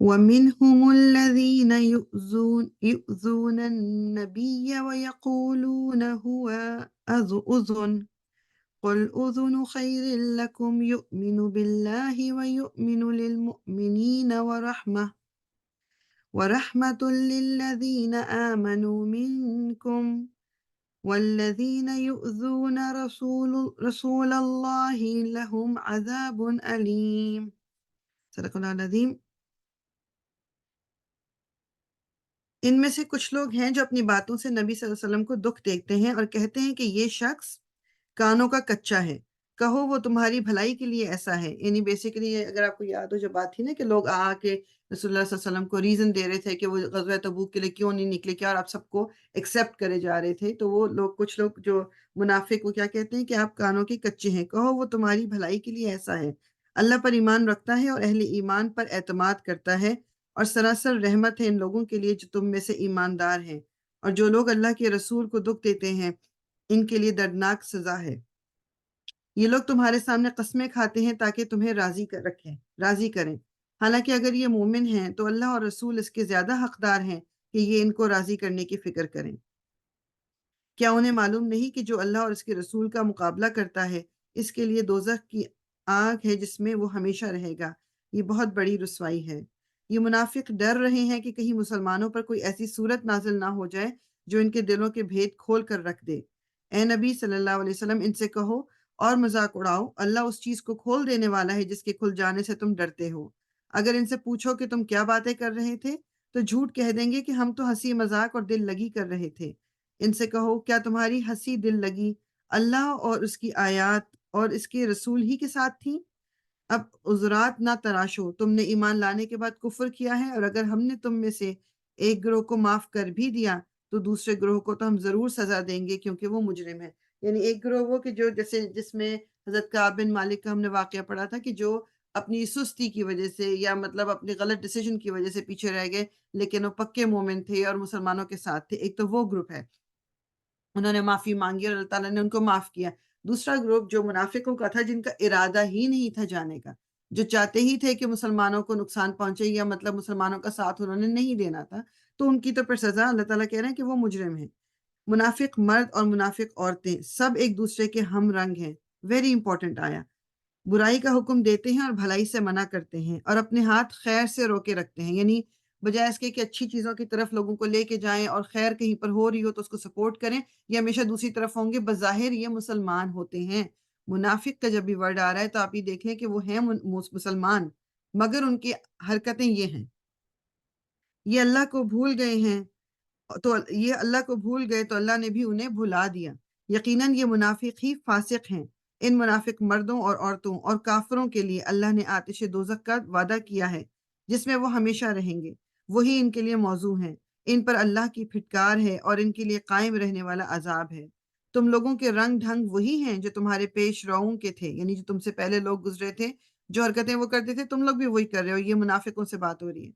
وَمِنْهُمُ الَّذِينَ يُؤْذُونَ النَّبِيَّ وَيَقُولُونَ هُوَ أُذُنٌ قُلْ أُذُنُ خَيْرٍ لَكُمْ يُؤْمِنُ بِاللَّهِ وَيُؤْمِنُ لِلْمُؤْمِنِينَ وَرَحْمَةٌ لِلَّذِينَ آمَنُوا مِنْكُمْ والذين يؤذون رسول الله لهم عذاب أليم صدق اللہ العظیم۔ ان میں سے کچھ لوگ ہیں جو اپنی باتوں سے نبی صلی اللہ علیہ وسلم کو دکھ دیکھتے ہیں اور کہتے ہیں کہ یہ شخص کانوں کا کچا ہے، کہو وہ تمہاری بھلائی کے لیے ایسا ہے۔ یعنی بیسیکلی اگر آپ کو یاد ہو جو بات تھی نا کہ لوگ آ کے رسول اللہ صلی اللہ علیہ وسلم کو ریزن دے رہے تھے کہ وہ غزوہ تبوک کے لیے کیوں نہیں نکلے، کیا اور آپ سب کو ایکسیپٹ کرے جا رہے تھے، تو وہ لوگ کچھ لوگ جو منافق وہ کیا کہتے ہیں کہ آپ کانوں کے کچے ہیں، کہو وہ تمہاری بھلائی کے لیے ایسا ہے، اللہ پر ایمان رکھتا ہے اور اہل ایمان پر اعتماد کرتا ہے، اور سراسر رحمت ہے ان لوگوں کے لیے جو تم میں سے ایماندار ہیں، اور جو لوگ اللہ کے رسول کو دکھ دیتے ہیں ان کے لیے دردناک سزا ہے۔ یہ لوگ تمہارے سامنے قسمیں کھاتے ہیں تاکہ تمہیں راضی کریں، حالانکہ اگر یہ مومن ہیں تو اللہ اور رسول اس کے زیادہ حقدار ہیں کہ یہ ان کو راضی کرنے کی فکر کریں۔ کیا انہیں معلوم نہیں کہ جو اللہ اور اس کے رسول کا مقابلہ کرتا ہے اس کے لیے دوزخ کی آگ ہے جس میں وہ ہمیشہ رہے گا، یہ بہت بڑی رسوائی ہے۔ یہ منافق ڈر رہے ہیں کہ کہیں مسلمانوں پر کوئی ایسی صورت نازل نہ ہو جائے جو ان کے دلوں کے بھید کھول کر رکھ دے۔ اے نبی صلی اللہ علیہ وسلم ان سے کہو اور مذاق اڑاؤ، اللہ اس چیز کو کھول دینے والا ہے جس کے کھل جانے سے تم ڈرتے ہو۔ اگر ان سے پوچھو کہ تم کیا باتیں کر رہے تھے تو جھوٹ کہہ دیں گے کہ ہم تو ہنسی مذاق اور دل لگی کر رہے تھے۔ ان سے کہو کیا تمہاری ہنسی دل لگی اللہ اور اس کی آیات اور اس کے رسول ہی کے ساتھ تھی؟ اب عذرات نہ تراشو، تم نے ایمان لانے کے بعد کفر کیا ہے، اور اگر ہم نے تم میں سے ایک گروہ کو معاف کر بھی دیا تو دوسرے گروہ کو تو ہم ضرور سزا دیں گے کیونکہ وہ مجرم ہے۔ یعنی ایک گروہ وہ کہ جو جس میں حضرت کعب بن مالک کا ہم نے واقعہ پڑھا تھا کہ جو اپنی سستی کی وجہ سے یا مطلب اپنی غلط ڈیسیژن کی وجہ سے پیچھے رہ گئے، لیکن وہ پکے مومن تھے اور مسلمانوں کے ساتھ تھے۔ ایک تو وہ گروپ ہے، انہوں نے معافی مانگی اور اللہ تعالیٰ نے ان کو معاف کیا۔ دوسرا گروپ جو منافقوں کا تھا جن کا ارادہ ہی نہیں تھا جانے کا، جو چاہتے ہی تھے کہ مسلمانوں کو نقصان پہنچے یا مطلب مسلمانوں کا ساتھ انہوں نے نہیں دینا تھا، تو ان کی تو پھر سزا اللہ تعالیٰ کہہ رہے ہیں کہ وہ مجرم ہیں۔ منافق مرد اور منافق عورتیں سب ایک دوسرے کے ہم رنگ ہیں۔ ویری امپورٹنٹ آیا، برائی کا حکم دیتے ہیں اور بھلائی سے منع کرتے ہیں اور اپنے ہاتھ خیر سے روکے رکھتے ہیں، یعنی بجائے اس کے کہ اچھی چیزوں کی طرف لوگوں کو لے کے جائیں اور خیر کہیں پر ہو رہی ہو تو اس کو سپورٹ کریں، یہ ہمیشہ دوسری طرف ہوں گے۔ بظاہر یہ مسلمان ہوتے ہیں، منافق کا جب بھی ورڈ آ رہا ہے تو آپ یہ دیکھ لیں کہ وہ ہیں مسلمان، مگر ان کی حرکتیں یہ ہیں، یہ اللہ کو بھول گئے ہیں تو اللہ نے بھی انہیں بھلا دیا۔ یقیناً یہ منافق ہی فاسق ہیں۔ ان منافق مردوں اور عورتوں اور کافروں کے لیے اللہ نے آتش دوزخ کا وعدہ کیا ہے جس میں وہ ہمیشہ رہیں گے، وہی ان کے لیے موضوع ہیں۔ ان پر اللہ کی پھٹکار ہے اور ان کے لیے قائم رہنے والا عذاب ہے۔ تم لوگوں کے رنگ ڈھنگ وہی ہیں جو تمہارے پیش روؤں کے تھے، یعنی جو تم سے پہلے لوگ گزرے تھے، جو حرکتیں وہ کرتے تھے تم لوگ بھی وہی کر رہے ہو۔ یہ منافقوں سے بات ہو رہی ہے۔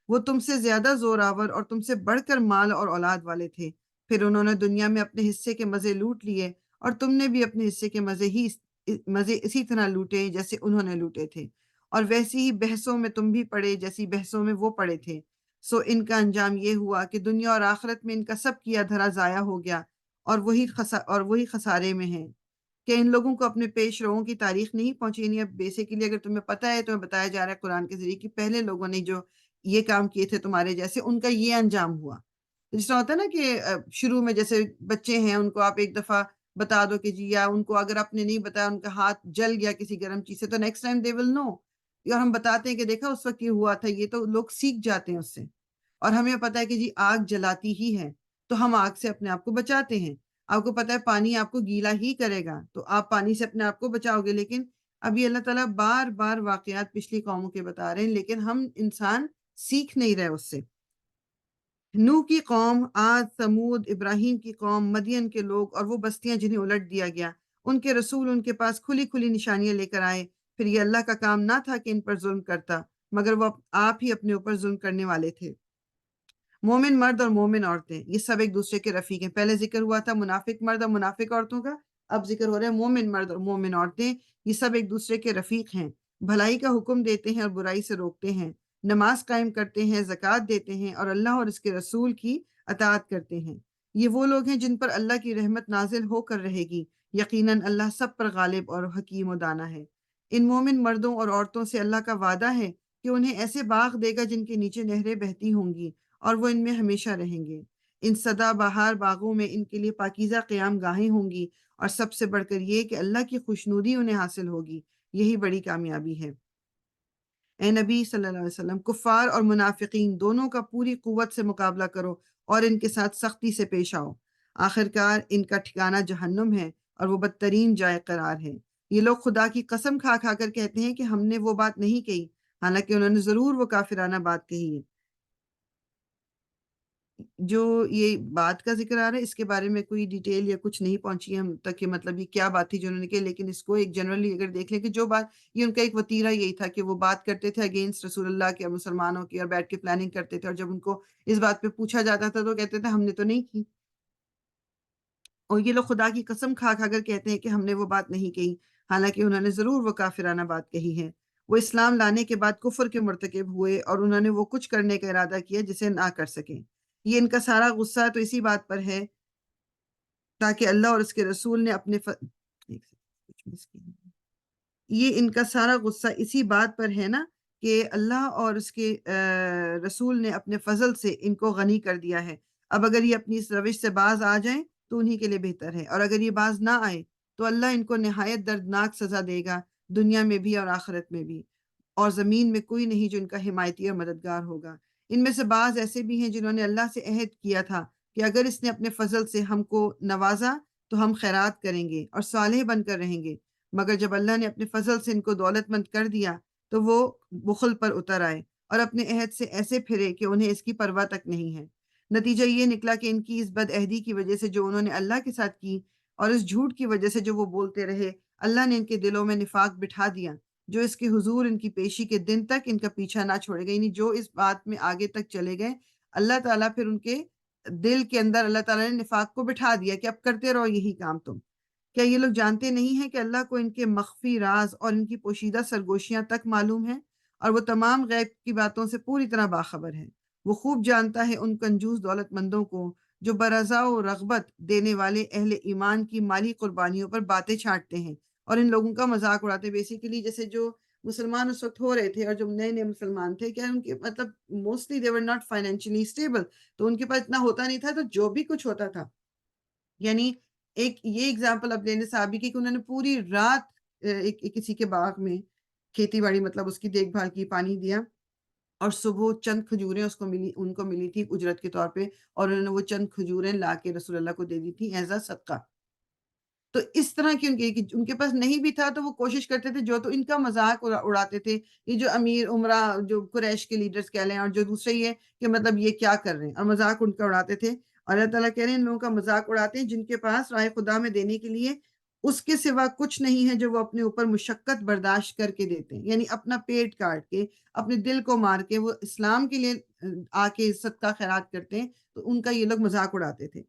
وہ تم سے زیادہ زور آور اور تم سے بڑھ کر مال اور اولاد والے تھے، پھر انہوں نے دنیا میں اپنے حصے کے مزے لوٹ لیے اور تم نے بھی اپنے حصے کے مزے اسی طرح لوٹے جیسے انہوں نے لوٹے تھے، اور ویسی ہی بحثوں میں تم بھی پڑے جیسی بحثوں میں وہ پڑے تھے۔ سو ان کا انجام یہ ہوا کہ دنیا اور آخرت میں ان کا سب کیا دھرا ضائع ہو گیا اور وہی خسارے میں ہیں۔ کہ ان لوگوں کو اپنے پیش روؤں کی تاریخ نہیں پہنچی؟ نہیں، اب بیسیکلی اگر تمہیں پتہ ہے، تمہیں بتایا جا رہا ہے قرآن کے ذریعے کہ پہلے لوگوں نے جو یہ کام کیے تھے تمہارے جیسے، ان کا یہ انجام ہوا۔ جس طرح ہوتا ہے نا کہ شروع میں جیسے بچے ہیں ان کو آپ ایک دفعہ بتا دو کہ جی، یا ان کو اگر آپ نے نہیں بتایا، ان کا ہاتھ جل گیا کسی گرم چیز سے، تو نیکسٹ ٹائم دے ول نو۔ اور ہم بتاتے ہیں کہ دیکھا اس وقت یہ ہوا تھا، یہ تو لوگ سیکھ جاتے ہیں اس سے۔ اور ہمیں پتہ ہے کہ جی آگ جلاتی ہی ہے تو ہم آگ سے اپنے آپ کو بچاتے ہیں۔ آپ کو پتہ ہے پانی آپ کو گیلا ہی کرے گا، تو آپ پانی سے اپنے آپ کو بچاؤ گے۔ لیکن ابھی اللہ تعالیٰ بار بار واقعات پچھلی قوموں کے بتا رہے ہیں، لیکن ہم انسان سیکھ نہیں رہے اس سے۔ نوح کی قوم، عاد، ثمود، ابراہیم کی قوم، مدین کے لوگ اور وہ بستیاں جنہیں الٹ دیا گیا، ان کے رسول ان کے پاس کھلی کھلی نشانیاں لے کر آئے۔ پھر یہ اللہ کا کام نہ تھا کہ ان پر ظلم کرتا، مگر وہ آپ ہی اپنے اوپر ظلم کرنے والے تھے۔ مومن مرد اور مومن عورتیں یہ سب ایک دوسرے کے رفیق ہیں۔ پہلے ذکر ہوا تھا منافق مرد اور منافق عورتوں کا، اب ذکر ہو رہا ہے مومن مرد اور مومن عورتیں، یہ سب ایک دوسرے کے رفیق ہیں۔ بھلائی کا حکم دیتے ہیں اور برائی سے روکتے ہیں، نماز قائم کرتے ہیں، زکوٰۃ دیتے ہیں اور اللہ اور اس کے رسول کی اطاعت کرتے ہیں۔ یہ وہ لوگ ہیں جن پر اللہ کی رحمت نازل ہو کر رہے گی، یقیناً اللہ سب پر غالب اور حکیم و دانا ہے۔ ان مومن مردوں اور عورتوں سے اللہ کا وعدہ ہے کہ انہیں ایسے باغ دے گا جن کے نیچے نہریں بہتی ہوں گی اور وہ ان میں ہمیشہ رہیں گے۔ ان سدا بہار باغوں میں ان کے لیے پاکیزہ قیام گاہیں ہوں گی، اور سب سے بڑھ کر یہ کہ اللہ کی خوشنودی انہیں حاصل ہوگی، یہی بڑی کامیابی ہے۔ اے نبی صلی اللہ علیہ وسلم، کفار اور منافقین دونوں کا پوری قوت سے مقابلہ کرو اور ان کے ساتھ سختی سے پیش آؤ۔ آخرکار ان کا ٹھکانہ جہنم ہے اور وہ بدترین جائے قرار ہے۔ یہ لوگ خدا کی قسم کھا کھا کر کہتے ہیں کہ ہم نے وہ بات نہیں کہی، حالانکہ انہوں نے ضرور وہ کافرانہ بات کہی ہے۔ جو یہ بات کا ذکر آ رہا ہے، اس کے بارے میں کوئی ڈیٹیل یا کچھ نہیں پہنچی ہے ہم تک کہ مطلب یہ کیا بات تھی جو انہوں نے کی، لیکن اس کو ایک جنرلی اگر دیکھ لیں کہ جو بات، یہ ان کا ایک وتیرہ یہی تھا کہ وہ بات کرتے تھے اگینسٹ رسول اللہ کے اور مسلمانوں کی، اور بیٹھ کے پلاننگ کرتے تھے، اور جب ان کو اس بات پہ پوچھا جاتا تھا تو کہتے تھے ہم نے تو نہیں کی۔ اور یہ لوگ خدا کی قسم کھا کھا کر کہتے ہیں کہ ہم نے وہ بات نہیں کہی، حالانکہ انہوں نے ضرور وہ کافرانہ بات کہی ہے۔ وہ اسلام لانے کے بعد کفر کے مرتکب ہوئے اور انہوں نے وہ کچھ کرنے کا ارادہ کیا جسے نہ کر سکیں۔ یہ ان کا سارا غصہ تو اسی بات پر ہے تاکہ اللہ اور اس کے رسول نے اپنے ایک سیکنڈ، کچھ مس کیا۔ یہ ان کا سارا غصہ اسی بات پر ہے نا کہ اللہ اور اس کے رسول نے اپنے فضل سے ان کو غنی کر دیا ہے۔ اب اگر یہ اپنی اس روش سے باز آ جائیں تو انہی کے لیے بہتر ہے، اور اگر یہ باز نہ آئے تو اللہ ان کو نہایت دردناک سزا دے گا، دنیا میں بھی اور آخرت میں بھی، اور زمین میں کوئی نہیں جو ان کا حمایتی اور مددگار ہوگا۔ ان میں سے بعض ایسے بھی ہیں جنہوں نے اللہ سے عہد کیا تھا کہ اگر اس نے اپنے فضل سے ہم کو نوازا تو ہم خیرات کریں گے اور صالح بن کر رہیں گے، مگر جب اللہ نے اپنے فضل سے ان کو دولت مند کر دیا تو وہ بخل پر اتر آئے اور اپنے عہد سے ایسے پھرے کہ انہیں اس کی پرواہ تک نہیں ہے۔ نتیجہ یہ نکلا کہ ان کی اس بد عہدی کی وجہ سے جو انہوں نے اللہ کے ساتھ کی، اور اس جھوٹ کی وجہ سے جو وہ بولتے رہے، اللہ نے ان کے دلوں میں نفاق بٹھا دیا، جو اس کے حضور ان کی پیشی کے دن تک ان کا پیچھا نہ چھوڑے گا۔ یعنی جو اس بات میں آگے تک چلے گئے، اللہ تعالیٰ پھر ان کے دل کے اندر اللہ تعالیٰ نے نفاق کو بٹھا دیا کہ اب کرتے رہو یہی کام تم۔ کیا یہ لوگ جانتے نہیں ہیں کہ اللہ کو ان کے مخفی راز اور ان کی پوشیدہ سرگوشیاں تک معلوم ہیں، اور وہ تمام غیب کی باتوں سے پوری طرح باخبر ہے۔ وہ خوب جانتا ہے ان کنجوس دولت مندوں کو جو برضا و رغبت دینے والے اہل ایمان کی مالی قربانیوں پر باتیں چھانٹتے ہیں اور ان لوگوں کا مذاق اڑاتے ہیں۔ بیسیکلی جیسے جو مسلمان اس وقت ہو رہے تھے اور جو نئے نئے مسلمان تھے، کیا ان کے مطلب mostly they were not financially stable, تو ان کے پاس اتنا ہوتا نہیں تھا، تو جو بھی کچھ ہوتا تھا، یعنی ایک یہ اگزامپل اب لینے صحابی کی کہ انہوں نے پوری رات کسی کے باغ میں کھیتی باڑی مطلب اس کی دیکھ بھال کی، پانی دیا، اور صبح چند کھجوریں ان کو ملی تھی اجرت کے طور پہ، اور انہوں نے وہ چند کھجوریں لا کے رسول اللہ کو دے دی تھی ایز اے صدقہ۔ تو اس طرح کی ان کے پاس نہیں بھی تھا تو وہ کوشش کرتے تھے، جو تو ان کا مذاق اڑاتے تھے، یہ جو امیر عمرہ جو قریش کے لیڈرز کہہ لیں، اور جو دوسرے یہ کہ مطلب یہ کیا کر رہے ہیں، اور مذاق ان کا اڑاتے تھے۔ اور اللہ تعالیٰ کہہ رہے ہیں ان لوگوں کا مذاق اڑاتے ہیں جن کے پاس راہ خدا میں دینے کے لیے اس کے سوا کچھ نہیں ہے، جو وہ اپنے اوپر مشقت برداشت کر کے دیتے ہیں، یعنی اپنا پیٹ کاٹ کے، اپنے دل کو مار کے وہ اسلام کے لیے آ کے صدقہ خیرات کرتے ہیں، تو ان کا یہ لوگ مذاق اڑاتے تھے۔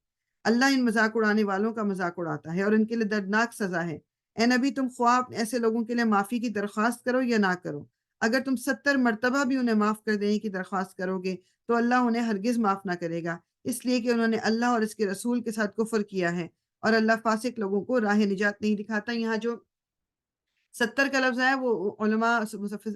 اللہ ان مذاق اڑانے والوں کا مذاق اڑاتا ہے اور ان کے لیے دردناک سزا ہے۔ اے نبی، تم خواہ ایسے لوگوں کے لیے معافی کی درخواست کرو یا نہ کرو، اگر تم 70 مرتبہ بھی انہیں معاف کر دینے کی درخواست کرو گے تو اللہ انہیں ہرگز معاف نہ کرے گا، اس لیے کہ انہوں نے اللہ اور اس کے رسول کے ساتھ کفر کیا ہے، اور اللہ فاسق لوگوں کو راہ نجات نہیں دکھاتا۔ یہاں جو 70 کا لفظ ہے وہ علماء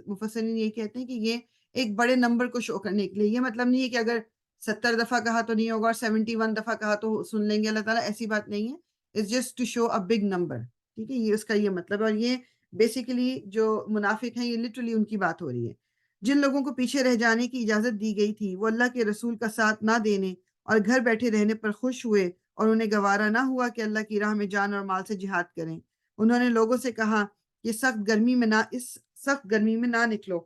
مفسرین یہ کہتے ہیں کہ یہ ایک بڑے نمبر کو شو کرنے کے لیے، یہ مطلب نہیں ہے کہ اگر 70 دفعہ کہا تو نہیں ہوگا اور 71 دفعہ کہا تو سن لیں گے اللہ تعالیٰ، ایسی بات نہیں ہے۔ It's just to show a big number، ٹھیک ہے، یہ اس کا یہ مطلب ہے۔ اور یہ بیسیکلی جو منافق ہیں، یہ لٹرلی ان کی بات ہو رہی ہے۔ جن لوگوں کو پیچھے رہ جانے کی اجازت دی گئی تھی وہ اللہ کے رسول کا ساتھ نہ دینے اور گھر بیٹھے رہنے پر خوش ہوئے اور انہیں گوارا نہ ہوا کہ اللہ کی راہ میں جان اور مال سے جہاد کریں۔ انہوں نے لوگوں سے کہا کہ اس سخت گرمی میں نہ نکلو،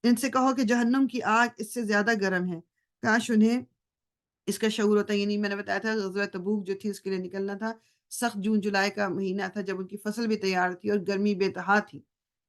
ان سے کہو کہ جہنم کی آگ اس سے زیادہ گرم ہے۔ کاش انہیں اس کا شعور ہوتا ہے۔ یعنی میں نے بتایا تھا غزوہ تبوک جو تھی اس کے لیے نکلنا تھا، سخت جون جولائی کا مہینہ تھا جب ان کی فصل بھی تیار تھی اور گرمی بے تہا تھی،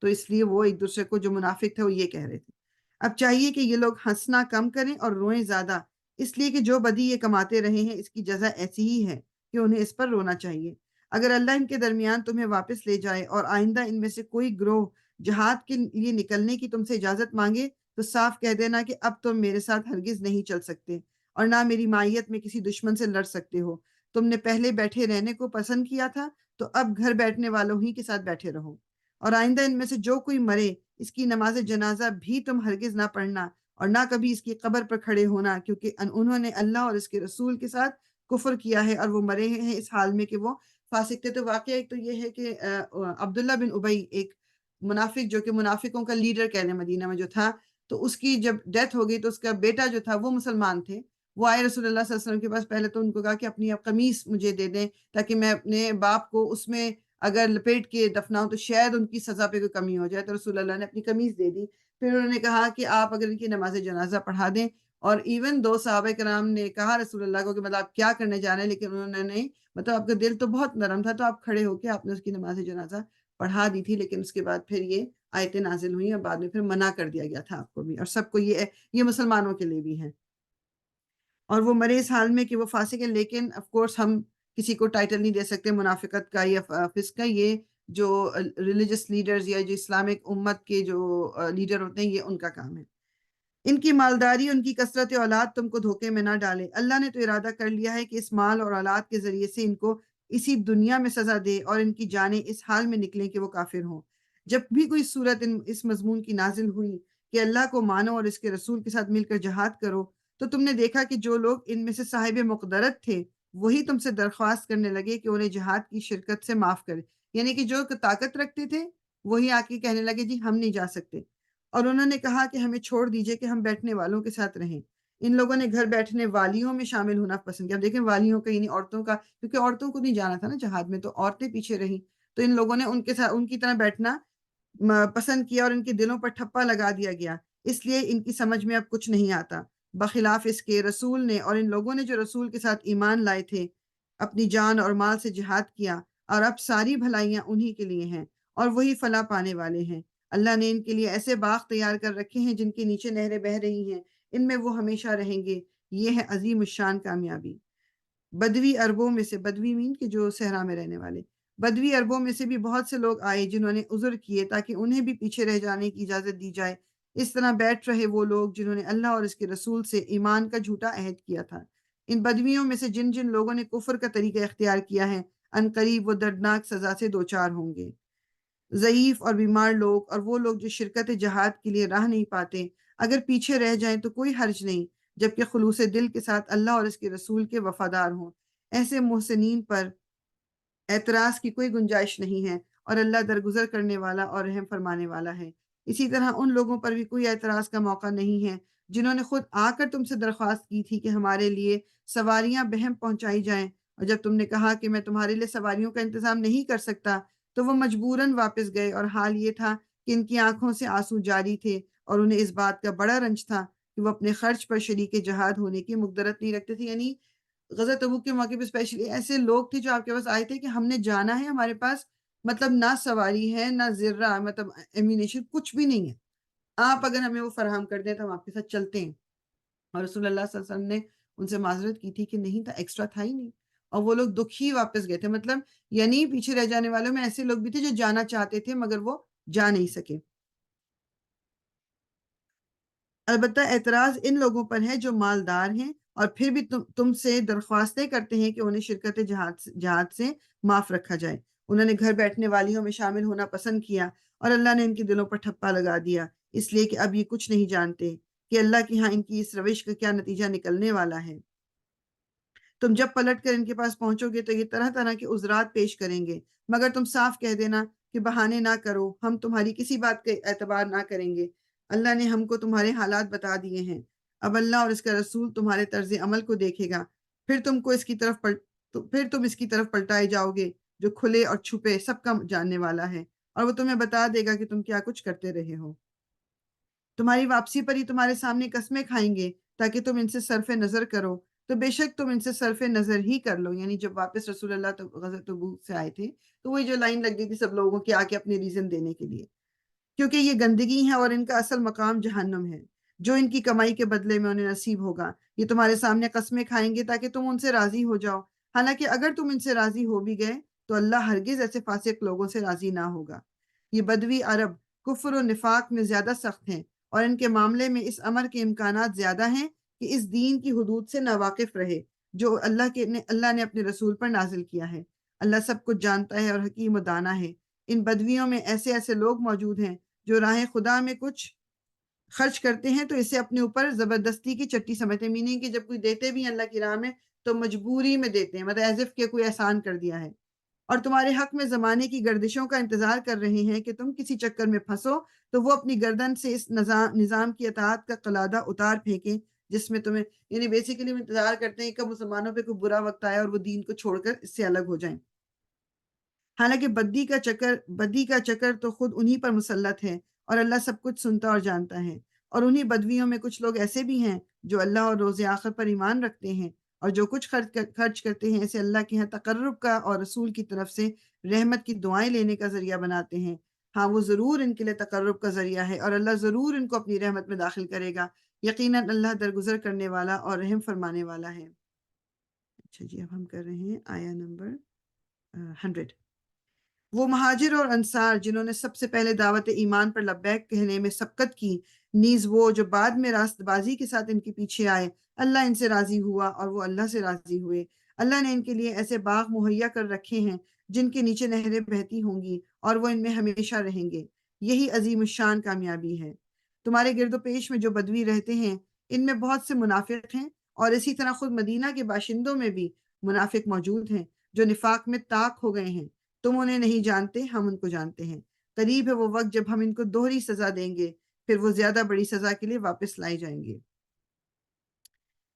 تو اس لیے وہ ایک دوسرے کو، جو منافق تھے، وہ یہ کہہ رہے تھے۔ اب چاہیے کہ یہ لوگ ہنسنا کم کریں اور روئیں زیادہ، اس لیے کہ جو بدی یہ کماتے رہے ہیں اس کی جزا ایسی ہی ہے کہ انہیں اس پر رونا چاہیے۔ اگر اللہ ان کے درمیان تمہیں واپس لے جائے اور آئندہ ان میں سے کوئی گروہ جہاد کے لیے نکلنے کی تم سے اجازت مانگے تو صاف کہہ دینا کہ اب تم میرے ساتھ ہرگز نہیں چل سکتے اور نہ میری مائیت میں کسی دشمن سے لڑ سکتے ہو۔ تم نے پہلے بیٹھے رہنے کو پسند کیا تھا تو اب گھر بیٹھنے والوں ہی کے ساتھ بیٹھے رہو، اور آئندہ ان میں سے جو کوئی مرے اس کی نماز جنازہ بھی تم ہرگز نہ پڑھنا اور نہ کبھی اس کی قبر پر کھڑے ہونا، کیونکہ انہوں نے اللہ اور اس کے رسول کے ساتھ کفر کیا ہے اور وہ مرے ہیں اس حال میں کہ وہ فاسق تھے۔ تو واقعہ ایک تو یہ ہے کہ عبداللہ بن ابی، ایک منافق جو کہ منافقوں کا لیڈر کہہ لیں مدینہ میں جو تھا، تو اس کی جب ڈیتھ ہو گئی تو اس کا بیٹا جو تھا وہ مسلمان تھے، وہ آئے رسول اللہ صلی اللہ علیہ وسلم کے پاس۔ پہلے تو ان کو کہا کہ اپنی قمیص مجھے دے دیں تاکہ میں اپنے باپ کو اس میں اگر لپیٹ کے دفناؤں تو شاید ان کی سزا پہ کوئی کمی ہو جائے، تو رسول اللہ نے اپنی قمیص دے دی۔ پھر انہوں نے کہا کہ آپ اگر ان کی نماز جنازہ پڑھا دیں، اور ایون دو صحابہ کرام نے کہا رسول اللہ کو کہ مطلب آپ کیا کرنے جا رہے ہیں، لیکن انہوں نے مطلب آپ کا دل تو بہت نرم تھا تو آپ کھڑے ہو کے آپ نے اس کی نماز جنازہ پڑھا دی تھی، لیکن اس کے بعد پھر یہ آیتیں نازل ہوئیں اور بعد میں پھر منع کر دیا گیا تھا آپ کو بھی، اور سب کو یہ مسلمانوں کے لیے بھی ہے۔ اور وہ مرے اس حال میں کہ وہ فاسق ہے، لیکن آف کورس ہم کسی کو ٹائٹل نہیں دے سکتے منافقت کا یا فسق کا۔ یہ جو ریلیجس لیڈرز یا جو اسلامک امت کے جو لیڈر ہوتے ہیں، یہ ان کا کام ہے۔ ان کی مالداری، ان کی کثرت اولاد تم کو دھوکے میں نہ ڈالے۔ اللہ نے تو ارادہ کر لیا ہے کہ اس مال اور اولاد کے ذریعے سے ان کو اسی دنیا میں سزا دے اور ان کی جانیں اس حال میں نکلیں کہ وہ کافر ہوں۔ جب بھی کوئی صورت اس مضمون کی نازل ہوئی کہ اللہ کو مانو اور اس کے رسول کے ساتھ مل کر جہاد کرو، تو تم نے دیکھا کہ جو لوگ ان میں سے صاحب مقدرت تھے وہی تم سے درخواست کرنے لگے کہ انہیں جہاد کی شرکت سے معاف کرے۔ یعنی کہ جو طاقت رکھتے تھے وہی آ کے کہنے لگے جی ہم نہیں جا سکتے، اور انہوں نے کہا کہ ہمیں چھوڑ دیجئے کہ ہم بیٹھنے والوں کے ساتھ رہیں۔ ان لوگوں نے گھر بیٹھنے والیوں میں شامل ہونا پسند کیا۔ اب دیکھیں والیوں کا یعنی عورتوں کا، کیونکہ عورتوں کو نہیں جانا تھا نا جہاد میں، تو عورتیں پیچھے رہیں، تو ان لوگوں نے ان کے ساتھ ان کی طرح بیٹھنا پسند کیا اور ان کے دلوں پر ٹھپا لگا دیا گیا، اس لیے ان کی سمجھ میں اب کچھ نہیں آتا۔ بخلاف اس کے رسول نے اور ان لوگوں نے جو رسول کے ساتھ ایمان لائے تھے اپنی جان اور مال سے جہاد کیا، اور اب ساری بھلائیاں انہی کے لیے ہیں اور وہی فلاح پانے والے ہیں۔ اللہ نے ان کے لیے ایسے باغ تیار کر رکھے ہیں جن کے نیچے نہریں بہہ رہی ہیں، ان میں وہ ہمیشہ رہیں گے۔ یہ ہے عظیم الشان کامیابی۔ بدوی عربوں میں سے، بدوی مین کہ جو صحرا میں رہنے والے، بدوی عربوں میں سے بھی بہت سے لوگ آئے جنہوں نے عذر کیے تاکہ انہیں بھی پیچھے رہ جانے کی اجازت دی جائے۔ اس طرح بیٹھ رہے وہ لوگ جنہوں نے اللہ اور اس کے رسول سے ایمان کا جھوٹا عہد کیا تھا۔ ان بدویوں میں سے جن جن لوگوں نے کفر کا طریقہ اختیار کیا ہے، ان قریب وہ دردناک سزا سے دوچار ہوں گے۔ ضعیف اور بیمار لوگ اور وہ لوگ جو شرکت جہاد کے لیے راہ نہیں پاتے، اگر پیچھے رہ جائیں تو کوئی حرج نہیں، جبکہ خلوص دل کے ساتھ اللہ اور اس کے رسول کے وفادار ہوں۔ ایسے محسنین پر اعتراض کی کوئی گنجائش نہیں ہے، اور اللہ درگزر کرنے والا اور رحم فرمانے والا ہے۔ اسی طرح ان لوگوں پر بھی کوئی اعتراض کا موقع نہیں ہے جنہوں نے خود آ کر تم سے درخواست کی تھی کہ ہمارے لیے سواریاں بہم پہنچائی جائیں، اور جب تم نے کہا کہ میں تمہارے لیے سواریوں کا انتظام نہیں کر سکتا تو وہ مجبوراً واپس گئے، اور حال یہ تھا کہ ان کی آنکھوں سے آنسو جاری تھے اور انہیں اس بات کا بڑا رنج تھا کہ وہ اپنے خرچ پر شریک جہاد ہونے کی مقدرت نہیں رکھتے تھے۔ یعنی غزوہ تبوک کے موقع پہ اسپیشلی ایسے لوگ تھے جو آپ کے پاس آئے تھے کہ ہم نے جانا ہے، ہمارے پاس مطلب نہ سواری ہے نہ ذرہ مطلب ایمینیشن کچھ بھی نہیں ہے، آپ اگر ہمیں وہ فراہم کر دیں تو ہم آپ کے ساتھ چلتے ہیں۔ اور رسول اللہ صلی اللہ علیہ وسلم نے ان سے معذرت کی تھی کہ نہیں تھا، ایکسٹرا تھا ہی نہیں، اور وہ لوگ دکھی واپس گئے تھے۔ مطلب یعنی پیچھے رہ جانے والوں میں ایسے لوگ بھی تھے جو جانا چاہتے تھے مگر وہ جا نہیں سکے۔ البتہ اعتراض ان لوگوں پر ہے جو مالدار ہیں اور پھر بھی تم سے درخواستیں کرتے ہیں کہ انہیں شرکت جہاد سے معاف رکھا جائے۔ انہوں نے گھر بیٹھنے والیوں میں شامل ہونا پسند کیا اور اللہ نے ان کے دلوں پر ٹھپا لگا دیا، اس لیے کہ اب یہ کچھ نہیں جانتے کہ اللہ کی ہاں ان کی اس روش کا کیا نتیجہ نکلنے والا ہے۔ تم جب پلٹ کر ان کے پاس پہنچو گے تو یہ طرح طرح کے عذرات پیش کریں گے، مگر تم صاف کہہ دینا کہ بہانے نہ کرو، ہم تمہاری کسی بات کا اعتبار نہ کریں گے۔ اللہ نے ہم کو تمہارے حالات بتا دیے ہیں، اب اللہ اور اس کا رسول تمہارے طرز عمل کو دیکھے گا، پھر تم اس کی طرف پلٹائے جاؤ گے جو کھلے اور چھپے سب کا جاننے والا ہے، اور وہ تمہیں بتا دے گا کہ تم کیا کچھ کرتے رہے ہو۔ تمہاری واپسی پر ہی تمہارے سامنے قسمیں کھائیں گے تاکہ تم ان سے صرف نظر کرو، تو بے شک تم ان سے صرف نظر ہی کر لو۔ یعنی جب واپس رسول اللہ غزوہ تبوک سے آئے تھے تو وہی جو لائن لگ گئی تھی سب لوگوں کی آ کے اپنے ریزن دینے کے لیے، کیونکہ یہ گندگی ہے اور ان کا اصل مقام جہنم ہے، جو ان کی کمائی کے بدلے میں انہیں نصیب ہوگا۔ یہ تمہارے سامنے قسمیں کھائیں گے تاکہ تم ان سے راضی ہو جاؤ، حالانکہ اگر تم ان سے راضی ہو بھی گئے تو اللہ ہرگز ایسے فاسق لوگوں سے راضی نہ ہوگا۔ یہ بدوی عرب کفر و نفاق میں زیادہ سخت ہیں، اور ان کے معاملے میں اس امر کے امکانات زیادہ ہیں کہ اس دین کی حدود سے ناواقف رہے جو اللہ نے اپنے رسول پر نازل کیا ہے۔ اللہ سب کچھ جانتا ہے اور حکیم و دانا ہے۔ ان بدویوں میں ایسے لوگ موجود ہیں جو راہ خدا میں کچھ خرچ کرتے ہیں تو اسے اپنے اوپر زبردستی کی چٹی سمجھتے ہیں، میننگ کہ جب کوئی دیتے بھی ہیں اللہ کی راہ میں تو مجبوری میں دیتے ہیں، مطلب ایز اف کہ کوئی احسان کر دیا ہے، اور تمہارے حق میں زمانے کی گردشوں کا انتظار کر رہے ہیں کہ تم کسی چکر میں پھنسو تو وہ اپنی گردن سے اس نظام کی اطاعت کا قلادہ اتار پھینکیں جس میں تمہیں، یعنی بیسیکلی انتظار کرتے ہیں کہ مسلمانوں پہ کوئی برا وقت آئے اور وہ دین کو چھوڑ کر اس سے الگ ہو جائیں۔ حالانکہ بدی کا چکر تو خود انہی پر مسلط ہے، اور اللہ سب کچھ سنتا اور جانتا ہے۔ اور انہی بدویوں میں کچھ لوگ ایسے بھی ہیں جو اللہ اور روز آخر پر ایمان رکھتے ہیں، اور جو کچھ خرچ کرتے ہیں اسے اللہ کے ہاں تقرب کا اور رسول کی طرف سے رحمت کی دعائیں لینے کا ذریعہ بناتے ہیں۔ ہاں، وہ ضرور ان کے لیے تقرب کا ذریعہ ہے، اور اللہ ضرور ان کو اپنی رحمت میں داخل کرے گا۔ یقیناً اللہ درگزر کرنے والا اور رحم فرمانے والا ہے۔ اچھا جی، اب ہم کر رہے ہیں آیا نمبر 100۔ وہ مہاجر اور انصار جنہوں نے سب سے پہلے دعوت ایمان پر لبیک کہنے میں سبقت کی، نیز وہ جو بعد میں راست بازی کے ساتھ ان کے پیچھے آئے، اللہ ان سے راضی ہوا اور وہ اللہ سے راضی ہوئے۔ اللہ نے ان کے لیے ایسے باغ مہیا کر رکھے ہیں جن کے نیچے نہریں بہتی ہوں گی، اور وہ ان میں ہمیشہ رہیں گے۔ یہی عظیم الشان کامیابی ہے۔ تمہارے گرد و پیش میں جو بدوی رہتے ہیں ان میں بہت سے منافق ہیں، اور اسی طرح خود مدینہ کے باشندوں میں بھی منافق موجود ہیں جو نفاق میں طاق ہو گئے ہیں۔ تم انہیں نہیں جانتے، ہم ان کو جانتے ہیں۔ قریب ہے وہ وقت جب ہم ان کو دوہری سزا دیں گے، پھر وہ زیادہ بڑی سزا کے لیے واپس لائے جائیں گے۔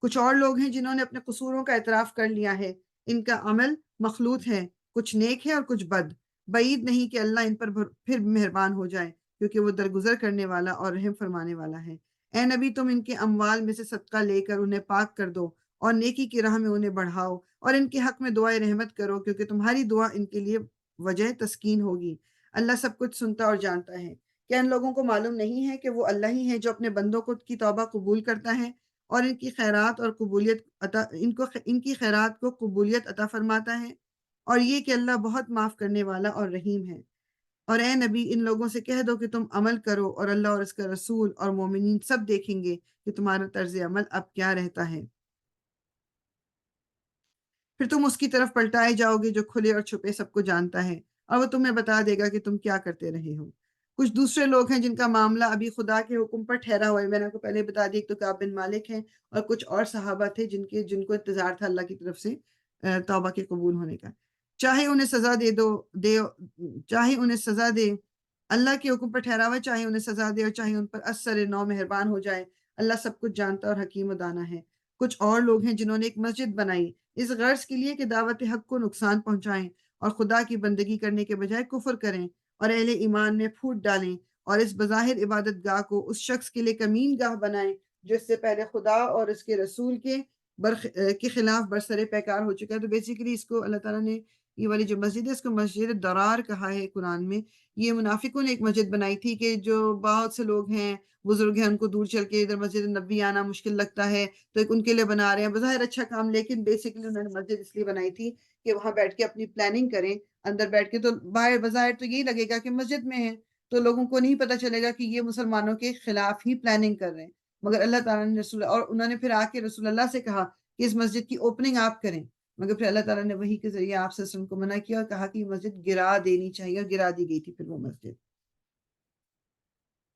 کچھ اور لوگ ہیں جنہوں نے اپنے قصوروں کا اعتراف کر لیا ہے، ان کا عمل مخلوط ہے، کچھ نیک ہے اور کچھ بد۔ بعید نہیں کہ اللہ ان پر پھر مہربان ہو جائے، کیونکہ وہ درگزر کرنے والا اور رحم فرمانے والا ہے۔ اے نبی، تم ان کے اموال میں سے صدقہ لے کر انہیں پاک کر دو اور نیکی کی راہ میں انہیں بڑھاؤ، اور ان کے حق میں دعائے رحمت کرو، کیونکہ تمہاری دعا ان کے لیے وجہ تسکین ہوگی۔ اللہ سب کچھ سنتا اور جانتا ہے۔ کیا ان لوگوں کو معلوم نہیں ہے کہ وہ اللہ ہی ہے جو اپنے بندوں کی توبہ قبول کرتا ہے اور ان کی خیرات کو قبولیت عطا فرماتا ہے، اور یہ کہ اللہ بہت معاف کرنے والا اور رحیم ہے۔ اور اے نبی، ان لوگوں سے کہہ دو کہ تم عمل کرو، اور اللہ اور اس کا رسول اور مومنین سب دیکھیں گے کہ تمہارا طرز عمل اب کیا رہتا ہے۔ پھر تم اس کی طرف پلٹائے جاؤ گے جو کھلے اور چھپے سب کو جانتا ہے، اور وہ تمہیں بتا دے گا کہ تم کیا کرتے رہے ہو۔ کچھ دوسرے لوگ ہیں جن کا معاملہ ابھی خدا کے حکم پر ٹھہرا ہوا ہے۔ میں نے آپ کو پہلے بتا دی، ایک تو کعب بن مالک ہیں، اور کچھ اور صحابہ تھے جن کو انتظار تھا اللہ کی طرف سے توبہ کے قبول ہونے کا۔ چاہے انہیں سزا دے اللہ کے حکم پر ٹھہرا ہوا، چاہے انہیں سزا دے اور چاہے ان پر اثر نو مہربان ہو جائے، اللہ سب کچھ جانتا اور حکیم و دانا ہے۔ کچھ اور لوگ ہیں جنہوں نے ایک مسجد بنائی اس غرض کے لیے کہ دعوت حق کو نقصان پہنچائیں اور خدا کی بندگی کرنے کے بجائے کفر کریں اور اہل ایمان میں پھوٹ ڈالیں، اور اس بظاہر عبادت گاہ کو اس شخص کے لیے کمین گاہ بنائیں جو اس سے پہلے خدا اور اس کے رسول کے خلاف برسر پیکار ہو چکا ہے۔ تو بیسیکلی اس کو اللہ تعالیٰ نے، یہ والی جو مسجد ہے اس کو مسجد درار کہا ہے قرآن میں۔ یہ منافقوں نے ایک مسجد بنائی تھی کہ جو بہت سے لوگ ہیں، بزرگ ہیں، ان کو دور چل کے ادھر مسجد نبی آنا مشکل لگتا ہے، تو ایک ان کے لیے بنا رہے ہیں، بظاہر اچھا کام، لیکن بیسیکلی انہوں نے مسجد اس لیے بنائی تھی کہ وہاں بیٹھ کے اپنی پلاننگ کریں، اندر بیٹھ کے، تو باہر بظاہر تو یہی لگے گا کہ مسجد میں ہے، تو لوگوں کو نہیں پتا چلے گا کہ یہ مسلمانوں کے خلاف ہی پلاننگ کر رہے ہیں۔ مگر اللہ تعالیٰ نے اور انہوں نے پھر آ کے رسول اللہ سے کہا کہ اس مسجد کی اوپننگ آپ کریں، مگر پھر اللہ تعالیٰ نے وحی کے ذریعے آپ صلی اللہ علیہ وسلم کو منع کیا اور کہا کہ یہ مسجد گرا دینی چاہیے، اور گرا دی گئی تھی پھر وہ مسجد۔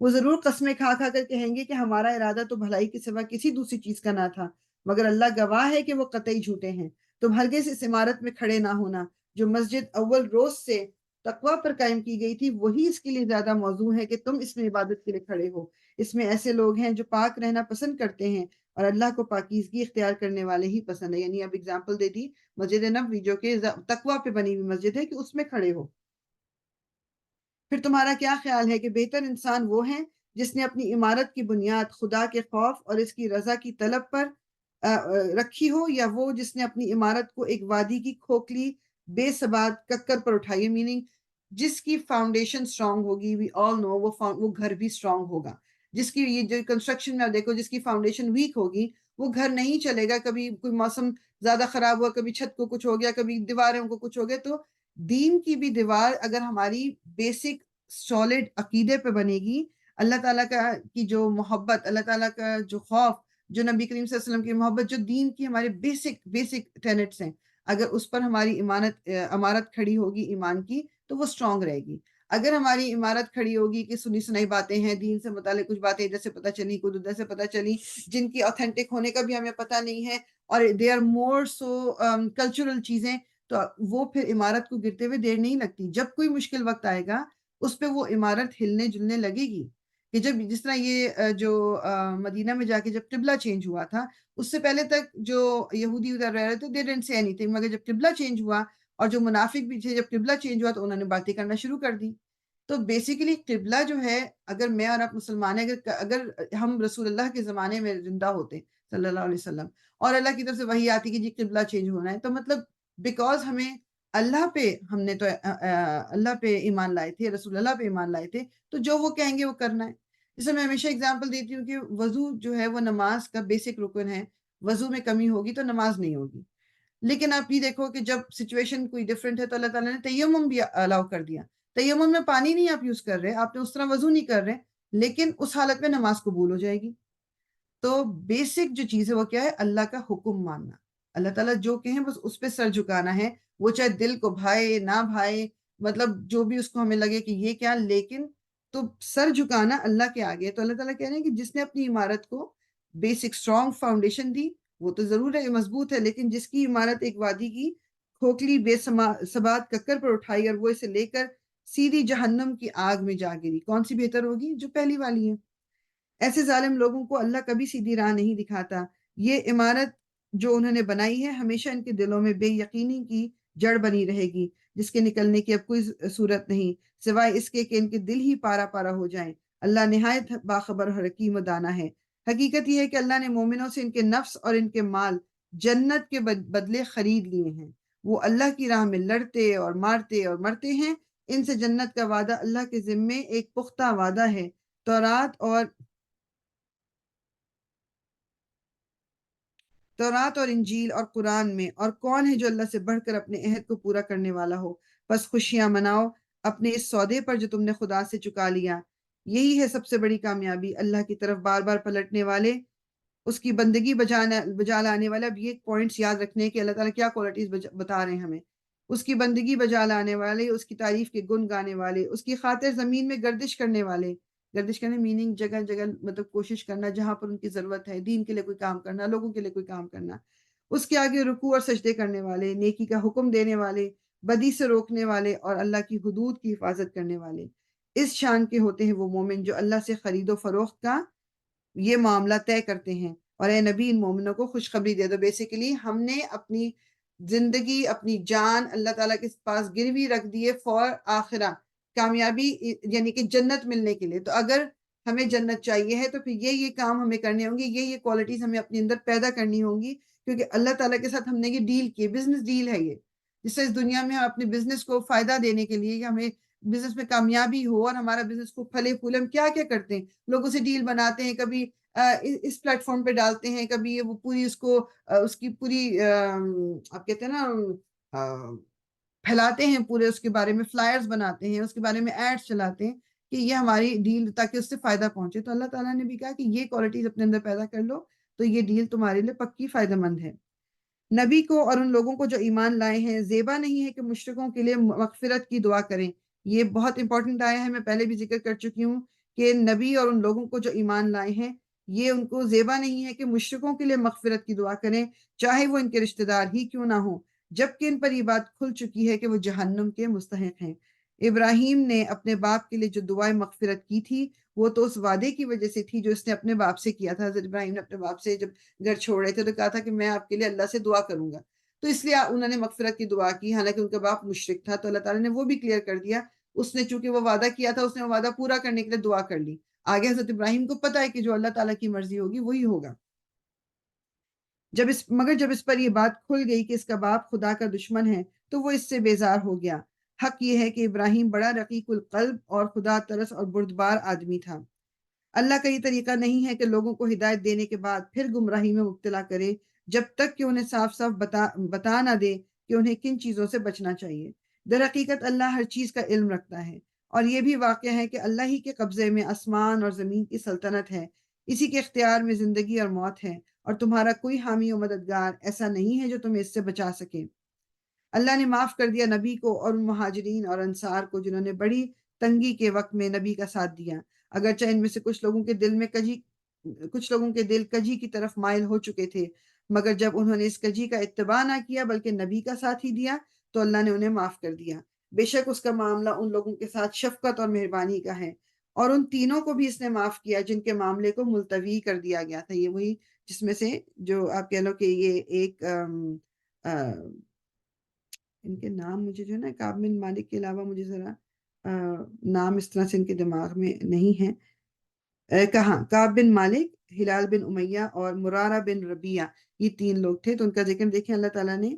وہ ضرور قسمیں کھا کھا کر کہیں گے کہ ہمارا ارادہ تو بھلائی کے سوا کسی دوسری چیز کا نہ تھا، مگر اللہ گواہ ہے کہ وہ قطعی جھوٹے ہیں۔ تم ہرگز اس عمارت میں کھڑے نہ ہونا جو مسجد اول روز سے تقوی پر قائم کی گئی تھی، وہی اس کے لیے زیادہ موزوں ہے کہ تم اس میں عبادت کے لیے کھڑے ہو۔ اس میں ایسے لوگ ہیں جو پاک رہنا پسند کرتے ہیں اور اللہ کو پاکیزگی اختیار کرنے والے ہی پسند ہے. یعنی اب اگزامپل دے دی مسجد نبوی جو کہ تقوی پہ بنی ہوئی مسجد ہے کہ اس میں کھڑے ہو. پھر تمہارا کیا خیال ہے کہ بہتر انسان وہ ہے جس نے اپنی عمارت کی بنیاد خدا کے خوف اور اس کی رضا کی طلب پر رکھی ہو، یا وہ جس نے اپنی عمارت کو ایک وادی کی کھوکھلی بے ثبات ککر پر اٹھائی ہے. میننگ جس کی فاؤنڈیشن اسٹرانگ ہوگی، وی آل نو وہ گھر بھی اسٹرانگ ہوگا. جس کی یہ جو کنسٹرکشن میں دیکھو جس کی فاؤنڈیشن ویک ہوگی وہ گھر نہیں چلے گا. کبھی کوئی موسم زیادہ خراب ہوا، کبھی چھت کو کچھ ہو گیا، کبھی دیواروں کو کچھ ہو گیا. تو دین کی بھی دیوار اگر ہماری بیسک سالڈ عقیدے پہ بنے گی، اللہ تعالیٰ کی جو محبت، اللہ تعالیٰ کا جو خوف، جو نبی کریم صلی اللہ علیہ وسلم کی محبت، جو دین کی ہمارے بیسک ٹینٹس ہیں، اگر اس پر ہماری عمارت کھڑی ہوگی ایمان کی تو وہ اسٹرانگ رہے گی. اگر ہماری عمارت کھڑی ہوگی کہ سنی سنائی باتیں ہیں، دین سے متعلق کچھ باتیں ادھر سے پتہ چلی، کچھ ادھر سے پتہ چلی، جن کی آتھینٹک ہونے کا بھی ہمیں پتہ نہیں ہے، اور they are more so cultural چیزیں، تو وہ پھر عمارت کو گرتے ہوئے دیر نہیں لگتی. جب کوئی مشکل وقت آئے گا اس پہ وہ عمارت ہلنے جلنے لگے گی. کہ جس طرح یہ جو مدینہ میں جا کے جب قبلہ چینج ہوا تھا، اس سے پہلے تک جو یہودی ادھر رہ رہے تھے they didn't say anything، مگر جب قبلہ چینج ہوا اور جو منافق بھی تھے، جب قبلہ چینج ہوا تو انہوں نے باتیں کرنا شروع کر دی. تو بیسیکلی قبلہ جو ہے، اگر میں اور آپ مسلمان ہیں، اگر ہم رسول اللہ کے زمانے میں زندہ ہوتے صلی اللہ علیہ وسلم، اور اللہ کی طرف سے وحی آتی کہ جی قبلہ چینج ہونا ہے، تو مطلب بیکاز ہمیں اللہ پہ، ہم نے تو اللہ پہ ایمان لائے تھے، رسول اللہ پہ ایمان لائے تھے، تو جو وہ کہیں گے وہ کرنا ہے. جیسے میں ہمیشہ اگزامپل دیتی ہوں کہ وضو جو ہے وہ نماز کا بیسک رکن ہے. وضو میں کمی ہوگی تو نماز نہیں ہوگی. لیکن آپ یہ دیکھو کہ جب سچویشن کوئی ڈفرینٹ ہے تو اللہ تعالیٰ نے تیمم بھی الاؤ کر دیا. تیمم میں پانی نہیں آپ یوز کر رہے، آپ نے اس طرح وضو نہیں کر رہے، لیکن اس حالت میں نماز قبول ہو جائے گی. تو بیسک جو چیز ہے وہ کیا ہے؟ اللہ کا حکم ماننا. اللہ تعالیٰ جو کہیں بس اس پہ سر جھکانا ہے، وہ چاہے دل کو بھائے نہ بھائے، مطلب جو بھی اس کو ہمیں لگے کہ یہ کیا، لیکن تو سر جھکانا اللہ کے آگے. تو اللہ تعالیٰ کہہ رہے ہیں کہ جس نے اپنی عمارت کو بیسک اسٹرانگ فاؤنڈیشن دی، وہ تو ضرور ہے مضبوط ہے، لیکن جس کی عمارت ایک وادی کی کھوکھلی بے ثبات ککر پر اٹھائی اور وہ اسے لے کر سیدھی جہنم کی آگ میں جا گری، کون سی بہتر ہوگی؟ جو پہلی والی ہے. ایسے ظالم لوگوں کو اللہ کبھی سیدھی راہ نہیں دکھاتا. یہ عمارت جو انہوں نے بنائی ہے ہمیشہ ان کے دلوں میں بے یقینی کی جڑ بنی رہے گی، جس کے نکلنے کی اب کوئی صورت نہیں سوائے اس کے کہ ان کے دل ہی پارا پارا ہو جائیں. اللہ نہایت باخبر اور حکیم و دانا ہے. حقیقت یہ ہے کہ اللہ نے مومنوں سے ان کے نفس اور ان کے مال جنت کے بدلے خرید لیے ہیں. وہ اللہ کی راہ میں لڑتے اور مارتے اور مرتے ہیں. ان سے جنت کا وعدہ اللہ کے ذمے ایک پختہ وعدہ ہے. تورات اور انجیل اور قرآن میں. اور کون ہے جو اللہ سے بڑھ کر اپنے عہد کو پورا کرنے والا ہو؟ بس خوشیاں مناؤ اپنے اس سودے پر جو تم نے خدا سے چکا لیا. یہی ہے سب سے بڑی کامیابی. اللہ کی طرف بار بار پلٹنے والے، اس کی بندگی بجا لانے والے. اب یہ پوائنٹس یاد رکھنے کہ اللہ تعالیٰ کیا کوالٹیز بتا رہے ہیں ہمیں. اس کی بندگی بجا لانے والے، اس کی تعریف کے گن گانے والے، اس کی خاطر زمین میں گردش کرنے والے. گردش کرنے میننگ جگہ جگہ مطلب کوشش کرنا جہاں پر ان کی ضرورت ہے، دین کے لیے کوئی کام کرنا، لوگوں کے لیے کوئی کام کرنا. اس کے آگے رکوع اور سجدے کرنے والے، نیکی کا حکم دینے والے، بدی سے روکنے والے اور اللہ کی حدود کی حفاظت کرنے والے. اس شان کے ہوتے ہیں وہ مومن جو اللہ سے خرید و فروخت کا یہ معاملہ طے کرتے ہیں. اور اے نبی ان مومنوں کو خوشخبری دے دو. بیسیکلی ہم نے اپنی زندگی، اپنی جان اللہ تعالیٰ کے پاس گروی رکھ دیے فور آخرہ، کامیابی یعنی کہ جنت ملنے کے لیے. تو اگر ہمیں جنت چاہیے ہے تو پھر یہ کام ہمیں کرنے ہوں گے، یہ کوالٹیز ہمیں اپنے اندر پیدا کرنی ہوں گی، کیونکہ اللہ تعالیٰ کے ساتھ ہم نے یہ ڈیل کی، بزنس ڈیل ہے یہ. جس سے اس دنیا میں ہم اپنے بزنس کو فائدہ دینے کے لیے، کہ ہمیں بزنس میں کامیابی ہو اور ہمارا بزنس کو پھلے پھولے، ہم کیا کیا کرتے ہیں، لوگوں سے ڈیل بناتے ہیں، کبھی اس پلیٹ فارم پہ ڈالتے ہیں، کبھی وہ پوری اس کی پوری آپ کہتے ہیں نا پھیلاتے ہیں، پورے اس کے بارے میں فلائرز بناتے ہیں، اس کے بارے میں ایڈز چلاتے ہیں کہ یہ ہماری ڈیل، تاکہ اس سے فائدہ پہنچے. تو اللہ تعالیٰ نے بھی کہا کہ یہ کوالٹیز اپنے اندر پیدا کر لو تو یہ ڈیل تمہارے لیے پکی فائدہ مند ہے. نبی کو اور ان لوگوں کو جو ایمان لائے ہیں زیبا نہیں ہے کہ مشرکوں کے لیے مغفرت کی دعا کریں. یہ بہت امپورٹنٹ آیا ہے، میں پہلے بھی ذکر کر چکی ہوں کہ نبی اور ان لوگوں کو جو ایمان لائے ہیں یہ ان کو زیبا نہیں ہے کہ مشرکوں کے لیے مغفرت کی دعا کریں، چاہے وہ ان کے رشتہ دار ہی کیوں نہ ہوں، جبکہ ان پر یہ بات کھل چکی ہے کہ وہ جہنم کے مستحق ہیں. ابراہیم نے اپنے باپ کے لیے جو دعائیں مغفرت کی تھی وہ تو اس وعدے کی وجہ سے تھی جو اس نے اپنے باپ سے کیا تھا. حضرت ابراہیم نے اپنے باپ سے جب گھر چھوڑ رہے تھے تو کہا تھا کہ میں آپ کے لیے اللہ سے دعا کروں گا, تو اس لیے انہوں نے مغفرت کی دعا کی, حالانکہ ان کا باپ مشرک تھا. تو اللہ تعالیٰ نے وہ بھی کلیئر کر دیا. اس نے چونکہ وہ وعدہ کیا تھا, اس نے وہ وعدہ پورا کرنے کے لیے دعا کر لی. آگے حضرت ابراہیم کو پتا ہے کہ جو اللہ تعالیٰ کی مرضی ہوگی وہی ہوگا. مگر جب اس پر یہ بات کھل گئی کہ اس کا باپ خدا کا دشمن ہے تو وہ اس سے بیزار ہو گیا. حق یہ ہے کہ ابراہیم بڑا رقیق القلب اور خدا ترس اور بردبار آدمی تھا. اللہ کا یہ طریقہ نہیں ہے کہ لوگوں کو ہدایت دینے کے بعد پھر گمراہی میں مبتلا کرے جب تک کہ انہیں صاف صاف بتا نہ دے کہ انہیں کن چیزوں سے بچنا چاہیے. در حقیقت اللہ ہر چیز کا علم رکھتا ہے, اور یہ بھی واقع ہے کہ اللہ ہی کے قبضے میں آسمان اور زمین کی سلطنت ہے. اسی کے اختیار میں زندگی اور موت ہے, اور تمہارا کوئی حامی و مددگار ایسا نہیں ہے جو تمہیں اس سے بچا سکے. اللہ نے معاف کر دیا نبی کو اور ان مہاجرین اور انصار کو جنہوں نے بڑی تنگی کے وقت میں نبی کا ساتھ دیا, اگرچہ ان میں سے کچھ لوگوں کے دل کجی کی طرف مائل ہو چکے تھے, مگر جب انہوں نے اس کجی کا اتباع نہ کیا بلکہ نبی کا ساتھ ہی دیا تو اللہ نے انہیں معاف کر دیا. بے شک اس کا معاملہ ان لوگوں کے ساتھ شفقت اور مہربانی کا ہے, اور ان تینوں کو بھی اس نے معاف کیا جن کے معاملے کو ملتوی کر دیا گیا تھا. یہ وہی جس میں سے جو آپ کہہ لو کہ یہ ایک ان کے نام مجھے جو ہے نا کعب بن مالک کے علاوہ مجھے ذرا نام اس طرح سے ان کے دماغ میں نہیں ہے. کہاں کعب بن مالک, ہلال بن امیہ اور مرارہ بن ربیہ, یہ تین لوگ تھے. تو ان کا ذکر دیکھیں اللہ تعالیٰ نے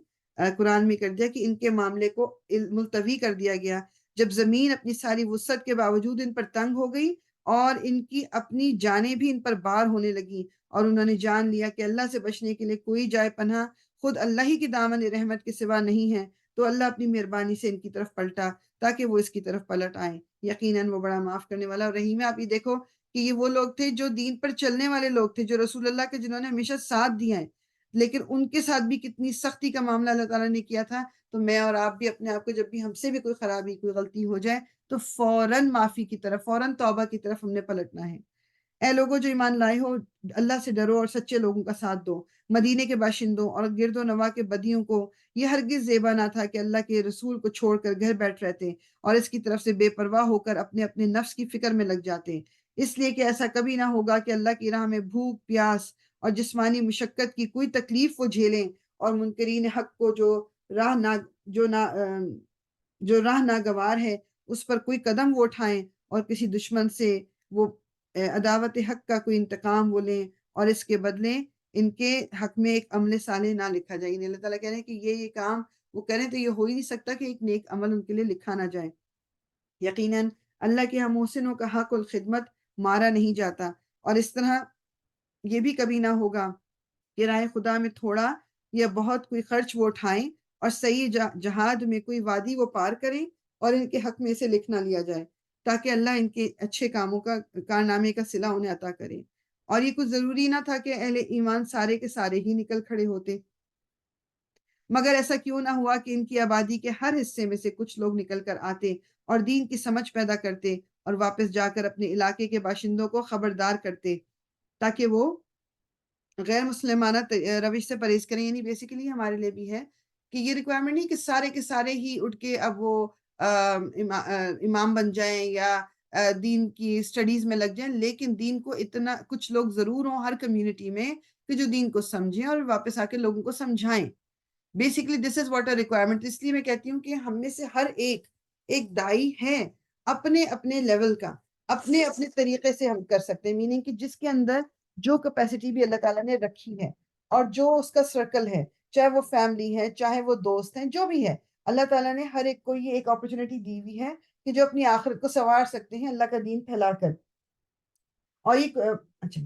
قرآن میں کر دیا کہ ان کے معاملے کو ملتوی کر دیا گیا جب زمین اپنی ساری وسعت کے باوجود ان پر تنگ ہو گئی اور ان کی اپنی جانیں بھی ان پر بار ہونے لگیں, اور انہوں نے جان لیا کہ اللہ سے بچنے کے لیے کوئی جائے پناہ خود اللہ ہی کی دامن رحمت کے سوا نہیں ہے. تو اللہ اپنی مہربانی سے ان کی طرف پلٹا تاکہ وہ اس کی طرف پلٹ آئیں. یقیناً وہ بڑا معاف کرنے والا اور رحیم ہے. آپ یہ دیکھو کہ یہ وہ لوگ تھے جو دین پر چلنے والے لوگ تھے, جو رسول اللہ کے جنہوں نے ہمیشہ ساتھ دیا ہے, لیکن ان کے ساتھ بھی کتنی سختی کا معاملہ اللہ تعالیٰ نے کیا تھا. تو میں اور آپ بھی اپنے آپ کو جب بھی ہم سے بھی کوئی خرابی کوئی غلطی ہو جائے تو فوراً معافی کی طرف, فوراً توبہ کی طرف ہم نے پلٹنا ہے. اے لوگوں جو ایمان لائے ہو, اللہ سے ڈرو اور سچے لوگوں کا ساتھ دو. مدینے کے باشندوں اور گرد و نواح کے بدیوں کو یہ ہرگز زیبا نہ تھا کہ اللہ کے رسول کو چھوڑ کر گھر بیٹھ رہتے اور اس کی طرف سے بے پرواہ ہو کر اپنے اپنے نفس کی فکر میں لگ جاتے, اس لیے کہ ایسا کبھی نہ ہوگا کہ اللہ کی راہ میں بھوک پیاس اور جسمانی مشقت کی کوئی تکلیف وہ جھیلیں, اور منکرین حق کو جو راہ ناگوار ہے اس پر کوئی قدم وہ اٹھائیں, اور کسی دشمن سے وہ عداوت حق کا کوئی انتقام وہ لیں, اور اس کے بدلے ان کے حق میں ایک عمل صالح نہ لکھا جائے. اللہ تعالیٰ کہہ رہے ہیں کہ یہ کام وہ کریں تو یہ ہو ہی نہیں سکتا کہ ایک نیک عمل ان کے لیے لکھا نہ جائے. یقیناً اللہ کے ہم محسنوں کا حق الخدمت مارا نہیں جاتا, اور اس طرح یہ بھی کبھی نہ ہوگا کہ راہ خدا میں تھوڑا یا بہت کوئی خرچ وہ اٹھائیں اور صحیح جہاد میں کوئی وادی وہ پار کریں اور ان کے حق میں سے لکھ نہ لیا جائے, تاکہ اللہ ان کے اچھے کاموں کا کارنامے کا صلہ انہیں عطا کرے. اور یہ کچھ ضروری نہ تھا کہ اہل ایمان سارے کے سارے ہی نکل کھڑے ہوتے, مگر ایسا کیوں نہ ہوا کہ ان کی آبادی کے ہر حصے میں سے کچھ لوگ نکل کر آتے اور دین کی سمجھ پیدا کرتے اور واپس جا کر اپنے علاقے کے باشندوں کو خبردار کرتے تاکہ وہ غیر مسلمانہ روش سے پرہیز کریں. یعنی بیسیکلی ہمارے لیے بھی ہے کہ یہ ریکوائرمنٹ نہیں کہ سارے کے سارے ہی اٹھ کے اب وہ امام بن جائیں یا دین کی سٹڈیز میں لگ جائیں, لیکن دین کو اتنا کچھ لوگ ضرور ہوں ہر کمیونٹی میں کہ جو دین کو سمجھیں اور واپس آ کے لوگوں کو سمجھائیں. Basically this is what a requirement. اس لیے میں کہتی ہوں کہ ہم میں سے ہر ایک دائی ہے اپنے اپنے لیول کا, اپنے اپنے طریقے سے ہم کر سکتے ہیں, میننگ کہ جس کے اندر جو کیپیسٹی بھی اللہ تعالیٰ نے رکھی ہے اور جو اس کا سرکل ہے, چاہے وہ فیملی ہے چاہے وہ دوست ہیں, جو بھی ہے اللہ تعالیٰ نے ہر ایک کو یہ ایک اپرچونٹی دی ہوئی ہے کہ جو اپنی آخرت کو سنوار سکتے ہیں اللہ کا دین پھیلا کر. اور اچھا,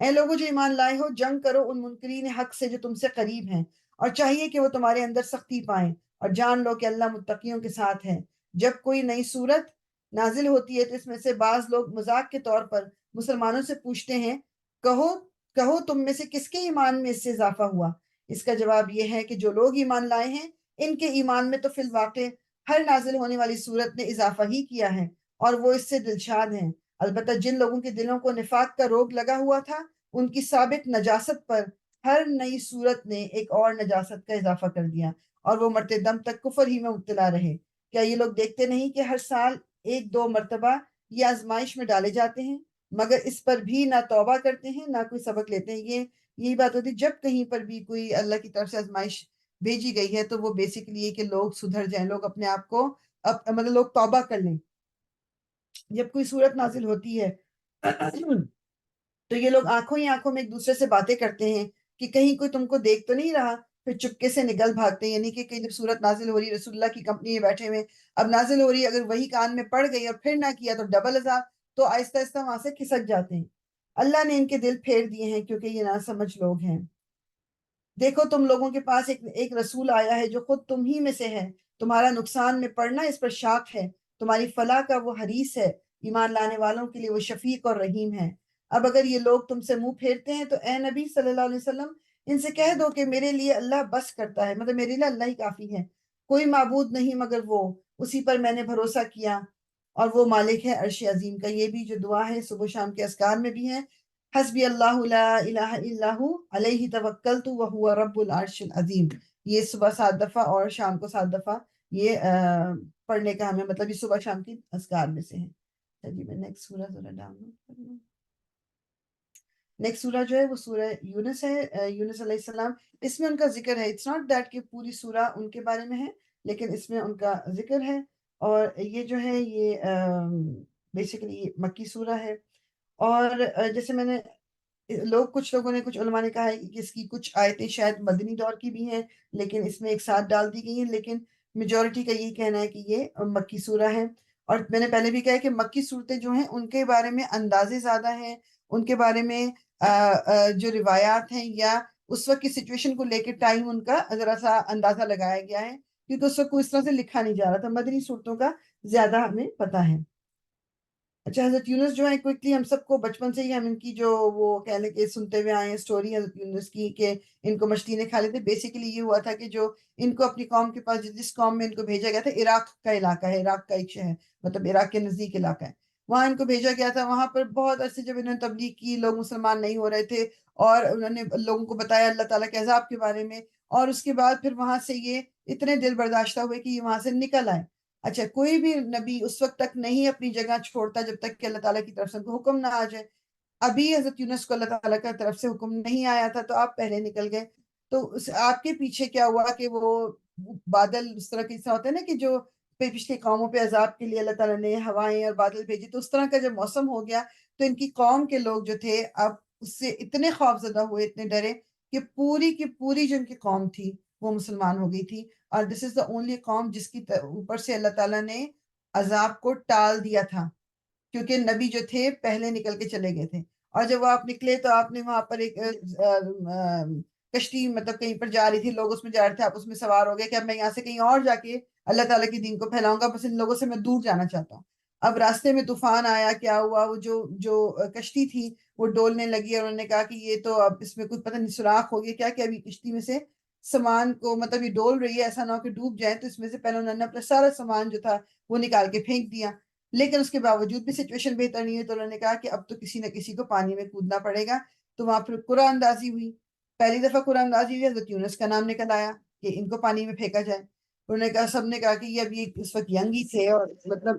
اے لوگوں جو ایمان لائے ہو, جنگ کرو ان منکرین حق سے جو تم سے قریب ہیں, اور چاہیے کہ وہ تمہارے اندر سختی پائیں, اور جان لو کہ اللہ متقیوں کے ساتھ ہے. جب کوئی نئی صورت نازل ہوتی ہے تو اس میں سے بعض لوگ مذاق کے طور پر مسلمانوں سے پوچھتے ہیں, کہو تم میں سے کس کے ایمان میں اس سے اضافہ ہوا. اس کا جواب یہ ہے کہ جو لوگ ایمان لائے ہیں ان کے ایمان میں تو فی الواقع ہر نازل ہونے والی صورت نے اضافہ ہی کیا ہے, اور وہ اس سے دلشاد ہیں. البتہ جن لوگوں کے دلوں کو نفاق کا روگ لگا ہوا تھا ان کی سابق نجاست پر ہر نئی صورت نے ایک اور نجاست کا اضافہ کر دیا, اور وہ مرتے دم تک کفر ہی میں مبتلا رہے. کیا یہ لوگ دیکھتے نہیں کہ ہر سال ایک دو مرتبہ یہ آزمائش میں ڈالے جاتے ہیں، مگر اس پر بھی نہ توبہ کرتے ہیں نہ کوئی سبق لیتے ہیں۔ یہی بات ہوتی ہے جب کہیں پر بھی کوئی اللہ کی طرف سے آزمائش بھیجی گئی ہے تو وہ بیسیکلی یہ کہ لوگ سدھر جائیں، لوگ اپنے آپ کو مطلب لوگ توبہ کر لیں۔ جب کوئی صورت نازل ہوتی ہے تو یہ لوگ آنکھوں ہی آنکھوں میں ایک دوسرے سے باتیں کرتے ہیں کہ کہیں کوئی تم کو دیکھ تو نہیں رہا، پھر چپکے سے نکل بھاگتے ہیں۔ یعنی کہ کہیں جب صورت نازل ہو رہی، رسول اللہ کی کمپنی میں بیٹھے ہوئے، اب نازل ہو رہی، اگر وہی کان میں پڑ گئی اور پھر نہ کیا تو ڈبل عذاب، تو آہستہ آہستہ وہاں سے کھسک جاتے ہیں۔ اللہ نے ان کے دل پھیر دیے ہیں کیونکہ یہ نہ سمجھ لوگ ہیں۔ دیکھو تم لوگوں کے پاس ایک رسول آیا ہے جو خود تم ہی میں سے ہے، تمہارا نقصان میں پڑنا اس پر شاک ہے، تمہاری فلاح کا وہ حریص ہے، ایمان لانے والوں کے لیے وہ شفیق اور رحیم ہے۔ اب اگر یہ لوگ تم سے منہ پھیرتے ہیں تو اے نبی صلی اللہ علیہ وسلم ان سے کہہ دو کہ میرے لیے اللہ بس کرتا ہے، مطلب میرے لیے اللہ ہی کافی ہے، کوئی معبود نہیں مگر وہ، اسی پر میں نے بھروسہ کیا اور وہ مالک ہے عرش عظیم کا۔ یہ بھی جو دعا ہے صبح شام کے اذکار میں بھی ہے، حسبی اللہ لا الہ الا ہو علیہ توکلت وہو رب العرش العظیم۔ یہ صبح 7 دفعہ اور شام کو 7 دفعہ یہ پڑھنے کا ہمیں مطلب یہ صبح شام کی اذکار میں سے ہے۔ جی میں نیکسٹ سورہ ذرا ڈاؤن لوڈ کر لوں۔ نیکسٹ سورہ جو ہے وہ سورہ یونس ہے، یونس علیہ السلام۔ اس میں ان کا ذکر ہے، اٹس ناٹ دیٹ کہ پوری سورہ ان کے بارے میں ہے، لیکن اس میں ان کا ذکر ہے۔ اور یہ جو ہے یہ بیسیکلی مکی سورہ ہے۔ اور جیسے میں نے کچھ لوگوں نے، کچھ علماء نے کہا ہے کہ اس کی کچھ آیتیں شاید مدنی دور کی بھی ہیں لیکن اس میں ایک ساتھ ڈال دی گئی ہیں، لیکن میجورٹی کا یہی کہنا ہے کہ یہ مکی سورہ ہے۔ اور میں نے پہلے بھی کہا ہے کہ مکی صورتیں جو ہیں ان کے بارے میں اندازے زیادہ ہیں، ان کے بارے میں جو روایات ہیں یا اس وقت کی سچویشن کو لے کے ٹائم ان کا ذرا سا اندازہ لگایا گیا ہے، کیونکہ اس وقت کو اس طرح سے لکھا نہیں جا رہا تھا۔ مدنی صورتوں کا زیادہ ہمیں پتہ ہے۔ اچھا حضرت یونس جو ہے کوئکلی ہم سب کو بچپن سے ہی ہم ان کی جو وہ کہہ لیں کہ سنتے ہوئے آئے ہیں اسٹوری حضرت یونس کی کہ ان کو مچھلی نے کھا لی تھی۔ بیسیکلی یہ ہوا تھا کہ جو ان کو اپنی قوم کے پاس جس قوم میں ان کو بھیجا گیا تھا، عراق کا علاقہ ہے، عراق کا ایک شہر، مطلب عراق کے نزدیک علاقہ ہے، وہاں ان کو بھیجا گیا تھا۔ وہاں پر بہت عرصے جب انہوں نے تبلیغ کی، لوگ مسلمان نہیں ہو رہے تھے اور انہوں نے لوگوں کو بتایا اللہ تعالیٰ کے عذاب کے بارے میں، اور اس کے بعد پھر وہاں سے یہ اتنے دل برداشتہ ہوئے کہ یہ وہاں سے نکل آئے۔ اچھا کوئی بھی نبی اس وقت تک نہیں اپنی جگہ چھوڑتا جب تک کہ اللہ تعالیٰ کی طرف سے ان کو حکم نہ آ جائے۔ ابھی حضرت یونس کو اللہ تعالیٰ کی طرف سے حکم نہیں آیا تھا تو آپ پہلے نکل گئے، تو آپ کے پیچھے کیا ہوا کہ وہ بادل اس طرح کے ہوتے ہیں نا کہ جو پچھلی قوموں پہ عذاب کے لیے اللہ تعالیٰ نے ہوائیں اور بادل بھیجی، تو اس طرح کا جب موسم ہو گیا تو ان کی قوم کے لوگ جو تھے اب اس سے اتنے خوف زدہ ہوئے، اتنے ڈرے کہ پوری کی پوری جو ان کی قوم تھی وہ مسلمان ہو گئی تھی۔ اور دس از دا اونلی قوم جس کی اوپر سے اللہ تعالیٰ نے عذاب کو ٹال دیا تھا، کیونکہ نبی جو تھے پہلے نکل کے چلے گئے تھے۔ اور جب وہ آپ نکلے تو آپ نے وہاں پر ایک کشتی مطلب کہیں پر جا رہی تھی، لوگ اس میں جا رہے تھے، آپ اس میں سوار ہو گئے کہ اب میں یہاں سے کہیں اور جا کے اللہ تعالیٰ کی دین کو پھیلاؤں گا، بس ان لوگوں سے میں دور جانا چاہتا ہوں۔ اب راستے میں طوفان آیا، کیا ہوا، وہ جو کشتی تھی وہ ڈولنے لگی اور انہوں نے کہا کہ یہ تو اب اس میں کچھ پتہ نہیں سوراخ ہو گیا کیا کہ ابھی کشتی میں سے سامان کو مطلب یہ ڈول رہی ہے، ایسا نہ ہو کہ ڈوب جائے، تو اس میں سے پہلے انہوں نے اپنا سارا سامان جو تھا وہ نکال کے پھینک دیا۔ لیکن اس کے باوجود بھی سچویشن بہتر نہیں ہوئی تو انہوں نے کہا کہ اب تو کسی نہ کسی کو پانی میں کودنا پڑے گا، تو وہاں پھر قرآن اندازی ہوئی۔ پہلی دفعہ قرآن اندازی ہوئی، حضرت یونس کا نام نکل آیا کہ ان کو پانی میں پھینکا جائے۔ انہوں نے کہا، سب نے کہا کہ یہ اب یہ اس وقت ینگ ہی تھے اور مطلب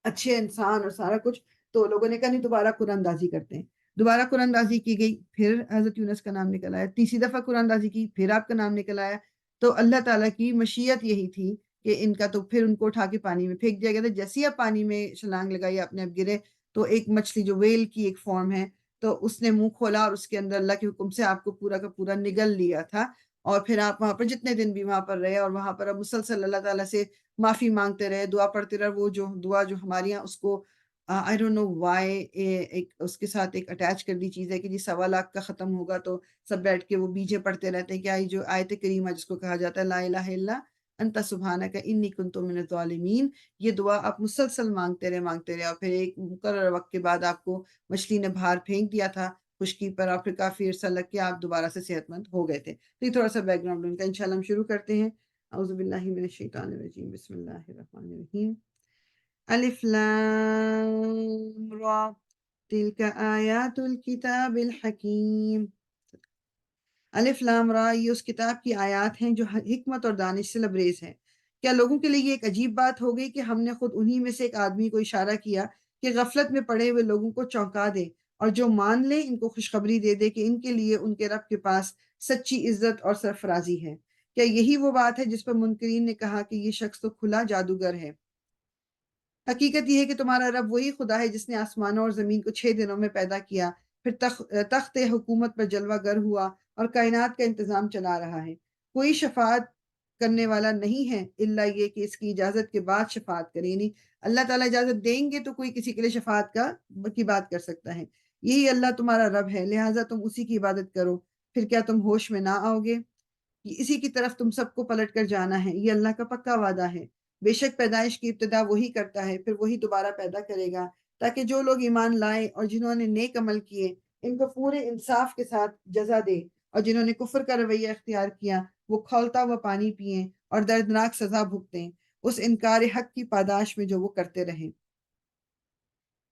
اچھے انسان اور سارا کچھ، تو لوگوں نے کہا نہیں دوبارہ قرآن اندازی کرتے ہیں۔ دوبارہ قرآن اندازی کی گئی، پھر حضرت یونس کا نام نکل آیا۔ تیسری دفعہ قرآن اندازی کی، پھر آپ کا نام نکل آیا۔ تو اللہ تعالیٰ کی مشیت یہی تھی کہ ان کا تو پھر ان کو اٹھا کے پانی میں پھینک دیا گیا تھا۔ جیسے ہی آپ پانی میں چھلانگ لگائی، اپنے آپ گرے، تو ایک مچھلی جو ویل کی ایک فارم ہے، تو اس نے منہ کھولا اور اس کے اندر اللہ کے حکم سے آپ کو پورا کا پورا نگل لیا تھا۔ اور پھر آپ وہاں پر جتنے دن بھی وہاں پر رہے اور وہاں پر اب مسلسل اللہ تعالیٰ سے معافی مانگتے رہے، دعا پڑھتے رہے۔ وہ جو دعا جو ہمارے یہاں اس کو آئی ڈونٹ نو وائی ایک اس کے ساتھ ایک اٹیچ کر دی چیز ہے کہ جی 1.25 کا ختم ہوگا تو سب بیٹھ کے وہ بیجے پڑھتے رہتے ہیں، کیا یہ جو آیت کریمہ جس کو کہا جاتا ہے لا الہ الا انت سبحانک انی کنت من الظالمین، یہ دعا آپ مسلسل مانگتے رہے اور پھر ایک مقرر وقت کے بعد آپ کو مچھلی نے باہر پھینک دیا تھا خشکی پر، اور پھر کافی عرصہ لگ کے آپ دوبارہ سے صحت مند ہو گئے تھے۔ تو یہ تھوڑا سا بیک گراؤنڈ ان کا، انشاءاللہ ہم شروع کرتے ہیں۔ اعوذ باللہ من الشیطان الرجیم، بسم اللہ الرحمن الرحیم۔ الف لام را تلک آیات الکتاب الحکیم۔ الف لام را، یہ اس کتاب کی آیات ہیں جو حکمت اور دانش سے لبریز ہے۔ کیا لوگوں کے لیے یہ ایک عجیب بات ہو گئی کہ ہم نے خود انہی میں سے ایک آدمی کو اشارہ کیا کہ غفلت میں پڑے ہوئے لوگوں کو چونکا دے اور جو مان لے ان کو خوشخبری دے دے کہ ان کے لیے ان کے رب کے پاس سچی عزت اور سرفرازی ہے۔ کیا یہی وہ بات ہے جس پر منکرین نے کہا کہ یہ شخص تو کھلا جادوگر ہے؟ حقیقت یہ ہے کہ تمہارا رب وہی خدا ہے جس نے آسمانوں اور زمین کو 6 دنوں میں پیدا کیا، پھر تخت حکومت پر جلوہ گر ہوا اور کائنات کا انتظام چلا رہا ہے۔ کوئی شفاعت کرنے والا نہیں ہے الا یہ کہ اس کی اجازت کے بعد شفاعت کرے، یعنی اللہ تعالیٰ اجازت دیں گے تو کوئی کسی کے لیے شفاعت کی بات کر سکتا ہے۔ یہی اللہ تمہارا رب ہے، لہٰذا تم اسی کی عبادت کرو، پھر کیا تم ہوش میں نہ آؤ گے؟ اسی کی طرف تم سب کو پلٹ کر جانا ہے، یہ اللہ کا پکا وعدہ ہے۔ بے شک پیدائش کی ابتدا وہی کرتا ہے، پھر وہی دوبارہ پیدا کرے گا، تاکہ جو لوگ ایمان لائے اور جنہوں نے نیک عمل کیے ان کو پورے انصاف کے ساتھ جزا دے، اور جنہوں نے کفر کا رویہ اختیار کیا وہ کھولتا ہوا پانی پئیں اور دردناک سزا بھگتیں اس انکار حق کی پاداش میں جو وہ کرتے رہے۔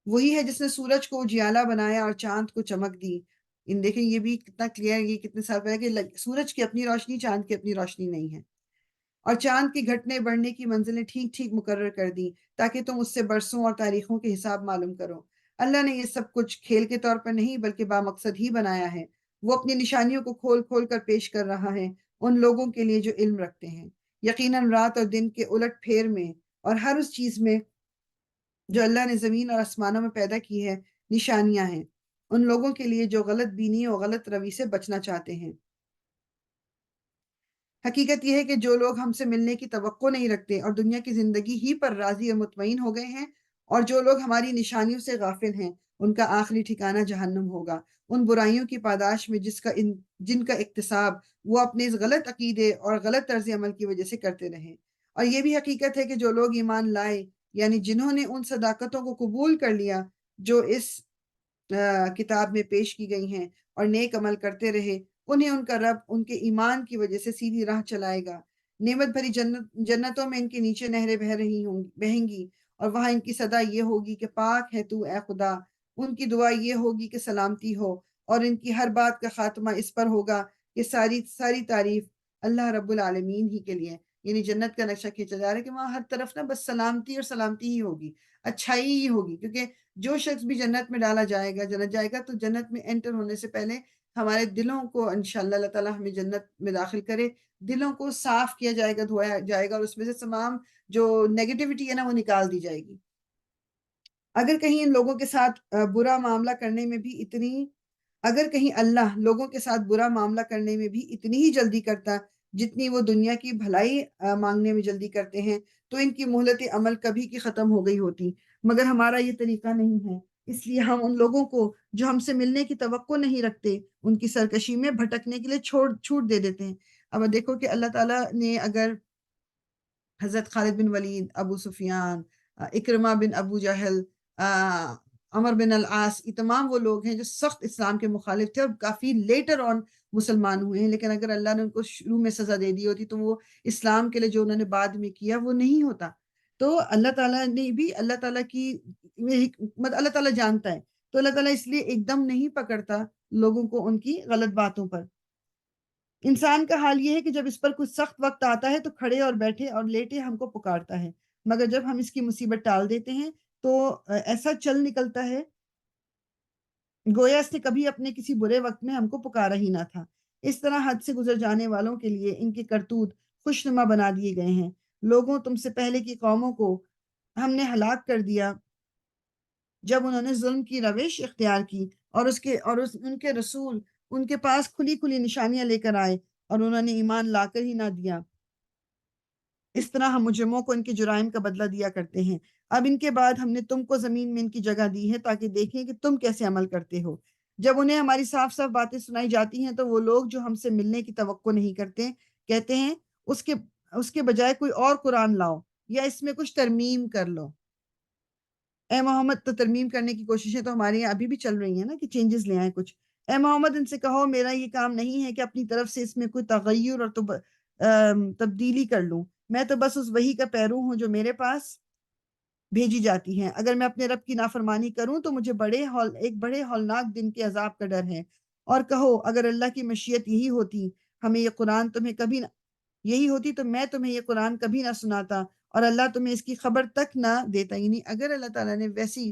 وہی ہے جس نے سورج کو اجیالا بنایا اور چاند کو چمک دی۔ ان دیکھیں یہ بھی کتنا کلیئر، یہ کتنے سال پہلے کہ سورج کی اپنی روشنی، چاند کی اپنی روشنی نہیں ہے، اور چاند کی گھٹنے بڑھنے کی منزلیں ٹھیک ٹھیک مقرر کر دی تاکہ تم اس سے برسوں اور تاریخوں کے حساب معلوم کرو۔ اللہ نے یہ سب کچھ کھیل کے طور پر نہیں بلکہ بامقصد ہی بنایا ہے۔ وہ اپنی نشانیوں کو کھول کھول کر پیش کر رہا ہے ان لوگوں کے لیے جو علم رکھتے ہیں۔ یقیناً رات اور دن کے الٹ پھیر میں اور ہر اس چیز میں جو اللہ نے زمین اور آسمانوں میں پیدا کی ہے نشانیاں ہیں ان لوگوں کے لیے جو غلط بینی اور غلط روی سے بچنا چاہتے ہیں۔ حقیقت یہ ہے کہ جو لوگ ہم سے ملنے کی توقع نہیں رکھتے اور دنیا کی زندگی ہی پر راضی اور مطمئن ہو گئے ہیں، اور جو لوگ ہماری نشانیوں سے غافل ہیں، ان کا آخری ٹھکانہ جہنم ہوگا، ان برائیوں کی پاداش میں جن کا اکتساب وہ اپنے اس غلط عقیدے اور غلط طرز عمل کی وجہ سے کرتے رہے۔ اور یہ بھی حقیقت ہے کہ جو لوگ ایمان لائے، یعنی جنہوں نے ان صداقتوں کو قبول کر لیا جو اس کتاب میں پیش کی گئی ہیں اور نیک عمل کرتے رہے، انہیں ان کا رب ان کے ایمان کی وجہ سے سیدھی راہ چلائے گا۔ نعمت بھری جنتوں میں ان کے نیچے نہریں بہیں گی، اور وہاں ان کی صدا یہ ہوگی کہ پاک ہے تو اے خدا۔ ان کی دعا یہ ہوگی کہ سلامتی ہو، اور ان کی ہر بات کا خاتمہ اس پر ہوگا کہ ساری ساری تعریف اللہ رب العالمین ہی کے لیے۔ یعنی جنت کا نقشہ کھینچا جا رہا ہے کہ وہاں ہر طرف نا بس سلامتی اور سلامتی ہی ہوگی، اچھائی ہی ہوگی، کیونکہ جو شخص بھی جنت میں ڈالا جائے گا، جنت جائے گا، تو جنت میں انٹر ہونے سے پہلے ہمارے دلوں کو انشاءاللہ اللہ تعالیٰ ہمیں جنت میں داخل کرے، دلوں کو صاف کیا جائے گا، دھویا جائے گا، اور اس میں سے تمام جو نیگیٹیوٹی ہے نا وہ نکال دی جائے گی۔ اگر کہیں ان لوگوں کے ساتھ برا معاملہ کرنے میں بھی اتنی اگر کہیں اللہ لوگوں کے ساتھ برا معاملہ کرنے میں بھی اتنی ہی جلدی کرتا جتنی وہ دنیا کی بھلائی مانگنے میں جلدی کرتے ہیں، تو ان کی مہلت عمل کبھی کی ختم ہو گئی ہوتی، مگر ہمارا یہ طریقہ نہیں ہے، اس لیے ہم ان لوگوں کو جو ہم سے ملنے کی توقع نہیں رکھتے ان کی سرکشی میں بھٹکنے کے لیے چھوٹ دے دیتے ہیں۔ اب دیکھو کہ اللہ تعالیٰ نے اگر حضرت خالد بن ولید، ابو سفیان، اکرمہ بن ابو جہل، عمر بن العاص، یہ تمام وہ لوگ ہیں جو سخت اسلام کے مخالف تھے اور کافی لیٹر آن مسلمان ہوئے ہیں، لیکن اگر اللہ نے ان کو شروع میں سزا دے دی ہوتی تو وہ اسلام کے لیے جو انہوں نے بعد میں کیا وہ نہیں ہوتا۔ تو اللہ تعالیٰ نے بھی اللہ تعالیٰ کی حکمت اللہ تعالیٰ جانتا ہے، تو اللہ تعالیٰ اس لیے ایک دم نہیں پکڑتا لوگوں کو ان کی غلط باتوں پر۔ انسان کا حال یہ ہے کہ جب اس پر کچھ سخت وقت آتا ہے تو کھڑے اور بیٹھے اور لیٹے ہم کو پکارتا ہے، مگر جب ہم اس کی مصیبت ٹال دیتے ہیں تو ایسا چل نکلتا ہے گویا اس نے کبھی اپنے کسی برے وقت میں ہم کو پکارا ہی نہ تھا۔ اس طرح حد سے گزر جانے والوں کے لیے ان کے کرتوت خوشنما بنا دیے گئے ہیں۔ لوگوں تم سے پہلے کی قوموں کو ہم نے ہلاک کر دیا جب انہوں نے ظلم کی روش اختیار کی، اور ان کے رسول ان کے پاس کھلی کھلی نشانیاں لے کر آئے اور انہوں نے ایمان لا کر ہی نہ دیا۔ اس طرح ہم مجرموں کو ان کے جرائم کا بدلہ دیا کرتے ہیں۔ اب ان کے بعد ہم نے تم کو زمین میں ان کی جگہ دی ہے تاکہ دیکھیں کہ تم کیسے عمل کرتے ہو۔ جب انہیں ہماری صاف صاف باتیں سنائی جاتی ہیں تو وہ لوگ جو ہم سے ملنے کی توقع نہیں کرتے کہتے ہیں اس کے بجائے کوئی اور قرآن لاؤ یا اس میں کچھ ترمیم کر لو۔ اے محمد، تو ترمیم کرنے کی کوششیں تو ہمارے یہاں ابھی بھی چل رہی ہیں نا کہ چینجز لے آئیں کچھ۔ اے محمد ان سے کہو میرا یہ کام نہیں ہے کہ اپنی طرف سے اس میں کوئی تغیر اور تبدیلی کر لوں، میں تو بس اس وحی کا پیرو ہوں جو میرے پاس بھیجی جاتی ہے۔ اگر میں اپنے رب کی نافرمانی کروں تو مجھے ایک بڑے ہولناک دن کے عذاب کا ڈر ہے۔ اور کہو اگر اللہ کی مشیت یہی ہوتی ہمیں یہ قرآن تمہیں کبھی یہی ہوتی تو میں تمہیں یہ قرآن کبھی نہ سناتا اور اللہ تمہیں اس کی خبر تک نہ دیتا. یعنی اگر اللہ تعالیٰ نے ویسی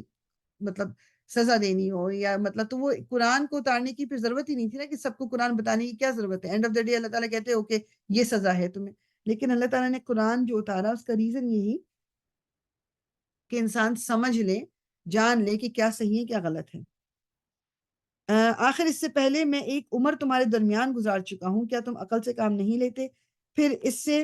مطلب سزا دینی ہو یا مطلب تو وہ قرآن کو اتارنے کی پھر ضرورت ہی نہیں تھی نا, کہ سب کو قرآن بتانے کی کیا ضرورت ہے. اینڈ آف دا ڈے اللہ تعالیٰ کہتے ہو کہ یہ سزا ہے تمہیں. لیکن اللہ تعالیٰ نے قرآن جو اتارا اس کا ریزن یہی کہ انسان سمجھ لے, جان لے کہ کیا صحیح ہے کیا غلط ہے. آخر اس سے پہلے میں ایک عمر تمہارے درمیان گزار چکا ہوں, کیا تم عقل سے کام نہیں لیتے؟ پھر اس سے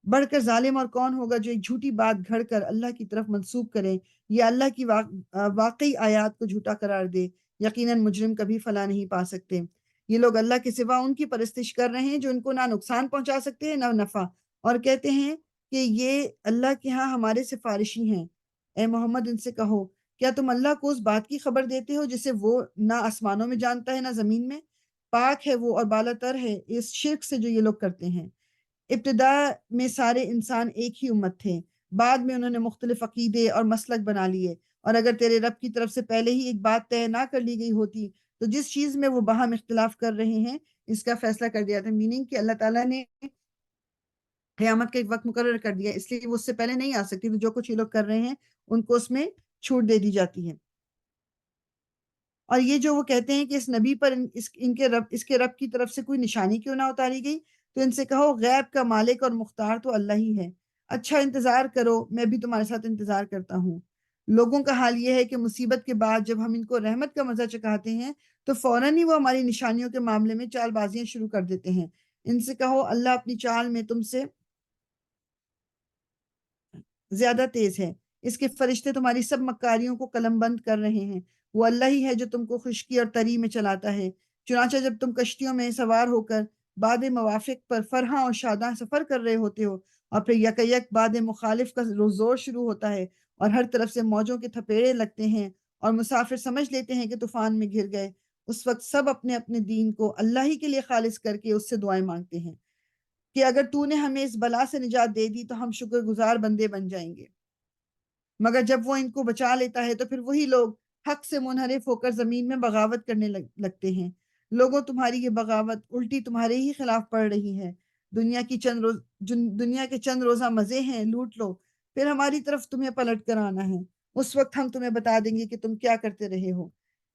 بڑھ کر ظالم اور کون ہوگا جو ایک جھوٹی بات گھڑ کر اللہ کی طرف منسوب کرے یا اللہ کی واقعی آیات کو جھوٹا قرار دے. یقیناً مجرم کبھی فلاح نہیں پا سکتے. یہ لوگ اللہ کے سوا ان کی پرستش کر رہے ہیں جو ان کو نہ نقصان پہنچا سکتے ہیں نہ نفع, اور کہتے ہیں کہ یہ اللہ کے ہاں ہمارے سفارشی ہیں. اے محمد ان سے کہو, کیا تم اللہ کو اس بات کی خبر دیتے ہو جسے وہ نہ آسمانوں میں جانتا ہے نہ زمین میں؟ پاک ہے وہ اور بالا تر ہے اس شرک سے جو یہ لوگ کرتے ہیں. ابتدا میں سارے انسان ایک ہی امت تھے, بعد میں انہوں نے مختلف عقیدے اور مسلک بنا لیے, اور اگر تیرے رب کی طرف سے پہلے ہی ایک بات طے نہ کر لی گئی ہوتی تو جس چیز میں وہ باہم اختلاف کر رہے ہیں اس کا فیصلہ کر دیا تھا. میننگ کہ اللہ تعالیٰ نے قیامت کا ایک وقت مقرر کر دیا, اس لیے وہ اس سے پہلے نہیں آ سکتی, تو جو کچھ یہ لوگ کر رہے ہیں ان کو اس میں چھوٹ دے دی جاتی ہے. اور یہ جو وہ کہتے ہیں کہ اس نبی پر اس کے رب کی طرف سے کوئی نشانی کیوں نہ اتاری گئی, تو ان سے کہو غیب کا مالک اور مختار تو اللہ ہی ہے. اچھا انتظار کرو, میں بھی تمہارے ساتھ انتظار کرتا ہوں. لوگوں کا حال یہ ہے کہ مصیبت کے بعد جب ہم ان کو رحمت کا مزہ چکھاتے ہیں تو فوراً ہی وہ ہماری نشانیوں کے معاملے میں چال بازیاں شروع کر دیتے ہیں. ان سے کہو اللہ اپنی چال میں تم سے زیادہ تیز ہے, اس کے فرشتے تمہاری سب مکاریوں کو قلم بند کر رہے ہیں. وہ اللہ ہی ہے جو تم کو خشکی اور تری میں چلاتا ہے. چنانچہ جب تم کشتیوں میں سوار ہو کر باد موافق پر فرحاں اور شاداں سفر کر رہے ہوتے ہو اور پھر یک باد مخالف کا زور شروع ہوتا ہے اور ہر طرف سے موجوں کے تھپیڑے لگتے ہیں اور مسافر سمجھ لیتے ہیں کہ طوفان میں گر گئے, اس وقت سب اپنے اپنے دین کو اللہ ہی کے لیے خالص کر کے اس سے دعائیں مانگتے ہیں کہ اگر تو نے ہمیں اس بلا سے نجات دے دی تو ہم شکر گزار بندے بن جائیں گے. مگر جب وہ ان کو بچا لیتا ہے تو پھر وہی لوگ حق سے منحرف ہو کر زمین میں بغاوت کرنے لگتے ہیں. لوگوں تمہاری یہ بغاوت الٹی تمہارے ہی خلاف پڑ رہی ہے. دنیا کے چند روزہ مزے ہیں, لوٹ لو, پھر ہماری طرف تمہیں پلٹ کر آنا ہے. اس وقت ہم تمہیں بتا دیں گے کہ تم کیا کرتے رہے ہو.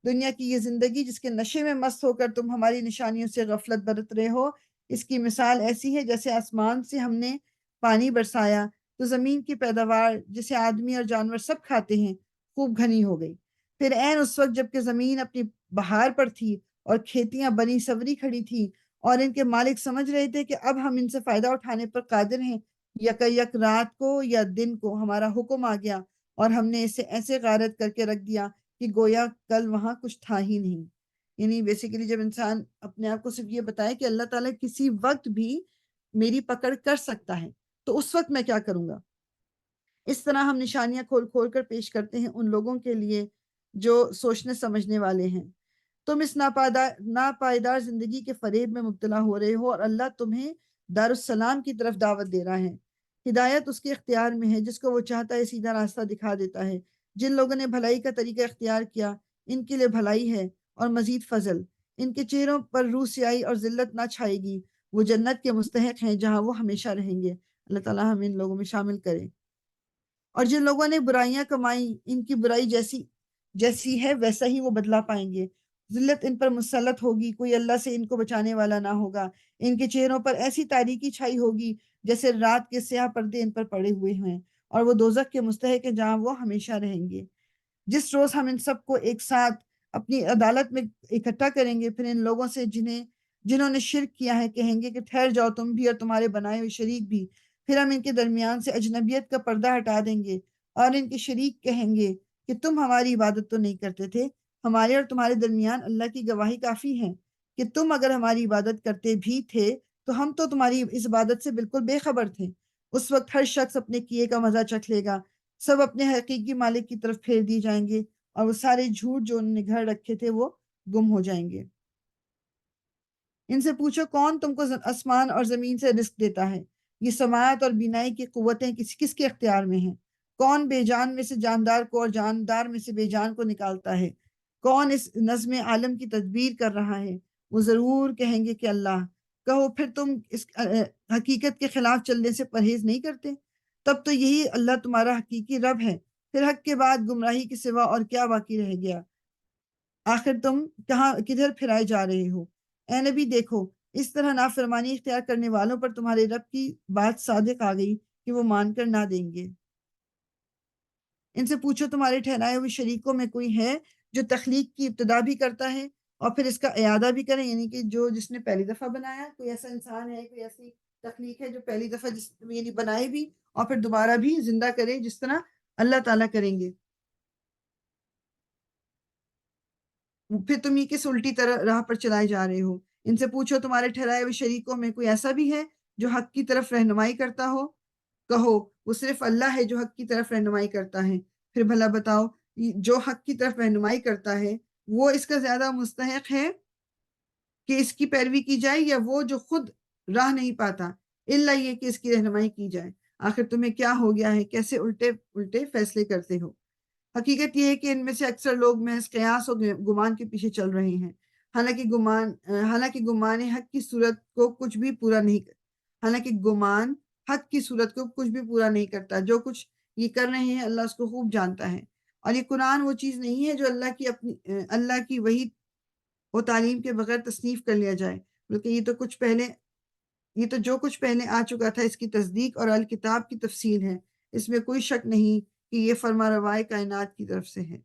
دنیا کی یہ زندگی جس کے نشے میں مست ہو کر تم ہماری نشانیوں سے غفلت برت رہے ہو, اس کی مثال ایسی ہے جیسے آسمان سے ہم نے پانی برسایا تو زمین کی پیداوار جسے آدمی اور جانور سب کھاتے ہیں خوب گھنی ہو گئی. پھر عین اس وقت جب کہ زمین اپنی بہار پر تھی اور کھیتیاں بنی سوری کھڑی تھی اور ان کے مالک سمجھ رہے تھے کہ اب ہم ان سے فائدہ اٹھانے پر قادر ہیں, یک رات کو یا دن کو ہمارا حکم آ گیا اور ہم نے اسے ایسے غارت کر کے رکھ دیا کہ گویا کل وہاں کچھ تھا ہی نہیں. یعنی بیسیکلی جب انسان اپنے آپ کو صرف یہ بتائے کہ اللہ تعالیٰ کسی وقت بھی میری پکڑ کر سکتا ہے تو اس وقت میں کیا کروں گا. اس طرح ہم نشانیاں کھول کھول کر پیش کرتے ہیں ان لوگوں کے لیے جو سوچنے سمجھنے والے ہیں. تم اس ناپائیدار زندگی کے فریب میں مبتلا ہو رہے ہو اور اللہ تمہیں دارالسلام کی طرف دعوت دے رہا ہے. ہدایت اس کے اختیار میں ہے, جس کو وہ چاہتا ہے سیدھا راستہ دکھا دیتا ہے. جن لوگوں نے بھلائی کا طریقہ اختیار کیا ان کے لیے بھلائی ہے اور مزید فضل. ان کے چہروں پر روح سیاہی اور ذلت نہ چھائے گی, وہ جنت کے مستحق ہیں جہاں وہ ہمیشہ رہیں گے. اللہ تعالیٰ ہم ان لوگوں میں شامل کرے. اور جن لوگوں نے برائیاں کمائی ان کی برائی جیسی ہے ویسا ہی وہ بدلہ پائیں گے. ذلت ان پر مسلط ہوگی, کوئی اللہ سے ان کو بچانے والا نہ ہوگا. ان کے چہروں پر ایسی تاریکی چھائی ہوگی جیسے رات کے سیاہ پردے ان پر پڑے ہوئے ہیں, اور وہ دوزخ کے مستحق ہیں جہاں وہ ہمیشہ رہیں گے. جس روز ہم ان سب کو ایک ساتھ اپنی عدالت میں اکٹھا کریں گے, پھر ان لوگوں سے جنہوں نے شرک کیا ہے کہیں گے کہ ٹھہر جاؤ تم بھی اور تمہارے بنائے ہوئے شریک بھی. پھر ہم ان کے درمیان سے اجنبیت کا پردہ ہٹا دیں گے اور ان کے شریک کہیں گے کہ تم ہماری عبادت تو نہیں کرتے تھے. ہمارے اور تمہارے درمیان اللہ کی گواہی کافی ہے کہ تم اگر ہماری عبادت کرتے بھی تھے تو ہم تو تمہاری اس عبادت سے بالکل بے خبر تھے. اس وقت ہر شخص اپنے کیے کا مزہ چکھ لے گا, سب اپنے حقیقی مالک کی طرف پھیر دی جائیں گے اور وہ سارے جھوٹ جو انہوں نے گھر رکھے تھے وہ گم ہو جائیں گے. ان سے پوچھو کون تم کو آسمان اور زمین سے رزق دیتا ہے؟ یہ سماعت اور بینائی کی قوتیں کس کے اختیار میں ہیں؟ کون بے جان میں سے جاندار کو اور جاندار میں سے بے جان کو نکالتا ہے؟ کون اس نظم عالم کی تدبیر کر رہا ہے؟ وہ ضرور کہیں گے کہ اللہ. کہو پھر تم اس حقیقت کے خلاف چلنے سے پرہیز نہیں کرتے؟ تب تو یہی اللہ تمہارا حقیقی رب ہے، پھر حق کے بعد گمراہی کے سوا اور کیا باقی رہ گیا؟ آخر تم کدھر پھرائے جا رہے ہو؟ اے نبی دیکھو، اس طرح نافرمانی اختیار کرنے والوں پر تمہارے رب کی بات صادق آ گئی کہ وہ مان کر نہ دیں گے۔ ان سے پوچھو تمہارے ٹھہرائے ہوئے شریکوں میں کوئی ہے جو تخلیق کی ابتدا بھی کرتا ہے اور پھر اس کا اعادہ بھی کرے، یعنی کہ جس نے پہلی دفعہ بنایا، کوئی ایسا انسان ہے، کوئی ایسی تخلیق ہے جو پہلی دفعہ یعنی بنائے بھی اور پھر دوبارہ بھی زندہ کرے جس طرح اللہ تعالیٰ کریں گے؟ پھر تم یہ کس الٹی طرح راہ پر چلائے جا رہے ہو؟ ان سے پوچھو تمہارے ٹھہرائے ہوئے شریکوں میں کوئی ایسا بھی ہے جو حق کی طرف رہنمائی کرتا ہو؟ کہو وہ صرف اللہ ہے جو حق کی طرف رہنمائی کرتا ہے۔ پھر بھلا بتاؤ، جو حق کی طرف رہنمائی کرتا ہے وہ اس کا زیادہ مستحق ہے کہ اس کی پیروی کی جائے، یا وہ جو خود راہ نہیں پاتا الا یہ کہ اس کی رہنمائی کی جائے؟ آخر تمہیں کیا ہو گیا ہے؟ کیسے الٹے الٹے فیصلے کرتے ہو؟ حقیقت یہ ہے کہ ان میں سے اکثر لوگ محض قیاس اور گمان کے پیچھے چل رہے ہیں، حالانکہ گمان حق کی صورت کو کچھ بھی پورا نہیں حالانکہ گمان حق کی صورت کو کچھ بھی پورا نہیں کرتا۔ جو کچھ یہ کر رہے ہیں اللہ اس کو خوب جانتا ہے، اور یہ قرآن وہ چیز نہیں ہے جو اللہ کی وحی و تعلیم کے بغیر تصنیف کر لیا جائے، بلکہ یہ تو جو کچھ پہلے آ چکا تھا اس کی تصدیق اور الکتاب کی تفصیل ہے۔ اس میں کوئی شک نہیں کہ یہ فرما روائے کائنات کی طرف سے ہے۔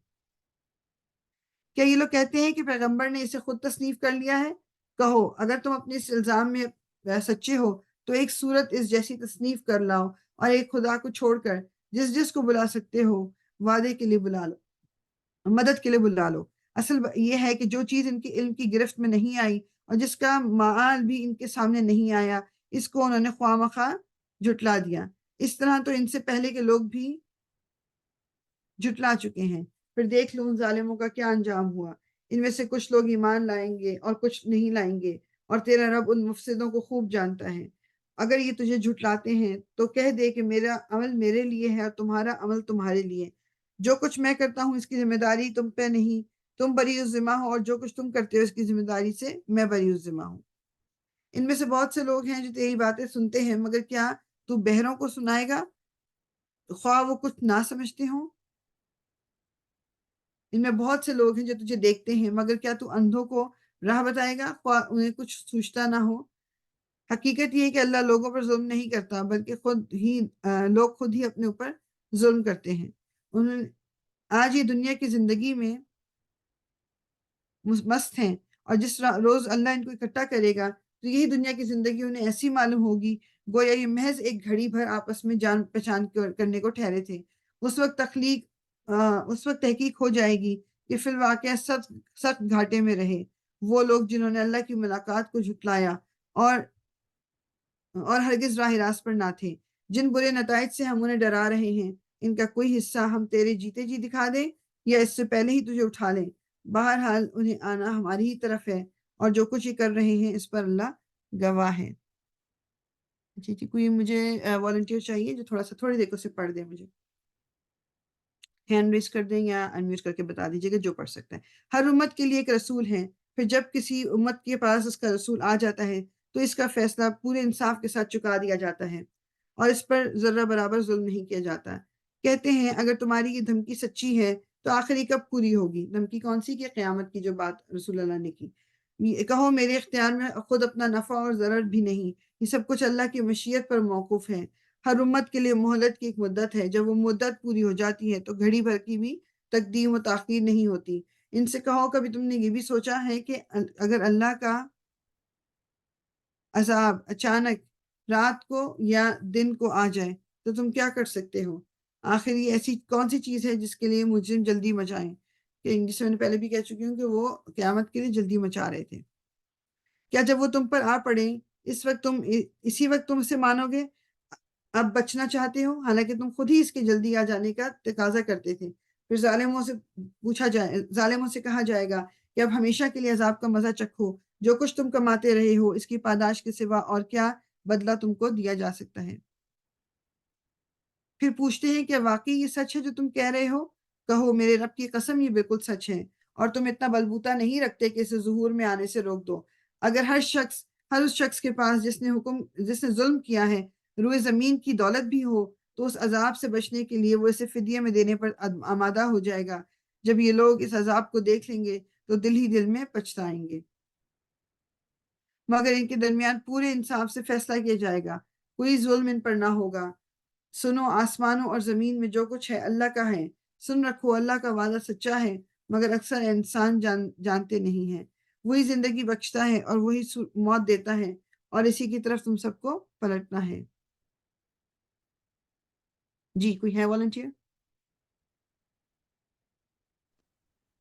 کیا یہ لوگ کہتے ہیں کہ پیغمبر نے اسے خود تصنیف کر لیا ہے؟ کہو اگر تم اپنے اس الزام میں سچے ہو تو ایک صورت اس جیسی تصنیف کر لاؤ اور ایک خدا کو چھوڑ کر جس کو بلا سکتے ہو وعدے کے لیے بلا لو، مدد کے لیے بلا لو۔ اصل یہ ہے کہ جو چیز ان کے علم کی گرفت میں نہیں آئی اور جس کا معال بھی ان کے سامنے نہیں آیا، اس کو انہوں نے خواہ مخواہ جھٹلا دیا۔ اس طرح تو ان سے پہلے کے لوگ بھی جھٹلا چکے ہیں۔ پھر دیکھ لو ان ظالموں کا کیا انجام ہوا۔ ان میں سے کچھ لوگ ایمان لائیں گے اور کچھ نہیں لائیں گے، اور تیرا رب ان مفسدوں کو خوب جانتا ہے۔ اگر یہ تجھے جھٹلاتے ہیں تو کہہ دے کہ میرا عمل میرے لیے ہے اور تمہارا عمل تمہارے لیے۔ جو کچھ میں کرتا ہوں اس کی ذمہ داری تم پہ نہیں، تم بری الذمہ ہو، اور جو کچھ تم کرتے ہو اس کی ذمہ داری سے میں بری الذمہ ہوں۔ ان میں سے بہت سے لوگ ہیں جو تیری باتیں سنتے ہیں، مگر کیا تو بہروں کو سنائے گا خواہ وہ کچھ نہ سمجھتے ہوں؟ ان میں بہت سے لوگ ہیں جو تجھے دیکھتے ہیں، مگر کیا تو اندھوں کو راہ بتائے گا خواہ انہیں کچھ سوچتا نہ ہو؟ حقیقت یہ ہے کہ اللہ لوگوں پر ظلم نہیں کرتا، بلکہ لوگ خود ہی اپنے اوپر ظلم کرتے ہیں۔ آج یہ دنیا کی زندگی میں مست ہیں، اور جس روز اللہ ان کو اکٹھا کرے گا تو یہی دنیا کی زندگی انہیں ایسی معلوم ہوگی گویا یہ محض ایک گھڑی بھر آپس میں جان پہچان کرنے کو ٹھہرے تھے۔ اس وقت تحقیق ہو جائے گی کہ فی الواقع سخت گھاٹے میں رہے وہ لوگ جنہوں نے اللہ کی ملاقات کو جھٹلایا اور ہرگز راہ راست پر نہ تھے۔ جن برے نتائج سے ہم انہیں ڈرا رہے ہیں، ان کا کوئی حصہ ہم تیرے جیتے جی دکھا دیں یا اس سے پہلے ہی تجھے اٹھا لیں، بہرحال انہیں آنا ہماری ہی طرف ہے، اور جو کچھ یہ کر رہے ہیں اس پر اللہ گواہ ہے۔ جی کوئی مجھے والنٹیئر چاہیے جو تھوڑی دیر کو سے پڑھ دے، مجھے ہینڈ ریز کر دیں یا انمیوٹ کر کے بتا دیجیے گا جو پڑھ سکتا ہے۔ ہر امت کے لیے ایک رسول ہے، پھر جب کسی امت کے پاس اس کا رسول آ جاتا ہے تو اس کا فیصلہ پورے انصاف کے ساتھ چکا دیا جاتا ہے اور اس پر ذرہ برابر ظلم نہیں کیا جاتا۔ کہتے ہیں اگر تمہاری یہ دھمکی سچی ہے تو آخر یہ کب پوری ہوگی؟ دھمکی کون سی؟ کہ قیامت کی جو بات رسول اللہ نے کی۔ کہو میرے اختیار میں خود اپنا نفع اور ضرر بھی نہیں، یہ سب کچھ اللہ کی مشیت پر موقوف ہے۔ ہر امت کے لیے مہلت کی ایک مدت ہے، جب وہ مدت پوری ہو جاتی ہے تو گھڑی بھر کی بھی تقدیم و تاخیر نہیں ہوتی۔ ان سے کہو کبھی تم نے یہ بھی سوچا ہے کہ اگر اللہ کا عذاب اچانک رات کو یا دن کو آ جائے تو تم کیا کر سکتے ہو؟ آخر یہ ایسی کون سی چیز ہے جس کے لیے مجرم جلدی مچائیں؟ جس میں نے پہلے بھی کہہ چکی ہوں کہ وہ قیامت کے لیے جلدی مچا رہے تھے۔ کیا جب وہ تم پر آ پڑیں اسی وقت تم اسے مانو گے؟ اب بچنا چاہتے ہو، حالانکہ تم خود ہی اس کے جلدی آ جانے کا تقاضا کرتے تھے۔ پھر ظالموں سے کہا جائے گا کہ اب ہمیشہ کے لیے عذاب کا مزہ چکھو، جو کچھ تم کماتے رہے ہو اس کی پاداش کے سوا اور کیا بدلہ تم کو دیا جا سکتا ہے؟ پھر پوچھتے ہیں کہ واقعی یہ سچ ہے جو تم کہہ رہے ہو؟ کہو میرے رب کی قسم یہ بالکل سچ ہے، اور تم اتنا بلبوتا نہیں رکھتے کہ اسے ظہور میں آنے سے روک دو۔ اگر ہر شخص ہر اس شخص کے پاس جس نے ظلم کیا ہے روئے زمین کی دولت بھی ہو تو اس عذاب سے بچنے کے لیے وہ اسے فدیہ میں دینے پر آمادہ ہو جائے گا۔ جب یہ لوگ اس عذاب کو دیکھ لیں گے تو دل ہی دل میں پچھتائیں گے، مگر ان کے درمیان پورے انصاف سے فیصلہ کیا جائے گا، کوئی ظلم ان پر نہ ہوگا۔ سنو، آسمانوں اور زمین میں جو کچھ ہے اللہ کا ہے، سن رکھو اللہ کا وعدہ سچا ہے، مگر اکثر انسان جانتے نہیں ہیں۔ وہی زندگی بخشتا ہے اور وہی موت دیتا ہے، اور اسی کی طرف تم سب کو پلٹنا ہے۔ جی، کوئی ہے والنٹیئر؟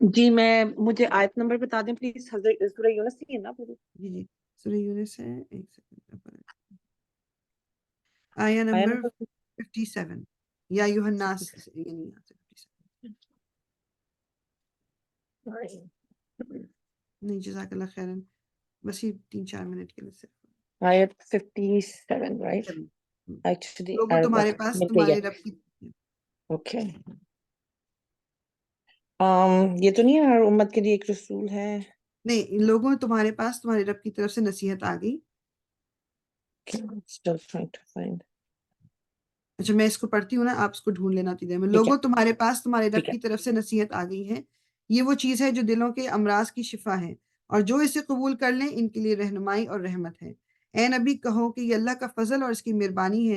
جی مجھے آیت نمبر بتا دیں پلیز۔ حضرت سورہ یونس کی ہے نا پوری؟ جی سورہ یونس ہے، ایک سیکنڈ، آیہ آیا نمبر نمبر 57 یا ایھا الناس، یہ نہیں آتا 57 نہیں، جزاک اللہ خیرن، بس یہ 3-4 منٹ کے لیے صرف۔ آیت 57 رائٹ؟ ایکچولی لوگوں تمہارے پاس مل گئی ہے۔ تمہارے رب کی، اوکے، یہ تو نہیں ہے ہر امت کے لیے ایک رسول ہے؟ نہیں، لوگوں تمہارے پاس تمہارے رب کی طرف سے نصیحت آ گئی۔ Still trying to find. اچھا، میں اس کو پڑھتی ہوں نا، آپ اس کو ڈھونڈ لینا تھی دیر میں۔ ٹھیک ہے لوگوں تمہارے پاس تمہارے ٹھیک رب ہے۔ کی طرف سے نصیحت آ گئی ہے، یہ وہ چیز ہے جو دلوں کے امراض کی شفا ہے، اور جو اسے قبول کر لیں ان کے لیے رہنمائی اور رحمت ہے۔ اے نبی کہو کہ یہ اللہ کا فضل اور اس کی مہربانی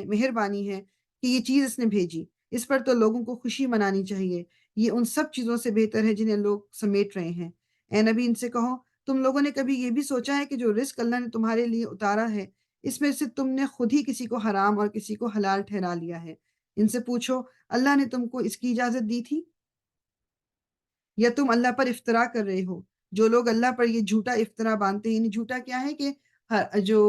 ہے کہ یہ چیز اس نے بھیجی، اس پر تو لوگوں کو خوشی منانی چاہیے، یہ ان سب چیزوں سے بہتر ہے جنہیں لوگ سمیٹ رہے ہیں۔ اے نبی ان سے کہو، تم لوگوں نے کبھی یہ بھی سوچا ہے کہ جو رزق اللہ نے تمہارے لیے اتارا ہے اس میں سے تم نے خود ہی کسی کو حرام اور کسی کو حلال ٹھہرا لیا ہے؟ ان سے پوچھو، اللہ نے تم کو اس کی اجازت دی تھی یا تم اللہ پر افطرا کر رہے ہو؟ جو لوگ اللہ پر یہ جھوٹا افطرا باندھتے ہیں، یعنی جھوٹا کیا ہے کہ جو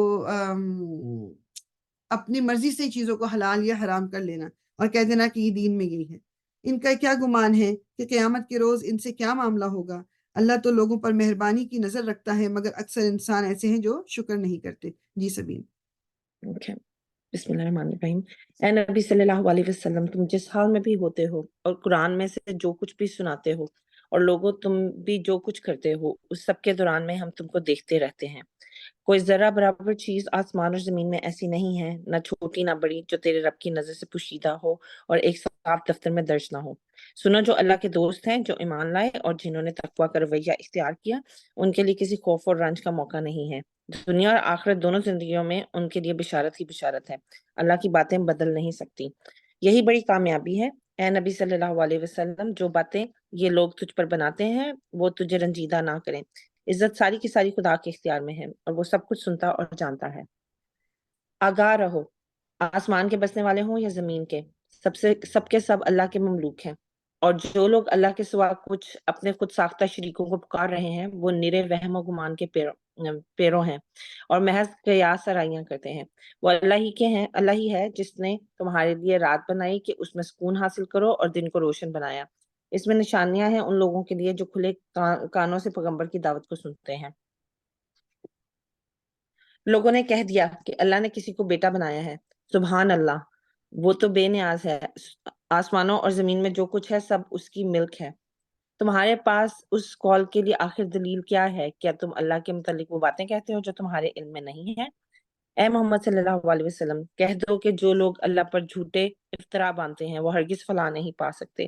اپنی مرضی سے چیزوں کو حلال یا حرام کر لینا اور کہہ دینا کہ یہ دین میں یہی ہے، ان کا کیا گمان ہے کہ قیامت کے روز ان سے کیا معاملہ ہوگا؟ اللہ تو لوگوں پر مہربانی کی نظر رکھتا ہے، مگر اکثر انسان ایسے ہیں جو شکر نہیں کرتے۔ جی سبین۔ اوکے، بسم اللہ الرحمن الرحیم۔ اے نبی صلی اللہ علیہ وسلم، تم جس حال میں بھی ہوتے ہو اور قرآن میں سے جو کچھ بھی سناتے ہو اور لوگوں تم بھی جو کچھ کرتے ہو، اس سب کے دوران میں ہم تم کو دیکھتے رہتے ہیں۔ کوئی ذرہ برابر چیز آسمان اور زمین میں ایسی نہیں ہے، نہ چھوٹی نہ بڑی، جو تیرے رب کی نظر سے پوشیدہ ہو اور ایک صاف دفتر میں درج نہ ہو۔ سنو، جو اللہ کے دوست ہیں، جو ایمان لائے اور جنہوں نے تقویٰ کا رویہ اختیار کیا، ان کے لیے کسی خوف اور رنج کا موقع نہیں ہے۔ دنیا اور آخرت دونوں زندگیوں میں ان کے لیے بشارت ہی بشارت ہے۔ اللہ کی باتیں بدل نہیں سکتی، یہی بڑی کامیابی ہے۔ اے نبی صلی اللہ علیہ وسلم، جو باتیں یہ لوگ تجھ پر بناتے ہیں وہ تجھے رنجیدہ نہ کریں۔ عزت ساری کی ساری خدا کے اختیار میں ہے اور وہ سب کچھ سنتا اور جانتا ہے۔ آگاہ رہو، آسمان کے بسنے والے ہوں یا زمین کے، سب کے سب اللہ کے مملوک ہیں، اور جو لوگ اللہ کے سوا کچھ اپنے خود ساختہ شریکوں کو پکار رہے ہیں وہ نرے وہم و گمان کے پیروں ہیں اور محض قیاس آرائیاں کرتے ہیں۔ وہ اللہ ہی ہے جس نے تمہارے لیے رات بنائی کہ اس میں سکون حاصل کرو اور دن کو روشن بنایا۔ اس میں نشانیاں ہیں ان لوگوں کے لیے جو کھلے کانوں سے پیغمبر کی دعوت کو سنتے ہیں۔ لوگوں نے کہہ دیا کہ اللہ نے کسی کو بیٹا بنایا ہے، سبحان اللہ، وہ تو بے نیاز ہے، آسمانوں اور زمین میں جو کچھ ہے سب اس کی ملک ہے۔ تمہارے پاس اس قول کے لیے آخر دلیل کیا ہے؟ کیا تم اللہ کے متعلق وہ باتیں کہتے ہو جو تمہارے علم میں نہیں ہیں؟ اے محمد صلی اللہ علیہ وسلم، کہہ دو کہ جو لوگ اللہ پر جھوٹے افطرا باندھتے ہیں وہ ہرگز فلاح نہیں پا سکتے۔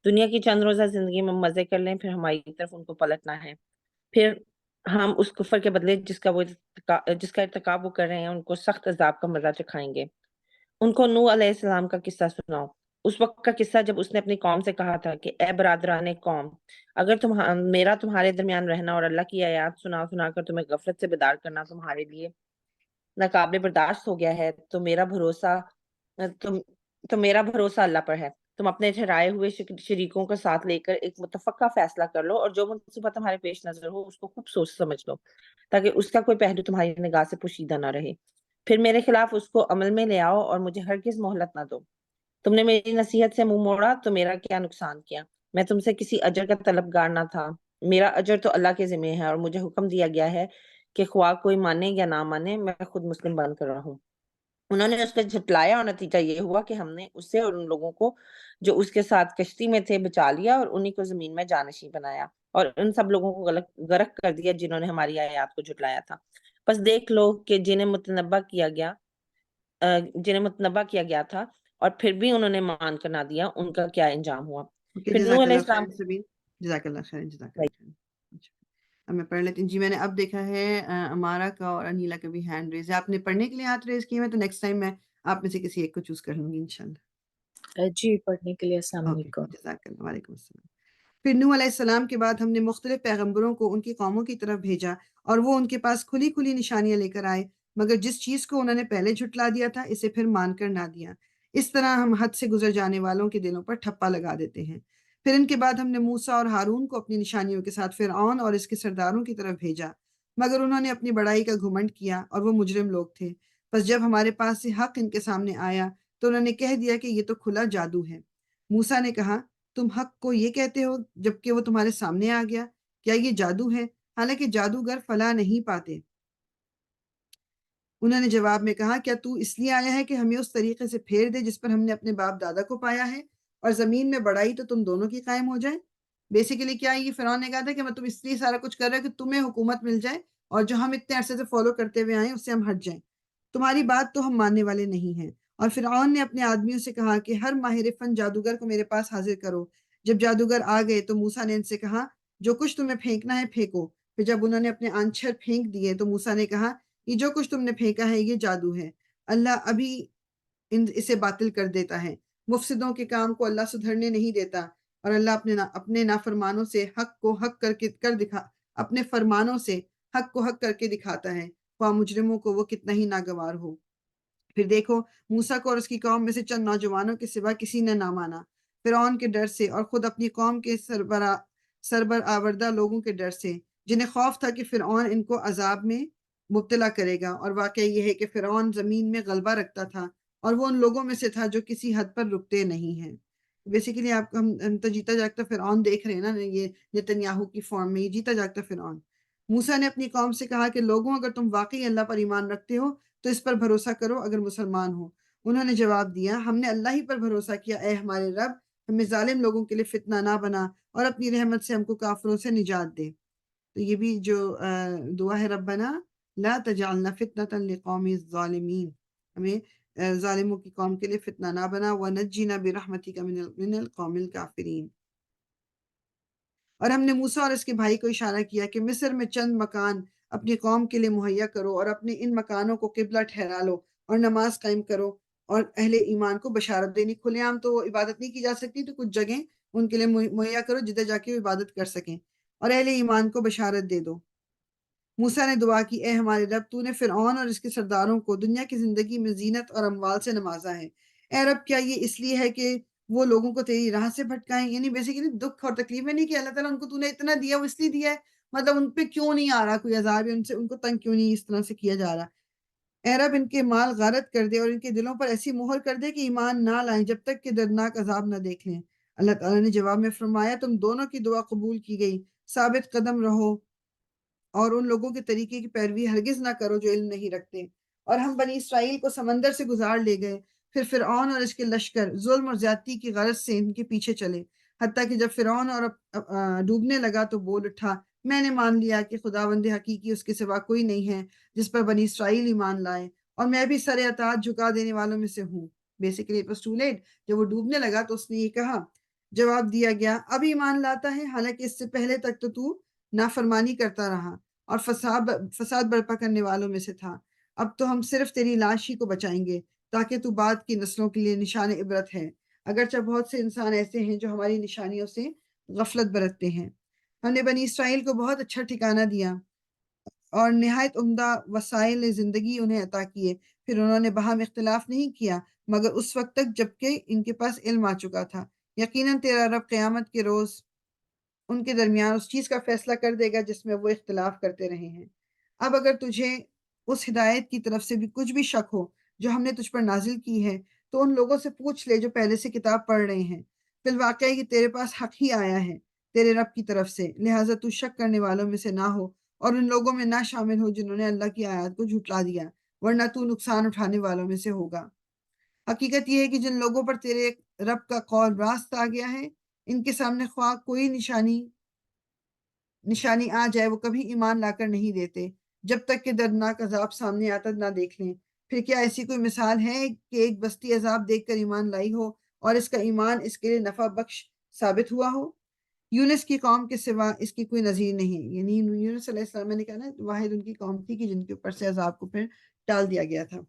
دنیا کی چند روزہ زندگی میں مزے کر لیں، پھر ہماری طرف ان کو پلٹنا ہے، پھر ہم اس کفر کے بدلے جس کا ارتکاب وہ کر رہے ہیں ان کو سخت عذاب کا مزہ چکھائیں گے۔ ان کو نوح علیہ السلام کا قصہ سناؤ، اس وقت کا قصہ جب اس نے اپنی قوم سے کہا تھا کہ اے برادران قوم، اگر میرا تمہارے درمیان رہنا اور اللہ کی آیات سنا کر تمہیں غفلت سے بیدار کرنا تمہارے لیے ناقابل برداشت ہو گیا ہے تو میرا بھروسہ اللہ پر ہے۔ تم اپنے ٹھہرائے ہوئے شریکوں کا ساتھ لے کر ایک متفقہ فیصلہ کر لو اور جو مصیبت تمہارے پیش نظر ہو اس کو خوب سوچ سمجھ لو تاکہ اس کا کوئی پہلو تمہاری نگاہ سے پوشیدہ نہ رہے، پھر میرے خلاف اس کو عمل میں لے آؤ اور مجھے ہرگز مہلت نہ دو۔ تم نے میری نصیحت سے منہ موڑا تو میرا کیا نقصان کیا؟ میں تم سے کسی اجر کا طلبگار نہ تھا، میرا اجر تو اللہ کے ذمہ ہے اور مجھے حکم دیا گیا ہے کہ خواہ کوئی مانے یا نہ مانے میں خود مسلم بن کر رہا ہوں۔ انہوں نے اس پہ جھٹلایا اور نتیجہ یہ ہوا کہ ہم نے اسے اور ان لوگوں کو جو اس کے ساتھ کشتی میں تھے بچا لیا اور انہی کو زمین میں جانشین بنایا اور ان سب لوگوں کو غرق کر دیا جنہوں نے ہماری آیات کو جھٹلایا تھا۔ بس دیکھ لو کہ جنہیں متنبہ کیا گیا تھا اور پھر بھی انہوں نے مان کر نہ دیا، ان کا کیا انجام ہوا۔ اوکے، پھر نوح جزاک علیہ اللہ السلام خیر سبین، جزاک اللہ خیر، جزاک اللہ خیر۔ اچھا، اب میں پڑھ لیتی ہوں جی۔ میں نے اب دیکھا ہے امارا کا اور انیلا کا بھی ہینڈ ریز ہے، آپ نے پڑھنے کے لیے ہاتھ ریز کیے ہوئے، تو نیکسٹ ٹائم میں آپ میں سے کسی ایک کو چوز کر لوں گی انشاءاللہ۔ جی پڑھنے کے لیے السلام اوکے، علیکم۔ جزاک اللہ، وعلیکم السلام۔ پھر نوح علیہ السلام کے بعد ہم نے مختلف پیغمبروں کو ان کی قوموں کی طرف بھیجا، اور وہ ان کے پاس کھلی کھلی نشانیاں لے کر آئے، مگر جس چیز کو انہوں نے پہلے جھٹلا دیا تھا اسے پھر مان کر نہ دیا۔ اس طرح ہم حد سے گزر جانے والوں کے دلوں پر ٹھپا لگا دیتے ہیں۔ پھر ان کے بعد ہم نے موسیٰ اور ہارون کو اپنی نشانیوں کے ساتھ فرعون اور اس کے سرداروں کی طرف بھیجا، مگر انہوں نے اپنی بڑائی کا گھمنڈ کیا اور وہ مجرم لوگ تھے۔ پس جب ہمارے پاس سے حق ان کے سامنے آیا تو انہوں نے کہہ دیا کہ یہ تو کھلا جادو ہے۔ موسیٰ نے کہا، تم حق کو یہ کہتے ہو جبکہ وہ تمہارے سامنے آ گیا، کیا یہ جادو ہے؟ حالانکہ جادوگر فلاح نہیں پاتے۔ انہوں نے جواب میں کہا، کیا تو اس لیے آیا ہے کہ ہمیں اس طریقے سے پھیر دے جس پر ہم نے اپنے باپ دادا کو پایا ہے، اور زمین میں بڑائی تو تم دونوں کی قائم ہو جائے؟ بیسیکلی کیا یہ فرعون نے کہا تھا کہ میں تم اس لیے سارا کچھ کر رہا ہوں کہ تمہیں حکومت مل جائے اور جو ہم اتنے عرصے سے فالو کرتے ہوئے آئے ہیں اس سے ہم ہٹ جائیں، تمہاری بات تو ہم ماننے والے نہیں ہیں۔ اور فرعون نے اپنے آدمیوں سے کہا کہ ہر ماہر فن جادوگر کو میرے پاس حاضر کرو۔ جب جادوگر آ گئے تو موسیٰ نے ان سے کہا، جو کچھ تمہیں پھینکنا ہے پھینکو۔ پھر جب انہوں نے اپنے آنچھر پھینک دیے تو موسیٰ نے کہا، یہ جو کچھ تم نے پھینکا ہے یہ جادو ہے، اللہ ابھی اسے باطل کر دیتا ہے۔ مفسدوں کے کام کو اللہ سدھرنے نہیں دیتا، اور اللہ اپنے نافرمانوں سے حق کو حق اپنے فرمانوں سے حق کو حق کر کے دکھاتا ہے، خواہ مجرموں کو وہ کتنا ہی ناگوار ہو۔ پھر دیکھو، موسیٰ کو اور اس کی قوم میں سے چند نوجوانوں کے سوا کسی نے نہ مانا، فرعون کے ڈر سے اور خود اپنی قوم کے سربرآوردہ لوگوں کے ڈر سے، جنہیں خوف تھا کہ فرعون ان کو عذاب میں مبتلا کرے گا۔ اور واقعہ یہ ہے کہ فرعون زمین میں غلبہ رکھتا تھا اور وہ ان لوگوں میں سے تھا جو کسی حد پر رکتے نہیں ہیں۔ بیسیکلی آپ ہم تو جیتا جاگتا فرعون دیکھ رہے ہیں نا، یہ نتنیاہو کی فارم میں، یہ جیتا جاگتا فرعون۔ موسیٰ نے اپنی قوم سے کہا کہ لوگوں، اگر تم واقعی اللہ پر ایمان رکھتے ہو تو اس پر بھروسہ کرو اگر مسلمان ہو۔ انہوں نے جواب دیا، ہم نے اللہ ہی پر بھروسہ کیا، اے ہمارے رب، ہمیں ظالم لوگوں کے لیے فتنہ نہ بنا اور اپنی رحمت سے ہم کو کافروں سے نجات دے۔ تو یہ بھی جو دعا ہے، ربنا لا تجعلنا فتنة لقوم الظالمین، ہمیں ظالموں کی قوم کے لیے فتنہ نہ بنا، ونجنا برحمتک من القوم الکافرین۔ اور ہم نے موسیٰ اور اس کے بھائی کو اشارہ کیا کہ مصر میں چند مکان اپنی قوم کے لیے مہیا کرو اور اپنے ان مکانوں کو قبلہ ٹھہرا لو اور نماز قائم کرو اور اہل ایمان کو بشارت دینی۔ کھلے عام تو عبادت نہیں کی جا سکتی، تو کچھ جگہیں ان کے لیے مہیا کرو جدھر جا کے وہ عبادت کر سکیں، اور اہل ایمان کو بشارت دے دو۔ موسیٰ نے دعا کی، اے ہمارے رب، تو نے فرعون اور اس کے سرداروں کو دنیا کی زندگی میں زینت اور اموال سے نوازا ہے۔ اے رب، کیا یہ اس لیے ہے کہ وہ لوگوں کو تیری راہ سے بھٹکائیں؟ یعنی بیسیکلی دکھ اور تکلیفیں نہیں کہ اللہ تعالیٰ ان کو تو نے اتنا دیا، وہ اس لیے دیا ہے، مطلب ان پہ کیوں نہیں آ رہا کوئی عذاب، یا ان کو تنگ کیوں نہیں اس طرح سے کیا جا رہا۔ اے رب، ان کے مال غارت کر دے اور ان کے دلوں پر ایسی مہر کر دے کہ ایمان نہ لائیں جب تک کہ دردناک عذاب نہ دیکھ لیں۔ اللہ تعالیٰ نے جواب میں فرمایا، تم دونوں کی دعا قبول کی گئی، ثابت قدم رہو اور ان لوگوں کے طریقے کی پیروی ہرگز نہ کرو جو علم نہیں رکھتے۔ اور ہم بنی اسرائیل کو سمندر سے گزار لے گئے، پھر فرعون اور اس کے لشکر ظلم اور زیادتی کی غرض سے ان کے پیچھے چلے، حتیٰ کہ جب فرعون اور ڈوبنے لگا تو بول اٹھا، میں نے مان لیا کہ خداوند حقیقی اس کے سوا کوئی نہیں ہے جس پر بنی اسرائیل ایمان لائے، اور میں بھی سر اطاعت جھکا دینے والوں میں سے ہوں۔ Basically it was too late, جب وہ ڈوبنے لگا تو اس نے یہ کہا، جواب دیا گیا، اب ایمان لاتا ہے، حالانکہ اس سے پہلے تک تو نافرمانی کرتا رہا اور فساد برپا کرنے والوں میں سے تھا۔ اب تو ہم صرف تیری لاش ہی کو بچائیں گے تاکہ تو بعد کی نسلوں کے لیے نشان عبرت ہے، اگرچہ بہت سے انسان ایسے ہیں جو ہماری نشانیوں سے غفلت برتتے ہیں۔ ہم نے بنی اسرائیل کو بہت اچھا ٹھکانہ دیا اور نہایت عمدہ وسائل زندگی انہیں عطا کیے، پھر انہوں نے باہم اختلاف نہیں کیا مگر اس وقت تک جب کہ ان کے پاس علم آ چکا تھا۔ یقیناً تیرا رب قیامت کے روز ان کے درمیان اس چیز کا فیصلہ کر دے گا جس میں وہ اختلاف کرتے رہے ہیں۔ اب اگر تجھے اس ہدایت کی طرف سے بھی کچھ بھی شک ہو جو ہم نے تجھ پر نازل کی ہے تو ان لوگوں سے پوچھ لے جو پہلے سے کتاب پڑھ رہے ہیں، فی الواقع کہ تیرے پاس حق ہی آیا ہے تیرے رب کی طرف سے، لہٰذا تو شک کرنے والوں میں سے نہ ہو اور ان لوگوں میں نہ شامل ہو جنہوں نے اللہ کی آیات کو جھٹلا دیا، ورنہ تو نقصان اٹھانے والوں میں سے ہوگا۔ حقیقت یہ ہے کہ جن لوگوں پر تیرے رب کا قول راست آ گیا ہے، ان کے سامنے خواہ کوئی نشانی آ جائے وہ کبھی ایمان لا کر نہیں دیتے، جب تک کہ دردناک عذاب سامنے آتا نہ دیکھ لیں۔ پھر کیا ایسی کوئی مثال ہے کہ ایک بستی عذاب دیکھ کر ایمان لائی ہو اور اس کا ایمان اس کے لیے نفع بخش ثابت ہوا ہو؟ یونس کی قوم کے سوا اس کی کوئی نظیر نہیں، یعنی یونس علیہ السلام نے کہا نا واحد ان کی قوم تھی کہ جن کے اوپر سے عذاب کو پھر ٹال دیا گیا تھا۔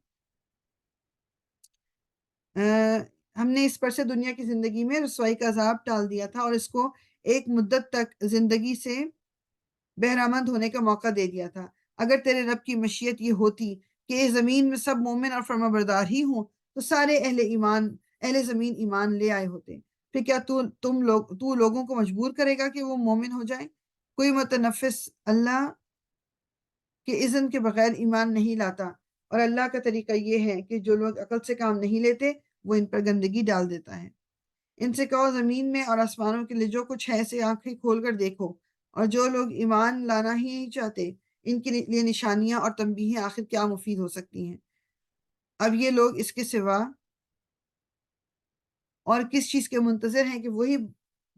ہم نے اس پر سے دنیا کی زندگی میں رسوائی کا عذاب ٹال دیا تھا اور اس کو ایک مدت تک زندگی سے بہرامند ہونے کا موقع دے دیا تھا۔ اگر تیرے رب کی مشیت یہ ہوتی کہ اس زمین میں سب مومن اور فرما بردار ہی ہوں تو سارے اہل زمین ایمان لے آئے ہوتے۔ پھر کیا تو لوگوں کو مجبور کرے گا کہ وہ مومن ہو جائیں؟ کوئی متنفس اللہ کے اذن کے بغیر ایمان نہیں لاتا، اور اللہ کا طریقہ یہ ہے کہ جو لوگ عقل سے کام نہیں لیتے وہ ان پر گندگی ڈال دیتا ہے۔ ان سے کہو زمین میں اور آسمانوں کے لیے جو کچھ ہے اسے آنکھیں کھول کر دیکھو، اور جو لوگ ایمان لانا ہی نہیں چاہتے ان کے لیے نشانیاں اور تنبیہیں آخر کیا مفید ہو سکتی ہیں؟ اب یہ لوگ اس کے سوا اور کس چیز کے منتظر ہیں کہ وہی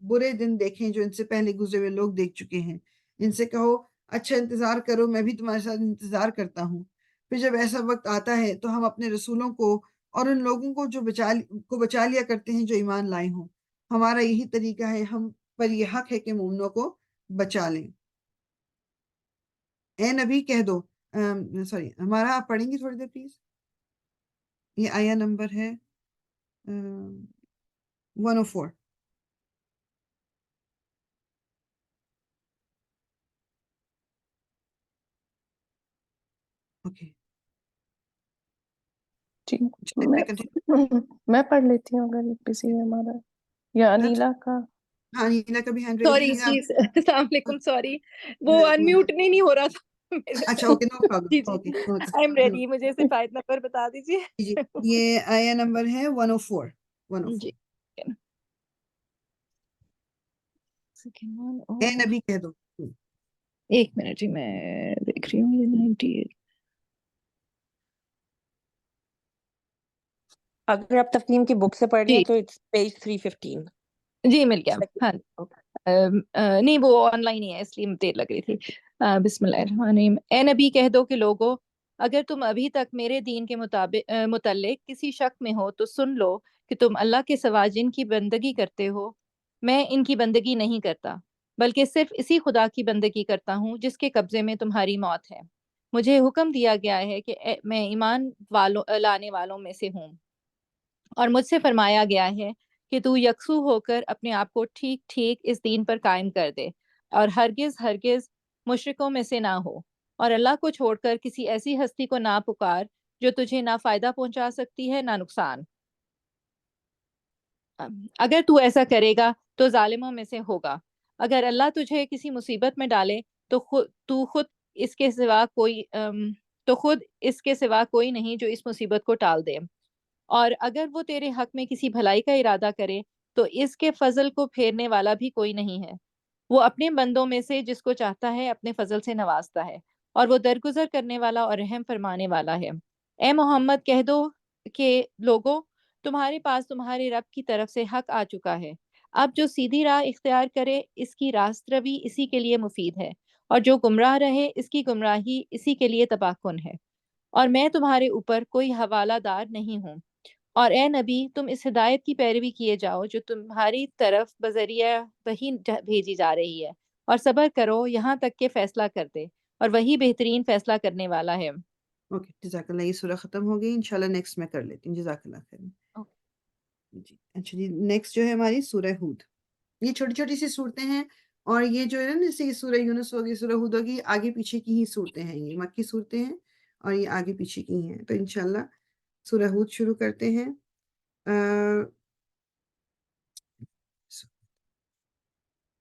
برے دن دیکھیں جو ان سے پہلے گزرے ہوئے لوگ دیکھ چکے ہیں؟ ان سے کہو اچھا انتظار کرو، میں بھی تمہارے ساتھ انتظار کرتا ہوں۔ پھر جب ایسا وقت آتا ہے تو ہم اپنے رسولوں کو اور ان لوگوں کو جو بچا لیا کرتے ہیں جو ایمان لائے ہوں۔ ہمارا یہی طریقہ ہے، ہم پر یہ حق ہے کہ مومنوں کو بچا لیں۔ اے نبی کہہ دو، سوری ہمارا آپ پڑھیں گی تھوڑی دیر پلیز؟ یہ آیا نمبر ہے 104۔ اوکے جی میں پڑھ لیتی ہوں اگر بزی ہے ہمارا، یا انیلا کا۔ ہاں نیلا کا بھی ہینڈ ریز سوری ہے۔ جی، السلام علیکم، سوری وہ انمیوٹ نہیں ہو رہا تھا میرے سے۔ اچھا اوکے، نو جی پرابلم، جی، اوکے آئی ایم ریڈی، مجھے صرف آیت نمبر بتا دیجیے۔ جی یہ آیا نمبر ہے 104۔ جی اے نبی کہہ دو۔ ایک منٹ جی، میں دیکھ رہی ہوں یہ 98۔ اگر آپ تفہیم کی بک سے پڑھ رہی ہیں جی تو اٹس پیج 315۔ جی مل گیا، ہاں نہیں وہ آن لائن ہی ہے اس لیے دیر لگ رہی تھی۔ بسم اللہ الرحمن الرحیم۔ اے نبی کہہ دو کہ لوگو، اگر تم ابھی تک میرے دین کے متعلق کسی شک میں ہو تو سن لو کہ تم اللہ کے سوا جن کی بندگی کرتے ہو میں ان کی بندگی نہیں کرتا، بلکہ صرف اسی خدا کی بندگی کرتا ہوں جس کے قبضے میں تمہاری موت ہے۔ مجھے حکم دیا گیا ہے کہ میں ایمان لانے والوں میں سے ہوں، اور مجھ سے فرمایا گیا ہے کہ تو یکسو ہو کر اپنے آپ کو ٹھیک ٹھیک اس دین پر قائم کر دے، اور ہرگز ہرگز مشرکوں میں سے نہ ہو، اور اللہ کو چھوڑ کر کسی ایسی ہستی کو نہ پکار جو تجھے نہ فائدہ پہنچا سکتی ہے نہ نقصان۔ اگر تو ایسا کرے گا تو ظالموں میں سے ہوگا۔ اگر اللہ تجھے کسی مصیبت میں ڈالے تو خود اس کے سوا کوئی نہیں جو اس مصیبت کو ٹال دے، اور اگر وہ تیرے حق میں کسی بھلائی کا ارادہ کرے تو اس کے فضل کو پھیرنے والا بھی کوئی نہیں ہے۔ وہ اپنے بندوں میں سے جس کو چاہتا ہے اپنے فضل سے نوازتا ہے، اور وہ درگزر کرنے والا اور رحم فرمانے والا ہے۔ اے محمد کہہ دو کہ لوگو، تمہارے پاس تمہارے رب کی طرف سے حق آ چکا ہے، اب جو سیدھی راہ اختیار کرے اس کی راست روی اسی کے لیے مفید ہے، اور جو گمراہ رہے اس کی گمراہی اسی کے لیے تباہ کن ہے، اور میں تمہارے اوپر کوئی حوالہ دار نہیں ہوں۔ اور اے نبی تم اس ہدایت کی پیروی کیے جاؤ جو تمہاری طرف بذریعہ وحی بھیجی جا رہی ہے، اور صبر کرو یہاں تک کہ فیصلہ کر دے، اور وہی بہترین فیصلہ کرنے والا ہے۔ اوکے جزاک اللہ، یہ سورہ ختم ہو گئی، انشاءاللہ نیکسٹ میں کر لیتی ہوں۔ جزاک اللہ خیر۔ جی اچھا جی، نیکسٹ جو ہے ہماری سورہ ہود۔ یہ چھوٹی چھوٹی سی صورتیں ہیں، اور یہ جو ہے نا جیسے یہ سورہ یونس ہوگی، سورہ ہود ہوگی، آگے پیچھے کی ہی صورتیں ہیں، یہ مکی صورتیں ہیں اور یہ آگے پیچھے کی ہیں۔ تو انشاءاللہ سورہ ہود شروع کرتے ہیں۔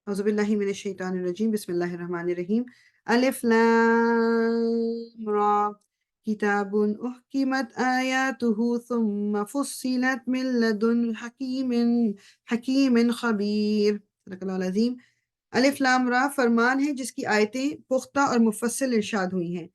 اعوذ باللہ من الشیطان الرجیم، بسم اللہ الرحمن الرحیم۔ الف لام را، کتاب احکمت آیاتہ ثم فصلت من لدن حکیم خبیر۔ صدق اللہ العظیم۔ الف لام را فرمان ہے جس کی آیتیں پختہ اور مفصل ارشاد ہوئی ہیں،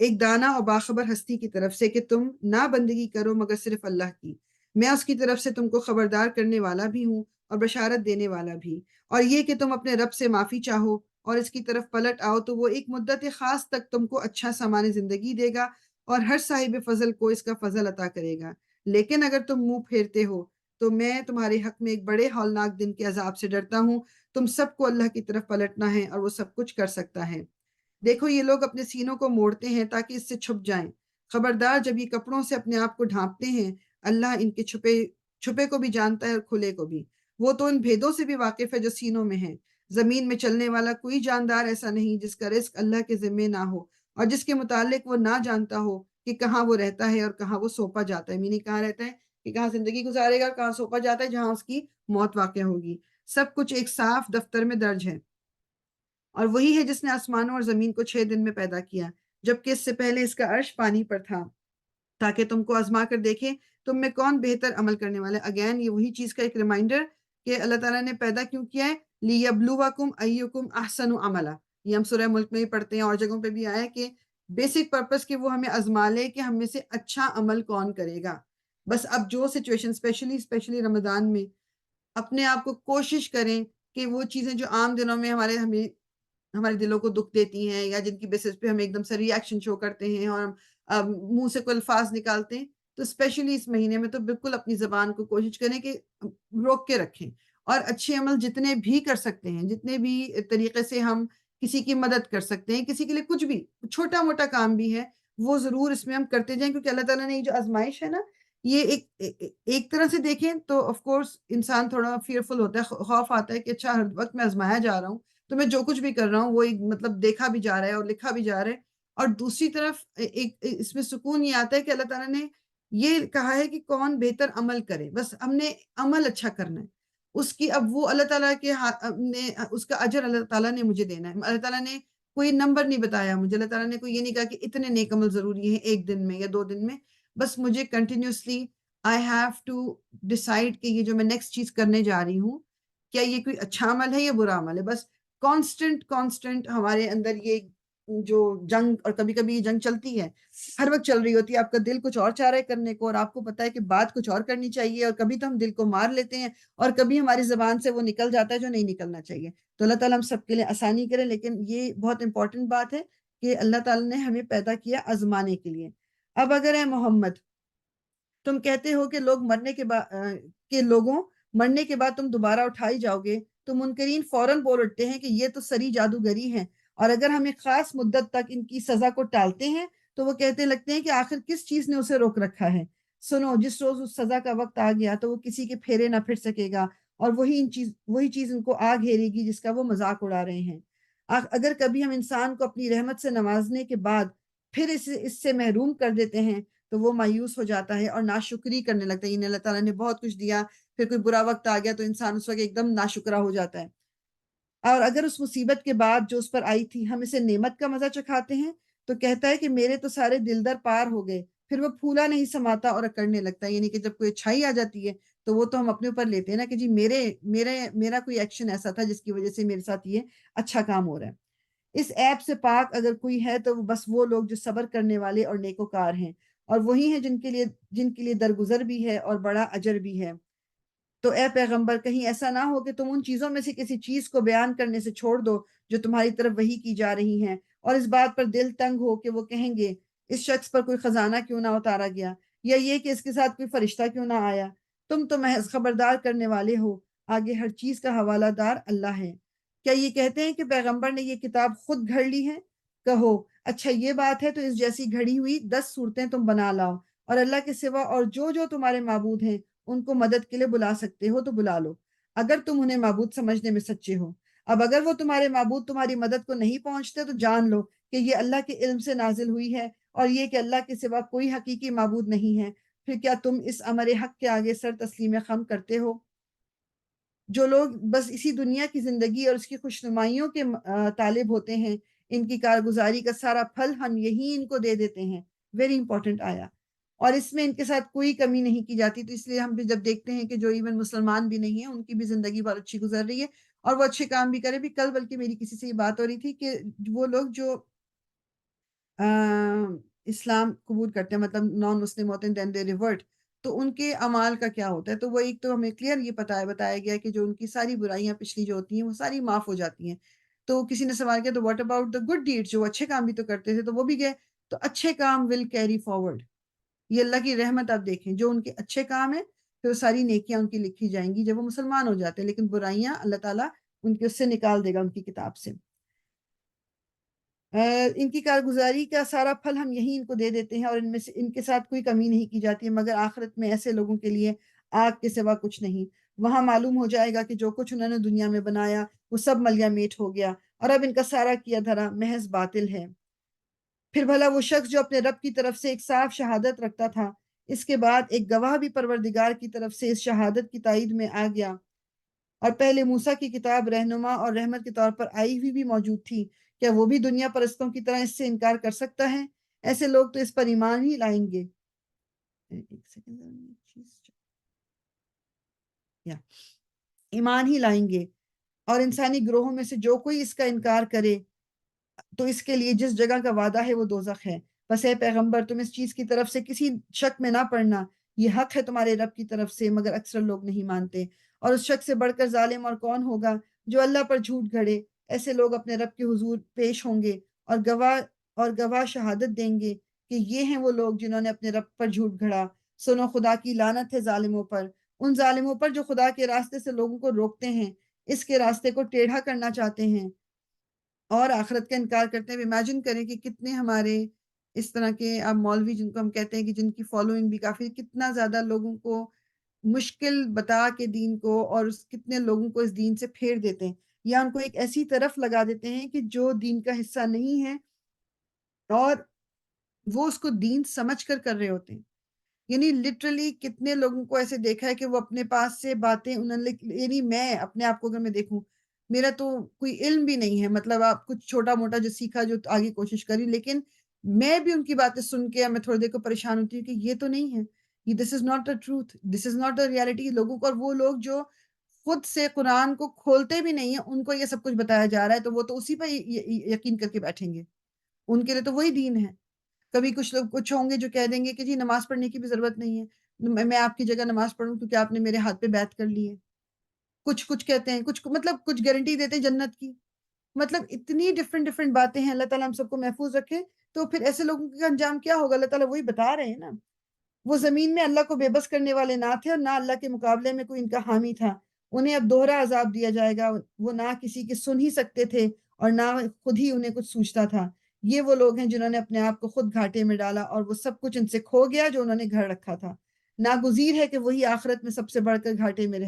ایک دانا اور باخبر ہستی کی طرف سے کہ تم نہ بندگی کرو مگر صرف اللہ کی، میں اس کی طرف سے تم کو خبردار کرنے والا بھی ہوں اور بشارت دینے والا بھی، اور یہ کہ تم اپنے رب سے معافی چاہو اور اس کی طرف پلٹ آؤ تو وہ ایک مدت خاص تک تم کو اچھا سامان زندگی دے گا اور ہر صاحب فضل کو اس کا فضل عطا کرے گا، لیکن اگر تم منہ پھیرتے ہو تو میں تمہارے حق میں ایک بڑے ہولناک دن کے عذاب سے ڈرتا ہوں۔ تم سب کو اللہ کی طرف پلٹنا ہے اور وہ سب کچھ کر سکتا ہے۔ دیکھو یہ لوگ اپنے سینوں کو موڑتے ہیں تاکہ اس سے چھپ جائیں، خبردار جب یہ کپڑوں سے اپنے آپ کو ڈھانپتے ہیں، اللہ ان کے چھپے کو بھی جانتا ہے اور کھلے کو بھی، وہ تو ان بھیدوں سے بھی واقف ہے جو سینوں میں ہیں۔ زمین میں چلنے والا کوئی جاندار ایسا نہیں جس کا رزق اللہ کے ذمے نہ ہو اور جس کے متعلق وہ نہ جانتا ہو کہ کہاں وہ رہتا ہے اور کہاں وہ سونپا جاتا ہے، یعنی کہاں رہتا ہے کہ کہاں زندگی گزارے گا، کہاں سونپا جاتا ہے جہاں اس کی موت واقع ہوگی۔ سب کچھ ایک صاف دفتر میں درج ہے، اور وہی ہے جس نے آسمانوں اور زمین کو 6 دن میں پیدا کیا، جبکہ اس سے پہلے اس کا عرش پانی پر تھا، تاکہ تم کو آزما کر دیکھیں تم میں کون بہتر عمل کرنے والا ہے۔ اگین یہ وہی چیز کا ایک ریمائنڈر کہ اللہ تعالیٰ نے پیدا کیوں کیا ہے، لیبلوکم ایکم احسن عملا۔ یہ ہم سورہ ملک میں ہی پڑھتے ہیں اور جگہوں پہ بھی آیا ہے کہ بیسک پرپس کہ وہ ہمیں آزما لے کہ ہم میں سے اچھا عمل کون کرے گا۔ بس اب جو سچویشن اسپیشلی رمضان میں اپنے آپ کو کوشش کریں کہ وہ چیزیں جو عام دنوں میں ہمارے دلوں کو دکھ دیتی ہیں یا جن کی بیسس پہ ہم ایک دم سے ری ایکشن شو کرتے ہیں اور ہم منہ سے کوئی الفاظ نکالتے ہیں، تو اسپیشلی اس مہینے میں تو بالکل اپنی زبان کو کوشش کریں کہ روک کے رکھیں، اور اچھے عمل جتنے بھی کر سکتے ہیں، جتنے بھی طریقے سے ہم کسی کی مدد کر سکتے ہیں، کسی کے لیے کچھ بھی چھوٹا موٹا کام بھی ہے وہ ضرور اس میں ہم کرتے جائیں، کیونکہ اللہ تعالیٰ نے یہ جو آزمائش ہے نا، یہ ایک طرح سے دیکھیں تو آف کورس انسان تھوڑا فیئرفل ہوتا ہے، خوف آتا ہے کہ اچھا ہر وقت میں آزمایا جا رہا ہوں تو میں جو کچھ بھی کر رہا ہوں وہ ایک مطلب دیکھا بھی جا رہا ہے اور لکھا بھی جا رہا ہے، اور دوسری طرف ایک اس میں سکون یہ آتا ہے کہ اللہ تعالیٰ نے یہ کہا ہے کہ کون بہتر عمل کرے، بس ہم نے عمل اچھا کرنا ہے، اس کی اب وہ اللہ تعالیٰ کے نے اس کا اجر اللہ تعالیٰ نے مجھے دینا ہے۔ اللہ تعالیٰ نے کوئی نمبر نہیں بتایا مجھے، اللہ تعالیٰ نے کوئی یہ نہیں کہا کہ اتنے نیک عمل ضروری ہیں ایک دن میں یا 2 دن میں، بس مجھے continuously I have to decide کہ یہ جو میں نیکسٹ چیز کرنے جا رہی ہوں کیا یہ کوئی اچھا عمل ہے یا برا عمل ہے۔ بس کانسٹنٹ ہمارے اندر یہ جو جنگ، اور کبھی کبھی یہ جنگ چلتی ہے، ہر وقت چل رہی ہوتی ہے، آپ کا دل کچھ اور چاہ رہا ہے کرنے کو اور آپ کو پتا ہے کہ بات کچھ اور کرنی چاہیے، اور کبھی تو ہم دل کو مار لیتے ہیں اور کبھی ہماری زبان سے وہ نکل جاتا ہے جو نہیں نکلنا چاہیے۔ تو اللہ تعالیٰ ہم سب کے لیے آسانی کرے، لیکن یہ بہت امپورٹنٹ بات ہے کہ اللہ تعالیٰ نے ہمیں پیدا کیا آزمانے کے لیے۔ اب اگر اے محمد تم کہتے ہو کہ لوگوں مرنے کے بعد تم دوبارہ اٹھائی جاؤ گے، تو منکرین فوراً بول اٹھتے ہیں کہ یہ تو سری جادوگری ہے، اور اگر ہم ایک خاص مدت تک ان کی سزا کو ٹالتے ہیں تو وہ کہتے لگتے ہیں کہ آخر کس چیز نے اسے روک رکھا ہے۔ سنو، جس روز اس سزا کا وقت آ گیا تو وہ کسی کے پھیرے نہ پھر سکے گا، اور وہی چیز ان کو آ گھیرے گی جس کا وہ مذاق اڑا رہے ہیں۔ اگر کبھی ہم انسان کو اپنی رحمت سے نوازنے کے بعد پھر اس سے محروم کر دیتے ہیں تو وہ مایوس ہو جاتا ہے اور ناشکری کرنے لگتا ہے، یعنی اللہ تعالیٰ نے بہت کچھ دیا، پھر کوئی برا وقت آ گیا تو انسان اس وقت ایک دم ناشکرا ہو جاتا ہے۔ اور اگر اس مصیبت کے بعد جو اس پر آئی تھی ہم اسے نعمت کا مزہ چکھاتے ہیں تو کہتا ہے کہ میرے تو سارے دل در پار ہو گئے، پھر وہ پھولا نہیں سماتا اور اکڑنے لگتا ہے، یعنی کہ جب کوئی اچھائی آ جاتی ہے تو وہ تو ہم اپنے اوپر لیتے ہیں نا کہ جی میرا کوئی ایکشن ایسا تھا جس کی وجہ سے میرے ساتھ یہ اچھا کام ہو رہا ہے۔ اس ایپ سے پاک اگر کوئی ہے تو بس وہ لوگ جو صبر کرنے والے اور نیکوکار ہیں، اور وہی ہیں جن کے لیے درگزر بھی ہے اور بڑا اجر بھی ہے۔ تو اے پیغمبر کہیں ایسا نہ ہو کہ تم ان چیزوں میں سے کسی چیز کو بیان کرنے سے چھوڑ دو جو تمہاری طرف وحی کی جا رہی ہیں، اور اس بات پر دل تنگ ہو کہ وہ کہیں گے اس شخص پر کوئی خزانہ کیوں نہ اتارا گیا، یا یہ کہ اس کے ساتھ کوئی فرشتہ کیوں نہ آیا۔ تم تو محض خبردار کرنے والے ہو، آگے ہر چیز کا حوالہ دار اللہ ہے۔ کیا یہ کہتے ہیں کہ پیغمبر نے یہ کتاب خود گھڑ لی ہے؟ کہو اچھا یہ بات ہے تو اس جیسی گھڑی ہوئی 10 صورتیں تم بنا لاؤ، اور اللہ کے سوا اور جو تمہارے معبود ہیں ان کو مدد کے لیے بلا سکتے ہو تو بلا لو، اگر تم انہیں معبود سمجھنے میں سچے ہو۔ اب اگر وہ تمہارے معبود تمہاری مدد کو نہیں پہنچتے تو جان لو کہ یہ اللہ کے علم سے نازل ہوئی ہے، اور یہ کہ اللہ کے سوا کوئی حقیقی معبود نہیں ہے۔ پھر کیا تم اس امر حق کے آگے سر تسلیم خم کرتے ہو؟ جو لوگ بس اسی دنیا کی زندگی اور اس کی خوشنمائیوں کے طالب ہوتے ہیں، ان کی کارگزاری کا سارا پھل ہم یہی ان کو دے دیتے ہیں۔ ویری امپورٹنٹ آیا، اور اس میں ان کے ساتھ کوئی کمی نہیں کی جاتی۔ تو اس لیے ہم بھی جب دیکھتے ہیں کہ جو ایون مسلمان بھی نہیں ہیں ان کی بھی زندگی بہت اچھی گزر رہی ہے اور وہ اچھے کام بھی کرے بھی۔ کل بلکہ میری کسی سے یہ بات ہو رہی تھی کہ وہ لوگ جو اسلام قبول کرتے ہیں، مطلب نان مسلم ہوتے ہیں، دین دے ریورٹ، تو ان کے اعمال کا کیا ہوتا ہے۔ تو وہ ایک تو ہمیں کلیئر یہ بتایا گیا کہ جو ان کی ساری برائیاں پچھلی جو ہوتی ہیں وہ ساری معاف ہو جاتی ہیں۔ تو کسی نے سوال کیا تو what about the good deeds, جو اچھے کام بھی تو کرتے تھے، تو وہ بھی گئے. تو اچھے کام ول کیری فارورڈ. یہ اللہ کی رحمت آپ دیکھیں، جو ان کے اچھے کام ہیں پھر وہ ساری نیکیاں ان کی لکھی جائیں گی جب وہ مسلمان ہو جاتے ہیں، لیکن برائیاں اللہ تعالیٰ ان کے اس سے نکال دے گا، ان کی کتاب سے. ان کی کارگزاری کا سارا پھل ہم یہی ان کو دے دیتے ہیں، اور ان میں سے ان کے ساتھ کوئی کمی نہیں کی جاتی ہے، مگر آخرت میں ایسے لوگوں کے لیے آگ کے سوا کچھ نہیں. وہاں معلوم ہو جائے گا کہ جو کچھ انہوں نے دنیا میں بنایا وہ سب ملیا میٹ ہو گیا، اور اب ان کا سارا کیا دھرا محض باطل ہے. پھر بھلا وہ شخص جو اپنے رب کی طرف سے ایک صاف شہادت رکھتا تھا، اس کے بعد ایک گواہ بھی پروردگار کی طرف سے اس شہادت کی تائید میں آ گیا، اور پہلے موسیٰ کی کتاب رہنما اور رحمت کے طور پر آئی ہوئی بھی موجود تھی، کیا وہ بھی دنیا پرستوں کی طرح اس سے انکار کر سکتا ہے؟ ایسے لوگ تو اس پر ایمان ہی لائیں گے. ایمان ہی لائیں گے. اور انسانی گروہوں میں سے جو کوئی اس کا انکار کرے تو اس کے لیے جس جگہ کا وعدہ ہے وہ دوزخ ہے. بس اے پیغمبر تم اس چیز کی طرف سے کسی شک میں نہ پڑنا، یہ حق ہے تمہارے رب کی طرف سے، مگر اکثر لوگ نہیں مانتے. اور اس شخص سے بڑھ کر ظالم اور کون ہوگا جو اللہ پر جھوٹ گھڑے. ایسے لوگ اپنے رب کے حضور پیش ہوں گے اور گواہ شہادت دیں گے کہ یہ ہیں وہ لوگ جنہوں نے اپنے رب پر جھوٹ گھڑا. سنو خدا کی لعنت ہے ظالموں پر، ان ظالموں پر جو خدا کے راستے سے لوگوں کو روکتے ہیں، اس کے راستے کو ٹیڑھا کرنا چاہتے ہیں اور آخرت کا انکار کرتے ہیں. امیجن کریں کہ کتنے ہمارے اس طرح کے اب مولوی جن کو ہم کہتے ہیں کہ جن کی فالوئنگ بھی کافی، کتنا زیادہ لوگوں کو مشکل بتا کے دین کو، اور کتنے لوگوں کو اس دین سے پھیر دیتے ہیں، یا ان کو ایک ایسی طرف لگا دیتے ہیں کہ جو دین کا حصہ نہیں ہے، اور وہ اس کو دین سمجھ کر رہے ہوتے ہیں. یعنی لٹرلی کتنے لوگوں کو ایسے دیکھا ہے کہ وہ اپنے پاس سے باتیں یعنی میں اپنے آپ کو اگر میں دیکھوں، میرا تو کوئی علم بھی نہیں ہے، مطلب آپ کچھ چھوٹا موٹا جو سیکھا جو آگے کوشش کری، لیکن میں بھی ان کی باتیں سن کے میں تھوڑی دیر کو پریشان ہوتی ہوں کہ یہ تو نہیں ہے، یہ this is not the truth, this is not the reality. لوگوں کو، اور وہ لوگ جو خود سے قرآن کو کھولتے بھی نہیں ہیں، ان کو یہ سب کچھ بتایا جا رہا ہے تو وہ تو اسی پہ یقین کر کے بیٹھیں گے. ان کے لیے تو وہی دین ہے. کبھی کچھ لوگ کچھ ہوں گے جو کہہ دیں گے کہ جی نماز پڑھنے کی بھی ضرورت نہیں ہے، میں آپ کی جگہ نماز پڑھوں کیونکہ آپ نے میرے ہاتھ پہ بیعت کر لی ہے. کچھ کہتے ہیں، کچھ گارنٹی دیتے ہیں جنت کی. مطلب اتنی ڈفرینٹ باتیں ہیں. اللہ تعالیٰ ہم سب کو محفوظ رکھے. تو پھر ایسے لوگوں کا انجام کیا ہوگا؟ اللہ تعالیٰ وہی بتا رہے ہیں نا. وہ زمین میں اللہ کو بے بس کرنے والے نہ تھے، اور نہ اللہ کے مقابلے میں کوئی ان کا حامی تھا. انہیں اب دوہرا عذاب دیا جائے گا. وہ نہ کسی کی سن ہی سکتے تھے اور نہ خود ہی انہیں کچھ سوچتا تھا. یہ وہ لوگ ہیں جنہوں نے اپنے آپ کو خود گھاٹے میں ڈالا، اور وہ سب کچھ ان سے کھو گیا جو انہوں نے گھر رکھا تھا. ناگزیر ہے کہ وہی آخرت میں سب سے بڑھ کر گھاٹے میں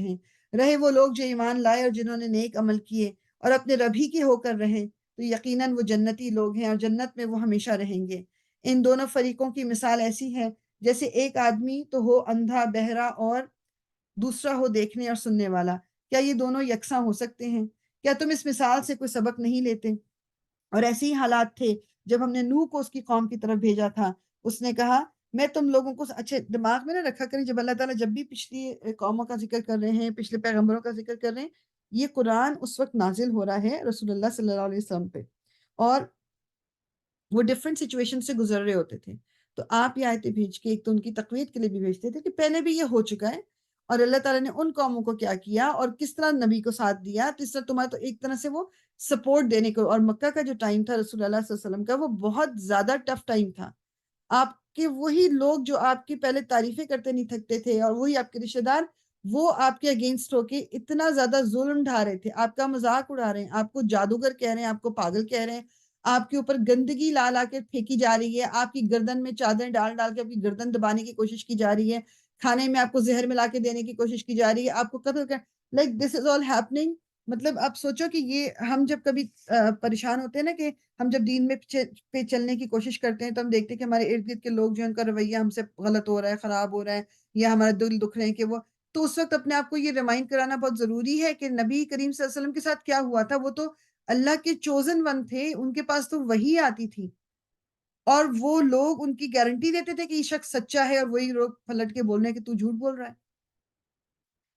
رہے وہ لوگ جو ایمان لائے اور جنہوں نے نیک عمل کیے اور اپنے رب ہی کے ہو کر رہے، تو یقیناً وہ جنتی لوگ ہیں اور جنت میں وہ ہمیشہ رہیں گے. ان دونوں فریقوں کی مثال ایسی ہے جیسے ایک آدمی تو ہو اندھا بہرا اور دوسرا ہو دیکھنے اور سننے والا. کیا یہ دونوں یکساں ہو سکتے ہیں؟ کیا تم اس مثال سے کوئی سبق نہیں لیتے؟ اور ایسے ہی حالات تھے جب ہم نے نوح کو اس کی قوم کی طرف بھیجا تھا. اس نے کہا میں تم لوگوں کو اچھے دماغ میں نہ رکھا کریں، جب اللہ تعالیٰ جب بھی پچھلی قوموں کا ذکر کر رہے ہیں، پچھلے پیغمبروں کا ذکر کر رہے ہیں، یہ قرآن اس وقت نازل ہو رہا ہے رسول اللہ صلی اللہ علیہ وسلم پہ، اور وہ ڈفرینٹ سچویشن سے گزر رہے ہوتے تھے. تو آپ یہ آیتیں بھیج کے ایک تو ان کی تقویت کے لیے بھی بھیجتے تھے کہ پہلے بھی یہ ہو چکا ہے، اور اللہ تعالیٰ نے ان قوموں کو کیا کیا اور کس طرح نبی کو ساتھ دیا. تو اس طرح تمہارا تو ایک طرح سے وہ سپورٹ دینے کو. اور مکہ کا جو ٹائم تھا رسول اللہ صلی اللہ علیہ وسلم کا، وہ بہت زیادہ ٹف ٹائم تھا. آپ کے وہی لوگ جو آپ کی پہلے تعریفیں کرتے نہیں تھکتے تھے، اور وہی آپ کے رشتے دار، وہ آپ کے اگینسٹ ہو کے اتنا زیادہ ظلم ڈھا رہے تھے، آپ کا مذاق اڑا رہے ہیں، آپ کو جادوگر کہہ رہے ہیں، آپ کو پاگل کہہ رہے ہیں، آپ کے اوپر گندگی لا لا کے پھینکی جا رہی ہے، آپ کی گردن میں چادریں ڈال ڈال کے آپ کی گردن دبانے کی کوشش کی جا رہی ہے، کھانے میں آپ کو زہر ملا کے دینے کی کوشش کی جا رہی ہے، آپ کو قتل کر، like this is all happening. مطلب آپ سوچو کہ یہ ہم جب کبھی پریشان ہوتے ہیں نا، کہ ہم جب دین میں پہ چلنے کی کوشش کرتے ہیں تو ہم دیکھتے ہیں کہ ہمارے ارد گرد کے لوگ جو ہیں ان کا رویہ ہم سے غلط ہو رہا ہے، خراب ہو رہا ہے، یا ہمارا دل دکھ رہے ہیں کہ وہ، تو اس وقت اپنے آپ کو یہ ریمائنڈ کرانا بہت ضروری ہے کہ نبی کریم صلی اللہ علیہ وسلم کے ساتھ کیا ہوا تھا. وہ تو اللہ کے چوزن ون تھے، ان کے پاس تو وہی آتی تھی، اور وہ لوگ ان کی گارنٹی دیتے تھے کہ یہ شخص سچا ہے، اور وہی لوگ پلٹ کے بول رہے ہیں کہ تو جھوٹ بول رہا ہے.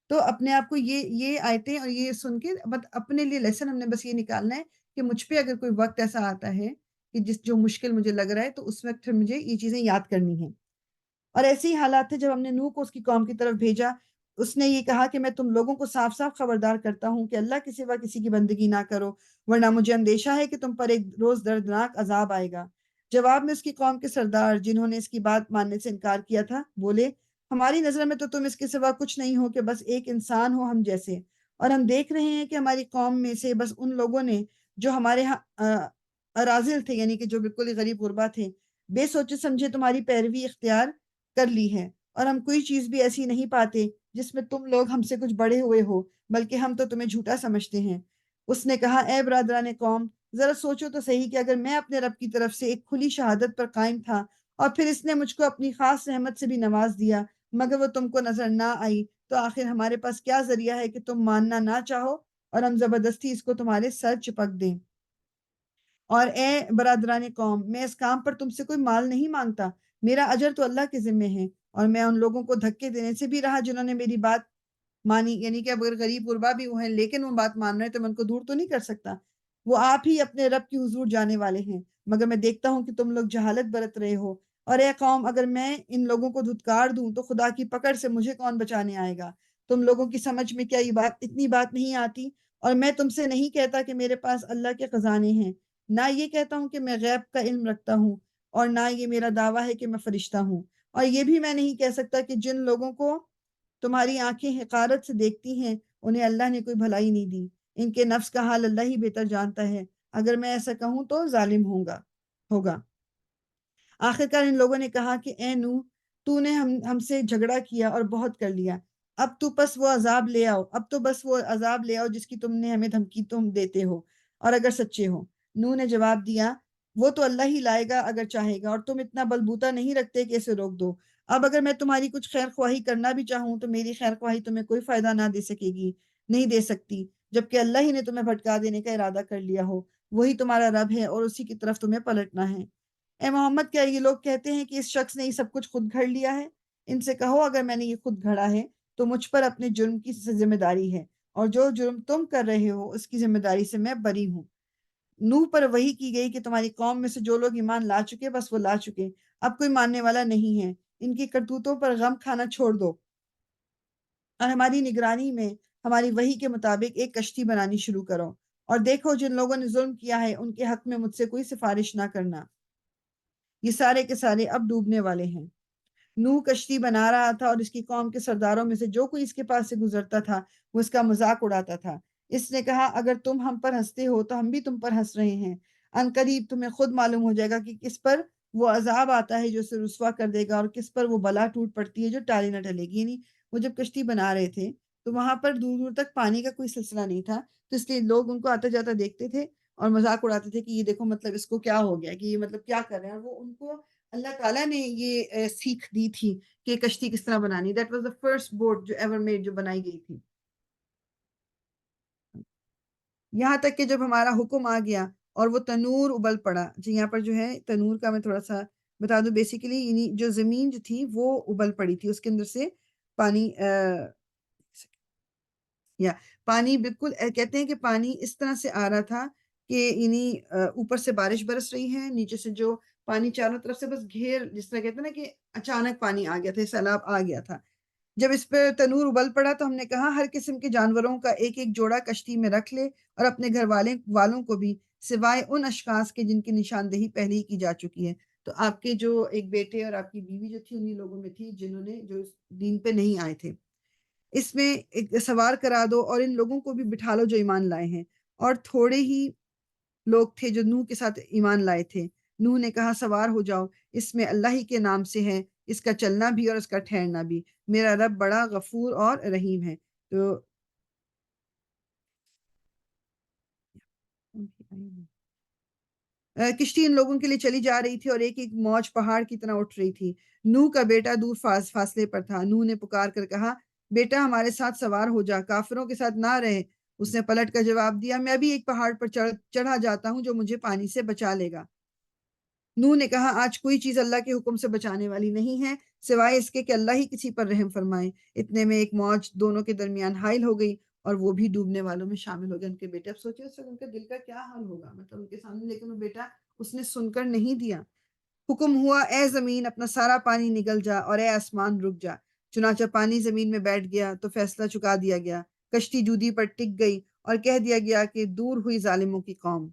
تو اپنے آپ کو یہ آیتیں اور یہ سن کے اپنے لیے لیسن ہم نے بس یہ نکالنا ہے کہ مجھ پہ اگر کوئی وقت ایسا آتا ہے کہ جو مشکل مجھے لگ رہا ہے، تو اس وقت پھر مجھے یہ چیزیں یاد کرنی ہیں. اور ایسے ہی حالات تھے جب ہم نے نوح کو اس کی قوم کی طرف بھیجا. اس نے یہ کہا کہ میں تم لوگوں کو صاف صاف خبردار کرتا ہوں کہ اللہ کے سوا کسی کی بندگی نہ کرو، ورنہ مجھے اندیشہ ہے کہ تم پر ایک روز دردناک عذاب آئے گا۔ جواب میں اس کی قوم کے سردار جنہوں نے اس کی بات ماننے سے انکار کیا تھا بولے، ہماری نظر میں تو تم اس کے سوا کچھ نہیں ہو کہ بس ایک انسان ہو ہم جیسے، اور ہم دیکھ رہے ہیں کہ ہماری قوم میں سے بس ان لوگوں نے جو ہمارے اراذل تھے، یعنی کہ جو بالکل ہی غریب غربا تھے، بے سوچے سمجھے تمہاری پیروی اختیار کر لی ہے، اور ہم کوئی چیز بھی ایسی نہیں پاتے جس میں تم لوگ ہم سے کچھ بڑے ہوئے ہو، بلکہ ہم تو تمہیں جھوٹا سمجھتے ہیں۔ اس نے کہا، اے برادران قوم، ذرا سوچو تو صحیح کہ اگر میں اپنے رب کی طرف سے ایک کھلی شہادت پر قائم تھا اور پھر اس نے مجھ کو اپنی خاص رحمت سے بھی نواز دیا مگر وہ تم کو نظر نہ آئی، تو آخر ہمارے پاس کیا ذریعہ ہے کہ تم ماننا نہ چاہو اور ہم زبردستی اس کو تمہارے سر چپک دیں؟ اور اے برادران قوم، میں اس کام پر تم سے کوئی مال نہیں مانگتا، میرا اجر تو اللہ کے ذمے ہے، اور میں ان لوگوں کو دھکے دینے سے بھی رہا جنہوں نے میری بات مانی، یعنی کہ اگر غریب غربا بھی وہ ہیں لیکن وہ بات مان رہے ہیں تو میں ان کو دور تو نہیں کر سکتا۔ وہ آپ ہی اپنے رب کی حضور جانے والے ہیں، مگر میں دیکھتا ہوں کہ تم لوگ جہالت برت رہے ہو۔ اور اے قوم، اگر میں ان لوگوں کو دھتکار دوں تو خدا کی پکڑ سے مجھے کون بچانے آئے گا؟ تم لوگوں کی سمجھ میں کیا یہ بات اتنی بات نہیں آتی؟ اور میں تم سے نہیں کہتا کہ میرے پاس اللہ کے خزانے ہیں، نہ یہ کہتا ہوں کہ میں غیب کا علم رکھتا ہوں، اور نہ یہ میرا دعویٰ ہے کہ میں فرشتہ ہوں، اور یہ بھی میں نہیں کہہ سکتا کہ جن لوگوں کو تمہاری آنکھیں حقارت سے دیکھتی ہیں انہیں اللہ نے کوئی بھلائی نہیں دی، ان کے نفس کا حال اللہ ہی بہتر جانتا ہے، اگر میں ایسا کہوں تو ظالم ہوگا۔ آخرکار ان لوگوں نے کہا کہ اے نوح، تو نے ہم سے جھگڑا کیا اور بہت کر لیا، اب تو بس وہ عذاب لے آؤ، اب تو بس وہ عذاب لے آؤ جس کی تم نے ہمیں دھمکی تم دیتے ہو، اور اگر سچے ہو۔ نوح نے جواب دیا، وہ تو اللہ ہی لائے گا اگر چاہے گا، اور تم اتنا بلبوتا نہیں رکھتے کہ اسے روک دو۔ اب اگر میں تمہاری کچھ خیر خواہی کرنا بھی چاہوں تو میری خیر خواہی تمہیں کوئی فائدہ نہ دے سکے گی، نہیں دے سکتی، جبکہ اللہ ہی نے تمہیں بھٹکا دینے کا ارادہ کر لیا ہو، وہی تمہارا رب ہے اور اسی کی طرف تمہیں پلٹنا ہے۔ اے محمد، کیا یہ لوگ کہتے ہیں کہ اس شخص نے یہ سب کچھ خود گھڑ لیا ہے؟ ان سے کہو، اگر میں نے یہ خود گھڑا ہے تو مجھ پر اپنے جرم کی ذمہ داری ہے، اور جو جرم تم کر رہے ہو اس کی ذمہ داری سے میں بری ہوں۔ نوح پر وحی کی گئی کہ تمہاری قوم میں سے جو لوگ ایمان لا چکے بس وہ لا چکے، اب کوئی ماننے والا نہیں ہے، ان کی کرتوتوں پر غم کھانا چھوڑ دو، اور ہماری نگرانی میں ہماری وحی کے مطابق ایک کشتی بنانی شروع کرو، اور دیکھو جن لوگوں نے ظلم کیا ہے ان کے حق میں مجھ سے کوئی سفارش نہ کرنا، یہ سارے کے سارے اب ڈوبنے والے ہیں۔ نوح کشتی بنا رہا تھا اور اس کی قوم کے سرداروں میں سے جو کوئی اس کے پاس سے گزرتا تھا وہ اس کا مذاق اڑاتا تھا۔ اس نے کہا، اگر تم ہم پر ہنستے ہو تو ہم بھی تم پر ہنس رہے ہیں، ان قریب تمہیں خود معلوم ہو جائے گا کہ کس پر وہ عذاب آتا ہے جو اسے رسوا کر دے گا، اور کس پر وہ بلا ٹوٹ پڑتی ہے جو ٹالی نہ ٹلے گی۔ یعنی وہ جب کشتی بنا رہے تھے تو وہاں پر دور دور تک پانی کا کوئی سلسلہ نہیں تھا، تو اس لیے لوگ ان کو آتا جاتا دیکھتے تھے اور مذاق اڑاتے تھے کہ یہ دیکھو مطلب اس کو کیا ہو گیا، کہ یہ مطلب کیا کر رہے ہیں، اور وہ ان کو اللہ تعالیٰ نے یہ سیکھ دی تھی کہ کشتی کس طرح بنانی۔ That was the first boat جو ایور میڈ، جو بنائی گئی تھی۔ یہاں تک کہ جب ہمارا حکم آ گیا اور وہ تنور ابل پڑا، جی یہاں پر جو ہے تنور کا میں تھوڑا سا بتا دوں، بیسیکلی یعنی جو زمین جو تھی وہ ابل پڑی تھی، اس کے اندر سے پانی پانی بالکل کہتے ہیں کہ پانی اس طرح سے آ رہا تھا کہ یعنی اوپر سے بارش برس رہی ہے، نیچے سے جو پانی چاروں طرف سے بس گھیر، جس طرح کہتے ہیں نا کہ اچانک پانی آ گیا تھا، سیلاب آ گیا تھا۔ جب اس پہ تنور ابل پڑا تو ہم نے کہا، ہر قسم کے جانوروں کا ایک ایک جوڑا کشتی میں رکھ لے، اور اپنے گھر والوں کو بھی، سوائے ان اشخاص کے جن کی نشاندہی پہلے ہی کی جا چکی ہے۔ تو آپ کے جو ایک بیٹے اور آپ کی بیوی جو تھی، انہی لوگوں میں تھی جنہوں نے جو اس دین پہ نہیں آئے تھے۔ اس میں ایک سوار کرا دو اور ان لوگوں کو بھی بٹھا لو جو ایمان لائے ہیں، اور تھوڑے ہی لوگ تھے جو نوح کے ساتھ ایمان لائے تھے۔ نوح نے کہا، سوار ہو جاؤ، اس میں اللہ ہی کے نام سے ہے، اس کا چلنا بھی اور اس کا ٹھہرنا بھی، میرا رب بڑا غفور اور رحیم ہے۔ تو کشتی ان لوگوں کے لیے چلی جا رہی تھی اور ایک ایک موج پہاڑ کی طرح اٹھ رہی تھی۔ نوح کا بیٹا دور فاصلے پر تھا۔ نوح نے پکار کر کہا، بیٹا ہمارے ساتھ سوار ہو جا، کافروں کے ساتھ نہ رہے۔ اس نے پلٹ کر جواب دیا، میں بھی ایک پہاڑ پر چڑھا جاتا ہوں جو مجھے پانی سے بچا لے گا۔ نوح نے کہا، آج کوئی چیز اللہ کے حکم سے بچانے والی نہیں ہے سوائے اس کے کہ اللہ ہی کسی پر رحم فرمائے۔ اتنے میں ایک موج دونوں کے درمیان حائل ہو گئی اور وہ بھی ڈوبنے والوں میں شامل ہو گئے۔ ان کے بیٹے، اب سوچے اس وقت ان کے دل کا کیا حال ہوگا، مطلب ان کے سامنے، لیکن وہ بیٹا اس نے سن کر نہیں دیا۔ حکم ہوا، اے زمین اپنا سارا پانی نگل جا، اور اے آسمان رک جا۔ چنانچہ پانی زمین میں بیٹھ گیا تو فیصلہ چکا دیا گیا، کشتی جودی پر ٹک گئی اور کہہ دیا گیا کہ دور ہوئی ظالموں کی قوم۔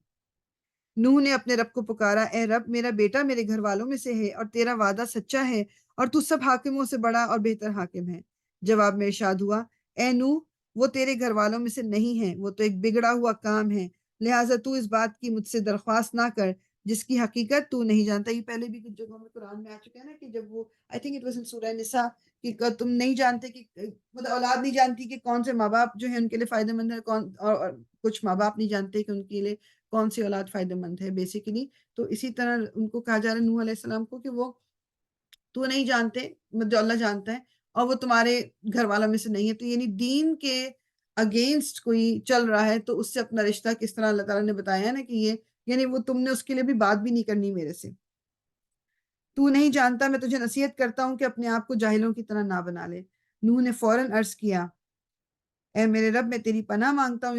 نوح نے اپنے رب کو پکارا، اے رب، میرا بیٹا میرے گھر والوں میں سے ہے اور تیرا وعدہ سچا ہے اور تو سب حاکموں سے بڑا اور بہتر حاکم ہے۔ جواب میں ارشاد ہوا، اے نوح، وہ تیرے گھر والوں میں سے نہیں ہے، وہ تو ایک بگڑا ہوا کام ہے، لہٰذا تو اس بات کی مجھ سے درخواست نہ کر جس کی حقیقت تو نہیں جانتا۔ یہ پہلے بھی کچھ جگہوں میں قرآن میں آ چکا ہے نا، کہ جب وہ I think it was in سورہ نساء کہ تم نہیں جانتے کہ مطلب اولاد نہیں جانتی کہ کون سے ماں باپ جو ہے ان کے لیے فائدہ مند ہے، اور کچھ ماں باپ نہیں جانتے کہ ان کے لیے کون سی اولاد فائدہ مند ہے بیسیکلی۔ تو اسی طرح ان کو کہا جا رہا ہے نوح علیہ السلام کو کہ وہ تو نہیں جانتے، جو اللہ جانتا ہے، اور وہ تمہارے گھر والوں میں سے نہیں ہے۔ تو یعنی دین کے اگینسٹ کوئی چل رہا ہے تو اس سے اپنا رشتہ کس طرح اللہ تعالیٰ نے بتایا ہے نا کہ یہ یعنی وہ تم نے اس کے لیے بھی بات بھی نہیں کرنی میرے سے۔ تو نہیں جانتا، میں تجھے نصیحت کرتا ہوں کہ اپنے آپ کو جاہلوں کی طرح نہ بنا لے۔ نوح نے فوراً عرض کیا، اے میرے رب، میں تیری پناہ مانگتا ہوں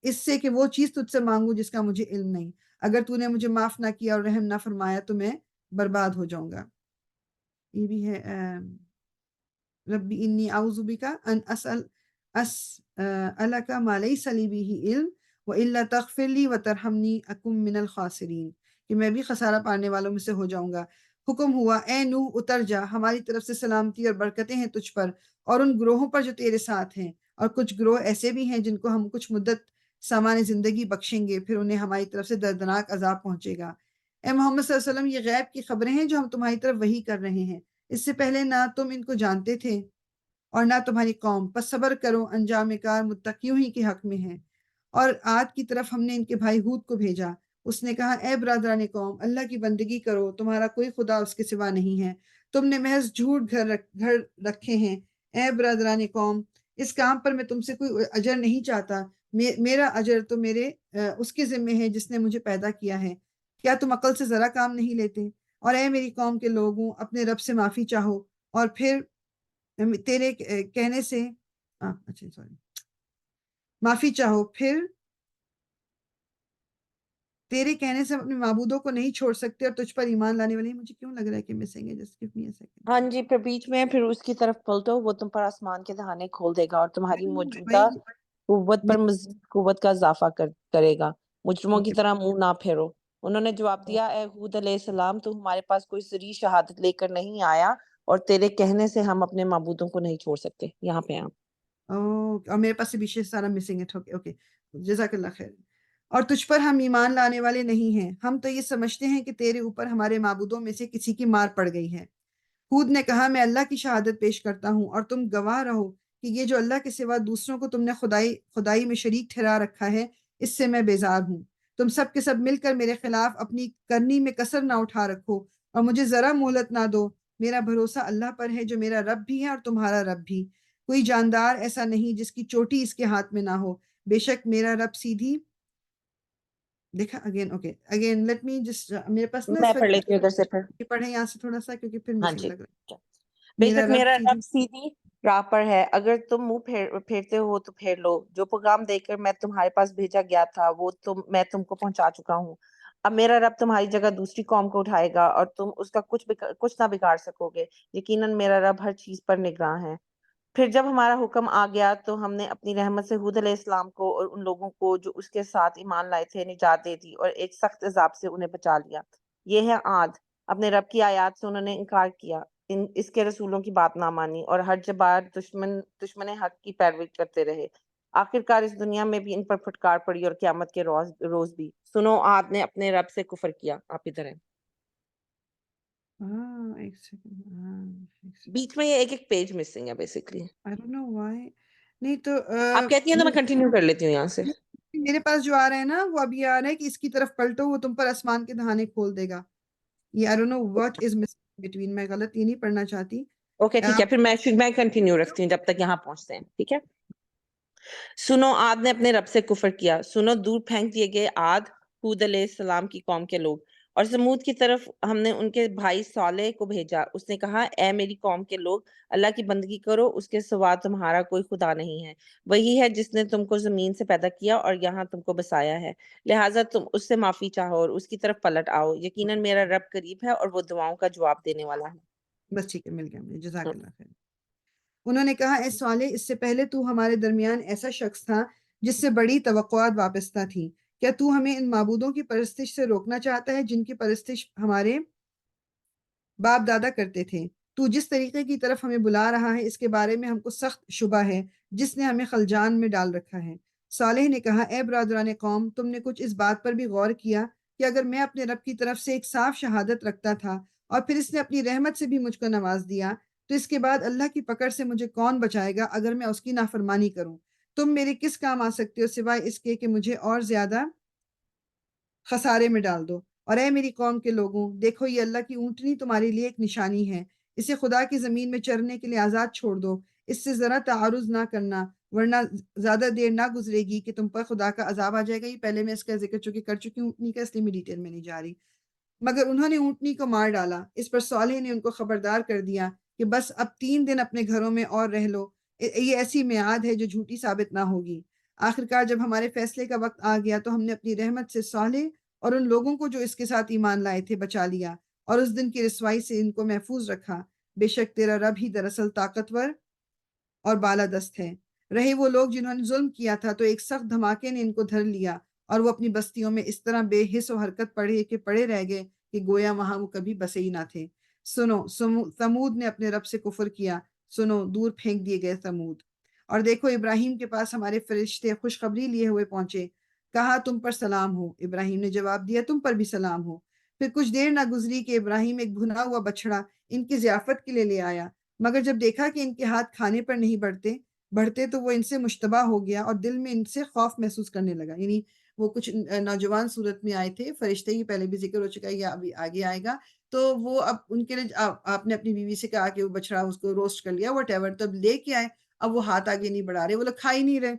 اس سے کہ وہ چیز تجھ سے مانگوں جس کا مجھے علم نہیں۔ اگر تو نے مجھے معاف نہ کیا اور رحم نہ فرمایا تو میں برباد ہو جاؤں گا۔ یہ بھی ہے ربی انی اعوذ بک ان اسألک ما لیس لی بہ علم والا تغفر لی وترحمنی اکن من الخاسرین، کہ میں بھی خسارہ پانے والوں میں سے ہو جاؤں گا۔ حکم ہوا، اے نوح اتر جا، ہماری طرف سے سلامتی اور برکتیں ہیں تجھ پر اور ان گروہوں پر جو تیرے ساتھ ہیں، اور کچھ گروہ ایسے بھی ہیں جن کو ہم کچھ مدت سامان زندگی بخشیں گے، پھر انہیں ہماری طرف سے دردناک عذاب پہنچے گا۔ اے محمد صلی اللہ علیہ وسلم، یہ غیب کی خبریں ہیں جو ہم تمہاری طرف وحی کر رہے ہیں، اس سے پہلے نہ تم ان کو جانتے تھے اور نہ تمہاری قوم، پس صبر کرو، انجام کار متقیوں ہی کے حق میں ہے۔ اور عاد کی طرف ہم نے ان کے بھائی ہود کو بھیجا، اس نے کہا، اے برادران قوم، اللہ کی بندگی کرو، تمہارا کوئی خدا اس کے سوا نہیں ہے، تم نے محض جھوٹ گھر رکھے ہیں۔ اے برادران قوم، اس کام پر میں تم سے کوئی اجر نہیں چاہتا، میرا اجر تو میرے اس کے ذمہ ہے جس نے مجھے پیدا کیا ہے۔ کیا تم عقل سے ذرا کام نہیں لیتے؟ اور اے میری قوم کے لوگوں، اپنے رب سے معافی چاہو اور پھر تیرے کہنے سے اچھا سوری معافی چاہو، پھر تیرے کہنے سے اپنے معبودوں کو نہیں چھوڑ سکتے اور تجھ پر ایمان لانے والے۔ مجھے کیوں لگ رہا ہے کہ مسنگ ہے، just give me a second. ہاں جی، پھر بیچ میں پھر اس کی طرف پلٹو، وہ تم پر آسمان کے دہانے کھول دے گا اور تمہاری موجودہ قوت پر مزید قوت کا اضافہ کرے گا۔ مجرموں کی طرح منہ نہ پھیرو۔ انہوں نے جواب دیا، اے ہود علیہ السلام، تو ہمارے پاس کوئی صریح شہادت لے کر نہیں آیا اور تیرے کہنے سے ہم اپنے معبودوں کو نہیں چھوڑ سکتے۔ یہاں پہ آپ اور میرے پاس سے بھی سارا مسنگ ہے۔ اوکے، جزاک اللہ خیر۔ اور تجھ پر ہم ایمان لانے والے نہیں ہیں، ہم تو یہ سمجھتے ہیں کہ تیرے اوپر ہمارے معبودوں میں سے کسی کی مار پڑ گئی ہے۔ ہود نے کہا، میں اللہ کی شہادت پیش کرتا ہوں اور تم گواہ رہو کہ یہ جو اللہ کے سوا دوسروں کو تم نے خدائی میں شریک ٹھہرا رکھا ہے، اس سے میں بیزار ہوں۔ تم سب کے سب مل کر میرے خلاف اپنی کرنی میں کسر نہ اٹھا رکھو اور مجھے ذرا مہلت نہ دو۔ میرا بھروسہ اللہ پر ہے جو میرا رب بھی ہے اور تمہارا رب بھی۔ کوئی جاندار ایسا نہیں جس کی چوٹی اس کے ہاتھ میں نہ ہو، بے شک میرا رب سیدھی دیکھا اگین لیٹ می جسٹ میرے پاس نا میں اس پڑھ لیتی ہوں ادھر سے پھر۔ وقت پڑھیں یہاں سے تھوڑا سا کیونکہ پھر ہاں مسنگ جی، لگ رہا ہے۔ بے شک میرا سیدھی رب سیدھی راہ پر ہے، اگر تم منہ پھیرتے ہو تو پھیر لو۔ جو پیغام دے کر میں تمہارے پاس بھیجا گیا تھا وہ میں تم کو پہنچا چکا ہوں۔ اب میرا رب تمہاری جگہ دوسری قوم کو اٹھائے گا اور تم اس کا کچھ نہ بگاڑ سکو گے۔ یقیناً میرا رب ہر چیز پر نگراں ہے۔ پھر جب ہمارا حکم آ گیا تو ہم نے اپنی رحمت سے ہود علیہ السلام کو اور ان لوگوں کو جو اس کے ساتھ ایمان لائے تھے نجات دے دی اور ایک سخت عذاب سے انہیں بچا لیا۔ یہ ہے عاد، اپنے رب کی آیات سے انہوں نے انکار کیا، اس کے رسولوں کی بات نہ مانی اور ہر جبار دشمن حق کی پیروی کرتے رہے۔ آخرکار اس دنیا میں بھی ان پر پھٹکار پڑی اور قیامت کے روز بھی۔ سنو، عاد نے اپنے رب سے کفر کیا۔ آپ ادھر ہیں، ایک سیکنڈ بیچ میں یہ ایک پیج مسنگ ہے basically. I don't know why نہیں تو آپ کہتی ہیں تو میں کنٹینیو کر لیتی ہوں یہاں سے۔ میرے پاس جو آ رہا ہے نا وہ اب یہ آ رہا ہے کہ اس کی طرف پلٹو، وہ تم پر آسمان کے دہانے کھول دے گا۔ یہ I don't know what is missing between، میں غلط یہ نہیں پڑھنا چاہتی۔ اوکے ٹھیک ہے، پھر میں کنٹینیو رکھتی ہوں جب تک یہاں پہنچتے ہیں، ٹھیک ہے۔ سنو، عاد نے اپنے رب سے کفر کیا۔ سنو، دور پھینک دیے گئے عاد، ہود علیہ السلام کی قوم کے لوگ۔ اور سمود کی طرف ہم نے ان کے بھائی صالح کو بھیجا، اس نے کہا، اے میری قوم کے لوگ، اللہ کی بندگی کرو، اس کے سوا تمہارا کوئی خدا نہیں ہے۔ وہی ہے جس نے تم کو زمین سے پیدا کیا اور یہاں تم کو بسایا ہے، لہٰذا تم اس سے معافی چاہو اور اس کی طرف پلٹ آؤ۔ یقیناً میرا رب قریب ہے اور وہ دعاؤں کا جواب دینے والا ہے۔ بس ٹھیک ہے، مل گیا مجھے، جزاک اللہ خیر۔ انہوں نے کہا اے صالح اس سے پہلے تو ہمارے درمیان ایسا شخص تھا جس سے بڑی توقعات وابستہ تھیں، کیا تو ہمیں ان معبودوں کی پرستش سے روکنا چاہتا ہے جن کی پرستش ہمارے باپ دادا کرتے تھے؟ تو جس طریقے کی طرف ہمیں بلا رہا ہے اس کے بارے میں ہم کو سخت شبہ ہے جس نے ہمیں خلجان میں ڈال رکھا ہے۔ صالح نے کہا اے برادران قوم، تم نے کچھ اس بات پر بھی غور کیا کہ اگر میں اپنے رب کی طرف سے ایک صاف شہادت رکھتا تھا اور پھر اس نے اپنی رحمت سے بھی مجھ کو نواز دیا تو اس کے بعد اللہ کی پکڑ سے مجھے کون بچائے گا اگر میں اس کی نافرمانی کروں؟ تم میرے کس کام آ سکتے ہو سوائے اس کے کہ مجھے اور زیادہ خسارے میں ڈال دو۔ اور اے میری قوم کے لوگوں، دیکھو یہ اللہ کی اونٹنی تمہارے لیے ایک نشانی ہے، اسے خدا کی زمین میں چرنے کے لیے آزاد چھوڑ دو، اس سے ذرا تعارض نہ کرنا ورنہ زیادہ دیر نہ گزرے گی کہ تم پر خدا کا عذاب آ جائے گا۔ یہ پہلے میں اس کا ذکر چونکہ کر چکی ہوں اونٹنی کا، اس لیے میں ڈیٹیل میں نہیں جا رہی۔ مگر انہوں نے اونٹنی کو مار ڈالا۔ اس پر صالح نے ان کو خبردار کر دیا کہ بس اب 3 دن اپنے گھروں میں اور رہ لو، یہ ایسی میعاد ہے جو جھوٹی ثابت نہ ہوگی۔ آخرکار جب ہمارے فیصلے کا وقت آ گیا تو ہم نے اپنی رحمت سے صالح اور ان لوگوں کو جو اس کے ساتھ ایمان لائے تھے بچا لیا اور اس دن کی رسوائی سے ان کو محفوظ رکھا۔ بے شک تیرا رب ہی دراصل طاقتور اور بالادست ہے۔ رہے وہ لوگ جنہوں نے ظلم کیا تھا تو ایک سخت دھماکے نے ان کو دھر لیا اور وہ اپنی بستیوں میں اس طرح بے حس و حرکت پڑے رہ گئے کہ گویا وہاں وہ کبھی بسے ہی نہ تھے۔ سنو ثمود نے اپنے رب سے کفر کیا، سنو دور پھینک دیے گئے ثمود۔ اور دیکھو ابراہیم کے پاس ہمارے فرشتے خوشخبری لیے ہوئے پہنچے، کہا تم پر سلام ہو۔ ابراہیم نے جواب دیا تم پر بھی سلام ہو۔ پھر کچھ دیر نہ گزری کہ ابراہیم ایک بھنا ہوا بچڑا ان کی ضیافت کے لیے لے آیا، مگر جب دیکھا کہ ان کے ہاتھ کھانے پر نہیں بڑھتے تو وہ ان سے مشتبہ ہو گیا اور دل میں ان سے خوف محسوس کرنے لگا۔ یعنی وہ کچھ نوجوان صورت میں آئے تھے، فرشتے کی پہلے بھی ذکر ہو چکا ہے یا ابھی آگے آئے گا، تو وہ اب ان کے لیے آپ نے اپنی بیوی سے کہا کہ وہ بچڑا اس کو روسٹ کر لیا وٹ ایور، تب لے کے آئے، اب وہ ہاتھ آگے نہیں بڑھا رہے، وہ لوگ کھا ہی نہیں رہے،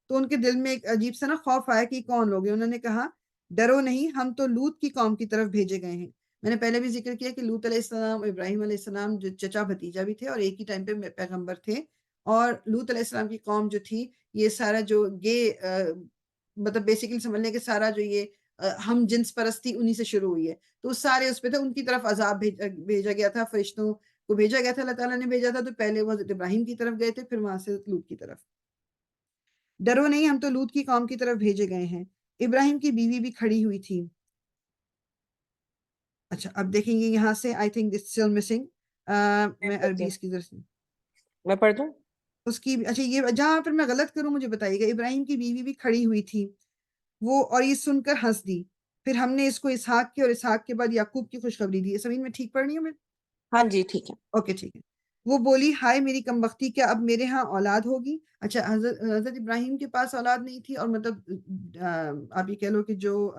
تو ان کے دل میں ایک عجیب سا نا خوف آیا کہ کون لوگ ہیں۔ انہوں نے کہا ڈرو نہیں، ہم تو لوط کی قوم کی طرف بھیجے گئے ہیں۔ میں نے پہلے بھی ذکر کیا کہ لوط علیہ السلام ابراہیم علیہ السلام جو چچا بھتیجا بھی تھے اور ایک ہی ٹائم پہ پیغمبر تھے، اور لوط علیہ السلام کی قوم جو تھی یہ سارا جو مطلب بیسیکلی سمجھنے کے سارا جو یہ ہم جنس پرستی انہی سے شروع ہوئی ہے، تو سارے اس پہ تھے، ان کی طرف عذاب بھیجا گیا تھا، فرشتوں کو بھیجا گیا تھا، اللہ تعالیٰ نے بھیجا تھا، تو پہلے وہ حضرت ابراہیم کی طرف گئے تھے، پھر وہاں سے لوط کی طرف۔ ڈرو نہیں، ہم تو لوط کی قوم کی طرف بھیجے گئے ہیں۔ ابراہیم کی بیوی بھی کھڑی ہوئی تھی۔ اچھا اب دیکھیں گے یہاں سے I think this still missing, میں عربی اس کی ذرا سے میں پڑھ دوں؟ اس کی اچھا یہ جہاں پر میں غلط کروں مجھے بتائیے گا۔ ابراہیم کی بیوی بھی کھڑی ہوئی تھی وہ، اور یہ سن کر ہنس دی، پھر ہم نے اس کو اسحاق کی اور اسحاق کے بعد یعقوب کی خوشخبری دی۔ زمین میں ٹھیک پڑھ رہی ہوں میں؟ ہاں جی ٹھیک ہے۔ اوکے ٹھیک ہے۔ وہ بولی ہائے میری کم بختی، کیا اب میرے ہاں اولاد ہوگی؟ اچھا حضرت ابراہیم کے پاس اولاد نہیں تھی، اور مطلب آپ یہ کہہ لو کہ جو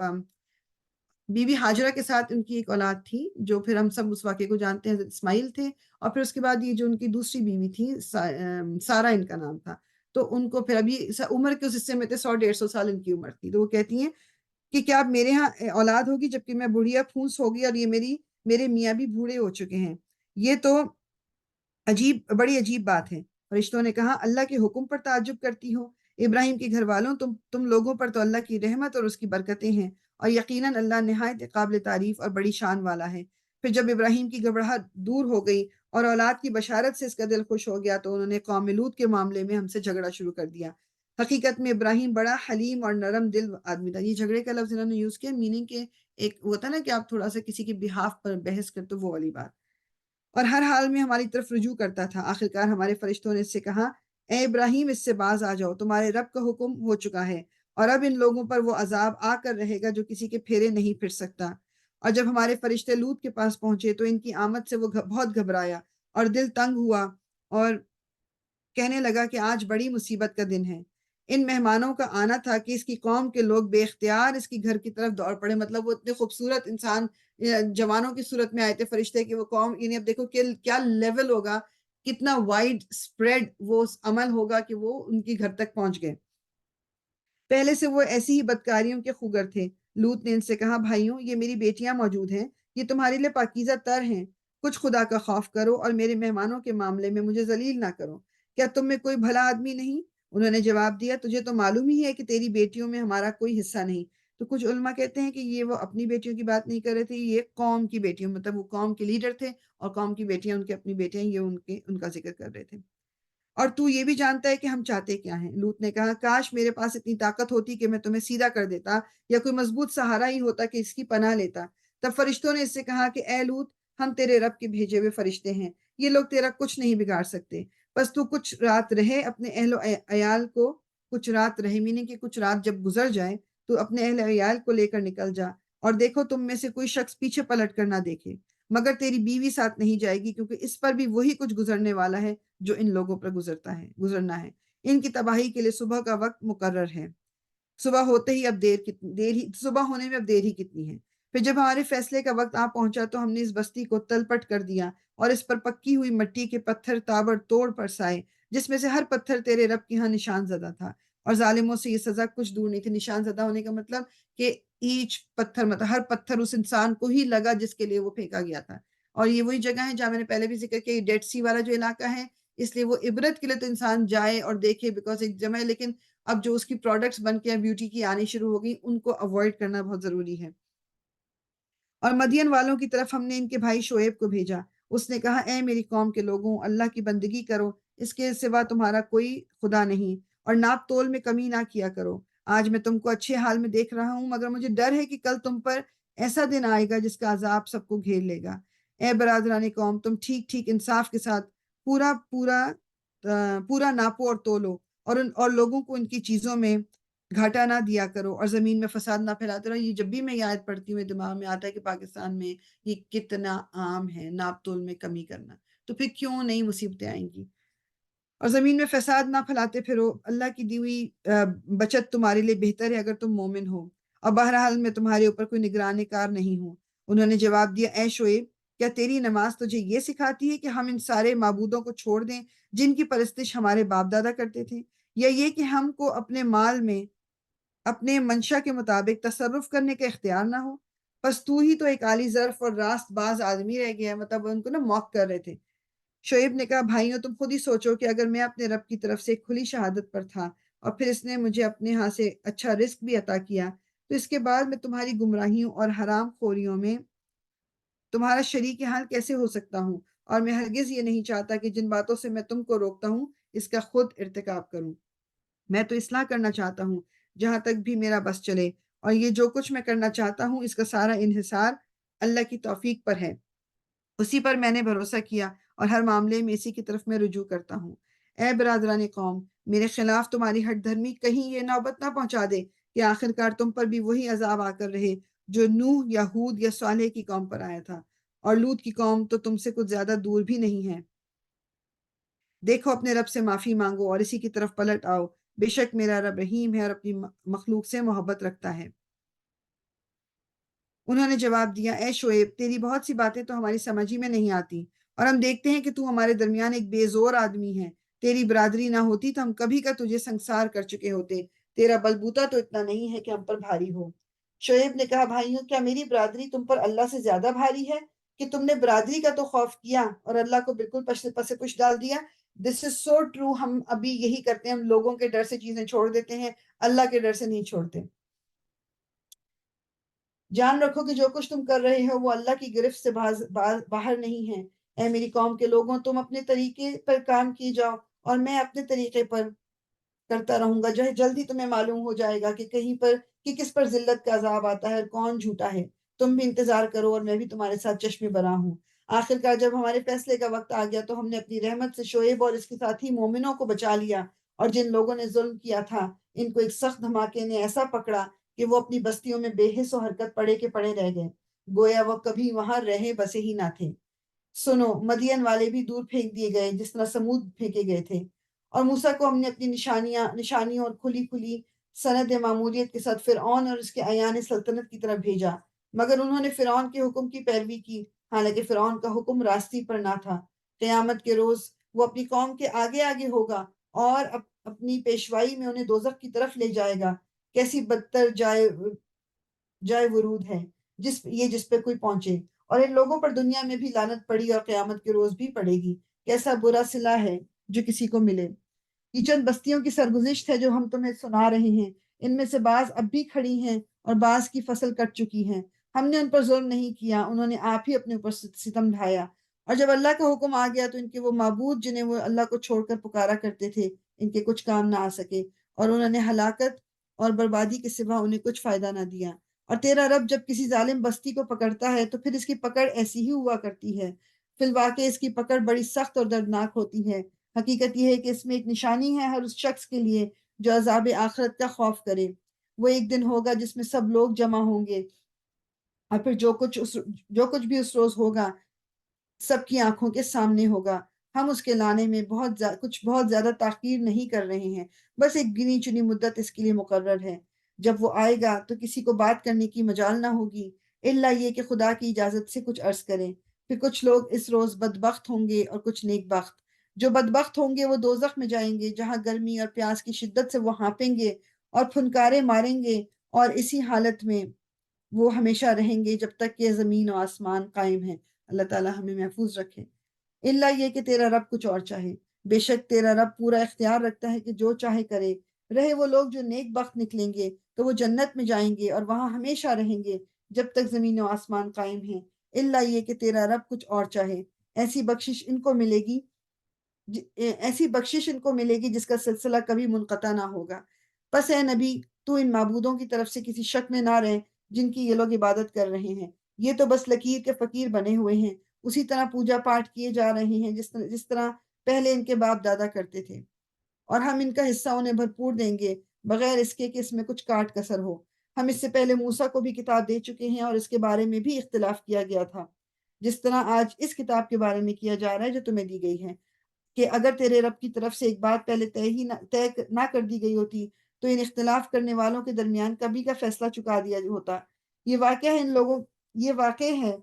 بی بی ہاجرہ کے ساتھ ان کی ایک اولاد تھی جو پھر ہم سب اس واقعے کو جانتے ہیں، حضرت اسماعیل تھے، اور پھر اس کے بعد یہ جو ان کی دوسری بیوی تھی سارا ان کا نام تھا، تو ان کو پھر ابھی عمر کے اس حصے میں تھے 100-150 سال ان کی عمر تھی، تو وہ کہتی ہیں کہ کیا اب میرے ہاں اولاد ہوگی جبکہ میں بڑھیا پھونس ہوگی اور یہ میرے میاں بھی بوڑھے ہو چکے ہیں؟ یہ تو بڑی عجیب بات ہے۔ فرشتوں نے کہا اللہ کے حکم پر تعجب کرتی ہو؟ ابراہیم کے گھر والوں تم لوگوں پر تو اللہ کی رحمت اور اس کی برکتیں ہیں، اور یقیناً اللہ نہایت قابل تعریف اور بڑی شان والا ہے۔ پھر جب ابراہیم کی گھبراہٹ دور ہو گئی اور اولاد کی بشارت سے اس کا دل خوش ہو گیا تو انہوں نے قوم لوط کے معاملے میں ہم سے جھگڑا شروع کر دیا۔ حقیقت میں ابراہیم بڑا حلیم اور نرم دل آدمی تھا۔ یہ جھگڑے کا لفظ انہوں نے یوز کیا، میننگ کہ ایک ہوتا نا کہ آپ تھوڑا سا کسی کے بہاف پر بحث کرتے، وہ والی بات، اور ہر حال میں ہماری طرف رجوع کرتا تھا۔ آخرکار ہمارے فرشتوں نے اس سے کہا اے ابراہیم اس سے باز آ جاؤ، تمہارے رب کا حکم ہو چکا ہے، اور اب ان لوگوں پر وہ عذاب آ کر رہے گا جو کسی کے پھیرے نہیں پھر سکتا۔ اور جب ہمارے فرشتے لوط کے پاس پہنچے تو ان کی آمد سے وہ بہت گھبرایا اور دل تنگ ہوا اور کہنے لگا کہ آج بڑی مصیبت کا دن ہے۔ ان مہمانوں کا آنا تھا کہ اس کی قوم کے لوگ بے اختیار اس کی گھر کی طرف دوڑ پڑے، مطلب وہ اتنے خوبصورت انسان جوانوں کی صورت میں آئے تھے فرشتے کہ وہ قوم، یعنی اب دیکھو کیا لیول ہوگا، کتنا وائڈ سپریڈ وہ عمل ہوگا کہ وہ ان کی گھر تک پہنچ گئے۔ پہلے سے وہ ایسی ہی بدکاریوں کے خوگر تھے۔ لوط نے ان سے کہا بھائیوں یہ میری بیٹیاں موجود ہیں، یہ تمہارے لیے پاکیزہ تر ہیں، کچھ خدا کا خوف کرو اور میرے مہمانوں کے معاملے میں مجھے ذلیل نہ کرو، کیا تم میں کوئی بھلا آدمی نہیں؟ انہوں نے جواب دیا تجھے تو معلوم ہی ہے کہ تیری بیٹیوں میں ہمارا کوئی حصہ نہیں۔ تو کچھ علماء کہتے ہیں کہ یہ وہ اپنی بیٹیوں کی بات نہیں کر رہے تھے، یہ قوم کی بیٹیوں، مطلب وہ قوم کے لیڈر تھے اور قوم کی بیٹیاں ان کی اپنی بیٹیاں، یہ ان کا ذکر کر رہے تھے۔ اور تو یہ بھی جانتا ہے کہ ہم چاہتے کیا ہیں۔ لوط نے کہا کاش میرے پاس اتنی طاقت ہوتی کہ میں تمہیں سیدھا کر دیتا یا کوئی مضبوط سہارا ہی ہوتا کہ اس کی پناہ لیتا۔ تب فرشتوں نے اس سے کہا کہ اے لوط، ہم تیرے رب کے بھیجے ہوئے فرشتے ہیں، یہ لوگ تیرا کچھ نہیں بگاڑ سکتے، بس تو کچھ رات رہے اپنے اہل و عیال کو، کچھ رات رہے میننگ کہ کچھ رات جب گزر جائے تو اپنے اہل و عیال کو لے کر نکل جا، اور دیکھو تم میں سے کوئی شخص پیچھے پلٹ کر نہ دیکھے، مگر تیری بیوی ساتھ نہیں جائے گی، کیونکہ اس پر بھی وہی کچھ گزرنے والا ہے جو ان لوگوں پر گزرنا ہے۔ ان کی تباہی کے لیے صبح کا وقت مقرر ہے، صبح ہوتے ہی اب صبح ہونے میں اب دیر ہی کتنی ہے۔ پھر جب ہمارے فیصلے کا وقت آ پہنچا تو ہم نے اس بستی کو تل پٹ کر دیا اور اس پر پکی ہوئی مٹی کے پتھر تابڑ توڑ برسائے، جس میں سے ہر پتھر تیرے رب کے ہاں نشان زدہ تھا، اور ظالموں سے یہ سزا کچھ دور نہیں تھی۔ نشان زدہ ہونے کا مطلب کہ ایچ پتھر، مطلب ہر پتھر اس انسان کو ہی لگا جس کے لیے وہ پھینکا گیا تھا۔ اور یہ وہی جگہ ہے جہاں میں نے پہلے بھی ذکر کیا، یہ ڈیڈ سی والا جو علاقہ ہے، اس لیے وہ عبرت کے لیے تو انسان جائے اور دیکھے، بیکاز ایک جمع ہے، لیکن اب جو اس کی پروڈکٹس بن کے بیوٹی کی آنی شروع ہو گئی، ان کو اوائڈ کرنا بہت ضروری ہے۔ اور مدین والوں کی طرف ہم نے ان کے بھائی شعیب کو بھیجا، اس نے کہا اے میری قوم کے لوگوں، اللہ کی بندگی کرو، اس کے سوا تمہارا کوئی خدا نہیں، اور ناپ تول میں کمی نہ کیا کرو۔ آج میں تم کو اچھے حال میں دیکھ رہا ہوں، مگر مجھے ڈر ہے کہ کل تم پر ایسا دن آئے گا جس کا عذاب سب کو گھیر لے گا۔ اے برادران قوم، تم ٹھیک ٹھیک انصاف کے ساتھ پورا ناپو اور تولو، اور لوگوں کو ان کی چیزوں میں گھاٹا نہ دیا کرو، اور زمین میں فساد نہ پھیلاتے رہو۔ یہ جب بھی میں یہ آیت پڑھتی ہوں، دماغ میں آتا ہے کہ پاکستان میں یہ کتنا عام ہے، ناپ تول میں کمی کرنا، تو پھر کیوں نئی مصیبتیں آئیں گی۔ اور زمین میں فساد نہ پھیلاتے پھرو، اللہ کی دی ہوئی بچت تمہارے لیے بہتر ہے اگر تم مومن ہو، اور بہرحال میں تمہارے اوپر کوئی نگران کار نہیں ہوں۔ انہوں نے جواب دیا اے شعیب، کیا تیری نماز تجھے یہ سکھاتی ہے کہ ہم ان سارے معبودوں کو چھوڑ دیں جن کی پرستش ہمارے باپ دادا کرتے تھے، یا یہ کہ ہم کو اپنے مال میں اپنے منشا کے مطابق تصرف کرنے کا اختیار نہ ہو؟ بس تو ہی تو ایک عالی ظرف اور راست باز آدمی رہ گیا ہے۔ مطلب ان کو نا موک کر رہے تھے۔ شعیب نے کہا بھائیوں، تم خود ہی سوچو کہ اگر میں اپنے رب کی طرف سے ایک کھلی شہادت پر تھا، اور پھر اس نے مجھے اپنے ہاں سے اچھا رزق بھی عطا کیا، تو اس کے بعد میں تمہاری گمراہیوں اور حرام خوریوں میں تمہارا شریک حال کیسے ہو سکتا ہوں؟ اور میں ہرگز یہ نہیں چاہتا کہ جن باتوں سے میں تم کو روکتا ہوں اس کا خود ارتکاب کروں۔ میں تو اصلاح کرنا چاہتا ہوں جہاں تک بھی میرا بس چلے، اور یہ جو کچھ میں کرنا چاہتا ہوں اس کا سارا انحصار اللہ کی توفیق پر ہے، اسی پر میں نے بھروسہ کیا اور ہر معاملے میں اسی کی طرف میں رجوع کرتا ہوں۔ اے برادران قوم، میرے خلاف تمہاری ہٹ دھرمی کہیں یہ نوبت نہ پہنچا دے کہ آخرکار تم پر بھی وہی عذاب آ کر رہے جو نوح یا ہود یا صالح کی قوم پر آیا تھا، اور لوط کی قوم تو تم سے کچھ زیادہ دور بھی نہیں ہے۔ دیکھو اپنے رب سے معافی مانگو اور اسی کی طرف پلٹ آؤ، بے شک میرا رب رحیم ہے اور اپنی مخلوق سے محبت رکھتا ہے۔ انہوں نے جواب دیا اے شعیب، تیری بہت سی باتیں تو ہماری سمجھ ہی میں نہیں آتی، اور ہم دیکھتے ہیں کہ تو ہمارے درمیان ایک بے زور آدمی ہے، تیری برادری نہ ہوتی تو ہم کبھی کا تجھے سنسار کر چکے ہوتے، تیرا بلبوتا تو اتنا نہیں ہے کہ ہم پر بھاری ہو۔ شعیب نے کہا بھائیوں، کیا میری برادری تم پر اللہ سے زیادہ بھاری ہے کہ تم نے برادری کا تو خوف کیا اور اللہ کو بالکل پس پش ڈال دیا؟ دس از سو ٹرو۔ ہم ابھی یہی کرتے ہیں، ہم لوگوں کے ڈر سے چیزیں چھوڑ دیتے ہیں، اللہ کے ڈر سے نہیں چھوڑتے۔ جان رکھو کہ جو کچھ تم کر رہے ہو وہ اللہ کی گرفت سے باہر نہیں ہے۔ اے میری قوم کے لوگوں، تم اپنے طریقے پر کام کی جاؤ اور میں اپنے طریقے پر کرتا رہوں گا۔ جو ہے جلدی تمہیں معلوم ہو جائے گا کہ کہیں پر کہ کس پر ذلت کا عذاب آتا ہے اور کون جھوٹا ہے۔ تم بھی انتظار کرو اور میں بھی تمہارے ساتھ چشم برا ہوں۔ آخرکار جب ہمارے فیصلے کا وقت آ گیا تو ہم نے اپنی رحمت سے شعیب اور اس کے ساتھی مومنوں کو بچا لیا، اور جن لوگوں نے ظلم کیا تھا ان کو ایک سخت دھماکے نے ایسا پکڑا کہ وہ اپنی بستیوں میں بے حس و حرکت پڑے کے پڑے رہ گئے، گویا وہ کبھی وہاں رہے بسے ہی نہ تھے۔ سنو، مدین والے بھی دور پھینک دیے گئے جس طرح سمود پھینکے گئے تھے، اور موسیٰ کو ہم نے اپنی نشانیوں اور کھلی سند معمولیت کے ساتھ فرعون اور اس کے ایان سلطنت کی طرف بھیجا، مگر انہوں نے فرعون کے حکم کی پیروی کی، حالانکہ فرعون کا حکم راستی پر نہ تھا۔ قیامت کے روز وہ اپنی قوم کے آگے آگے ہوگا اور اپنی پیشوائی میں انہیں دوزخ کی طرف لے جائے گا۔ کیسی بدتر جائے ورود ہے جس پہ کوئی پہنچے، اور ان لوگوں پر دنیا میں بھی لعنت پڑی اور قیامت کے روز بھی پڑے گی۔ کیسا برا صلہ ہے جو کسی کو ملے۔ یہ چند بستیوں کی سرگزشت ہے جو ہم تمہیں سنا رہے ہیں، ان میں سے بعض اب بھی کھڑی ہیں اور بعض کی فصل کٹ چکی ہیں۔ ہم نے ان پر ظلم نہیں کیا، انہوں نے آپ ہی اپنے اوپر ستم ڈھایا۔ اور جب اللہ کا حکم آ گیا تو ان کے وہ معبود جنہیں وہ اللہ کو چھوڑ کر پکارا کرتے تھے ان کے کچھ کام نہ آ سکے، اور انہوں نے ہلاکت اور بربادی کے سوا انہیں کچھ فائدہ نہ دیا۔ اور تیرا رب جب کسی ظالم بستی کو پکڑتا ہے تو پھر اس کی پکڑ ایسی ہی ہوا کرتی ہے، فی الواقع اس کی پکڑ بڑی سخت اور دردناک ہوتی ہے۔ حقیقت یہ ہے کہ اس میں ایک نشانی ہے ہر اس شخص کے لیے جو عذاب آخرت کا خوف کرے۔ وہ ایک دن ہوگا جس میں سب لوگ جمع ہوں گے، اور پھر جو کچھ بھی اس روز ہوگا سب کی آنکھوں کے سامنے ہوگا۔ ہم اس کے لانے میں بہت زیادہ تاخیر نہیں کر رہے ہیں، بس ایک گنی چنی مدت اس کے لیے مقرر ہے۔ جب وہ آئے گا تو کسی کو بات کرنے کی مجال نہ ہوگی الا یہ کہ خدا کی اجازت سے کچھ عرض کریں۔ پھر کچھ لوگ اس روز بدبخت ہوں گے اور کچھ نیک بخت۔ جو بدبخت ہوں گے وہ دوزخ میں جائیں گے جہاں گرمی اور پیاس کی شدت سے وہ ہانپیں گے اور پھنکارے ماریں گے، اور اسی حالت میں وہ ہمیشہ رہیں گے جب تک کہ زمین و آسمان قائم ہیں۔ اللہ تعالیٰ ہمیں محفوظ رکھے۔ اللہ یہ کہ تیرا رب کچھ اور چاہے، بے شک تیرا رب پورا اختیار رکھتا ہے کہ جو چاہے کرے۔ رہے وہ لوگ جو نیک بخت نکلیں گے تو وہ جنت میں جائیں گے اور وہاں ہمیشہ رہیں گے جب تک زمین و آسمان قائم ہیں۔ اللہ یہ کہ تیرا رب کچھ اور چاہے، ایسی بخشش ان کو ملے گی جس کا سلسلہ کبھی منقطع نہ ہوگا۔ پس اے نبی تو ان معبودوں کی طرف سے کسی شک میں نہ رہے جن کی یہ لوگ عبادت کر رہے ہیں، یہ تو بس لکیر کے فقیر بنے ہوئے ہیں، اسی طرح پوجا پاٹ کیے جا رہے ہیں جس طرح پہلے ان کے باپ دادا کرتے تھے، اور ہم ان کا حصہ انہیں بھرپور دیں گے بغیر اس کے کہ اس میں کچھ کاٹ کسر ہو۔ ہم اس سے پہلے موسیٰ کو بھی کتاب دے چکے ہیں اور اس کے بارے میں بھی اختلاف کیا گیا تھا، جس طرح آج اس کتاب کے بارے میں کیا جا رہا ہے جو تمہیں دی گئی ہے، کہ اگر تیرے رب کی طرف سے ایک بات پہلے طے نہ کر دی گئی ہوتی تو ان اختلاف کرنے والوں کے درمیان کبھی کا فیصلہ چکا دیا ہوتا۔ یہ واقع ہے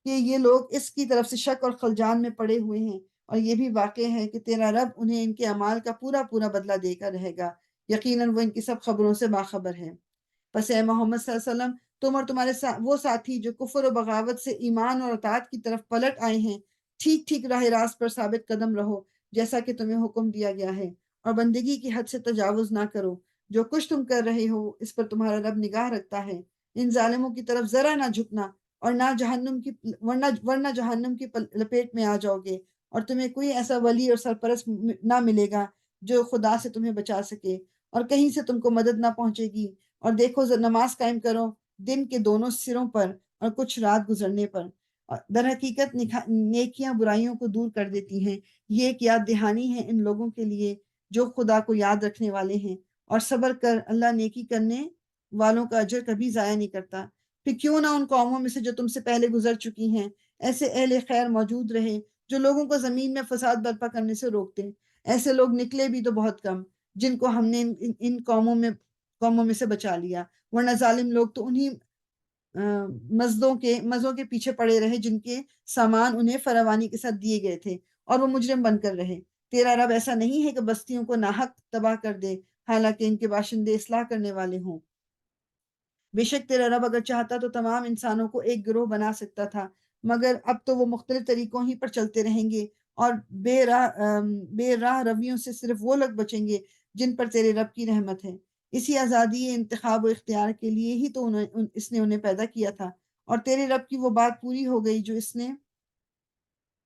کہ یہ لوگ اس کی طرف سے شک اور خلجان میں پڑے ہوئے ہیں، اور یہ بھی واقع ہے کہ تیرا رب انہیں ان کے اعمال کا پورا پورا بدلہ دے کر رہے گا، یقیناً وہ ان کی سب خبروں سے باخبر ہے۔ پس اے محمد صلی اللہ علیہ وسلم تم اور تمہارے وہ ساتھی جو کفر و بغاوت سے ایمان اور اطاعت کی طرف پلٹ آئے ہیں ٹھیک ٹھیک راہ راست پر ثابت قدم رہو جیسا کہ تمہیں حکم دیا گیا ہے، اور بندگی کی حد سے تجاوز نہ کرو۔ جو کچھ تم کر رہے ہو اس پر تمہارا رب نگاہ رکھتا ہے۔ ان ظالموں کی طرف ذرا نہ جھکنا اور ورنہ جہنم کی لپیٹ میں آ جاؤ گے، اور تمہیں کوئی ایسا ولی اور سرپرست نہ ملے گا جو خدا سے تمہیں بچا سکے، اور کہیں سے تم کو مدد نہ پہنچے گی۔ اور دیکھو نماز قائم کرو دن کے دونوں سروں پر اور کچھ رات گزرنے پر، در حقیقت نیکیاں برائیوں کو دور کر دیتی ہیں۔ یہ ایک یاد دہانی ہے ان لوگوں کے لیے جو خدا کو یاد رکھنے والے ہیں، اور صبر کر، اللہ نیکی کرنے والوں کا اجر کبھی ضائع نہیں کرتا۔ پھر کیوں نہ ان قوموں میں سے جو تم سے پہلے گزر چکی ہیں ایسے اہل خیر موجود رہے جو لوگوں کو زمین میں فساد برپا کرنے سے روکتے۔ ایسے لوگ نکلے بھی تو بہت کم جن کو ہم نے ان قوموں میں سے بچا لیا، ورنہ ظالم لوگ تو انہی مزوں کے پیچھے پڑے رہے جن کے سامان انہیں فراوانی کے ساتھ دیے گئے تھے، اور وہ مجرم بن کر رہے۔ تیرا رب ایسا نہیں ہے کہ بستیوں کو ناحق تباہ کر دے حالانکہ ان کے باشندے اصلاح کرنے والے ہوں۔ بے شک تیرا رب اگر چاہتا تو تمام انسانوں کو ایک گروہ بنا سکتا تھا، مگر اب تو وہ مختلف طریقوں ہی پر چلتے رہیں گے، اور بے راہ رویوں سے صرف وہ لوگ بچیں گے جن پر تیرے رب کی رحمت ہے۔ اسی آزادی انتخاب و اختیار کے لیے ہی تو اس نے انہیں پیدا کیا تھا، اور تیرے رب کی وہ بات پوری ہو گئی جو اس نے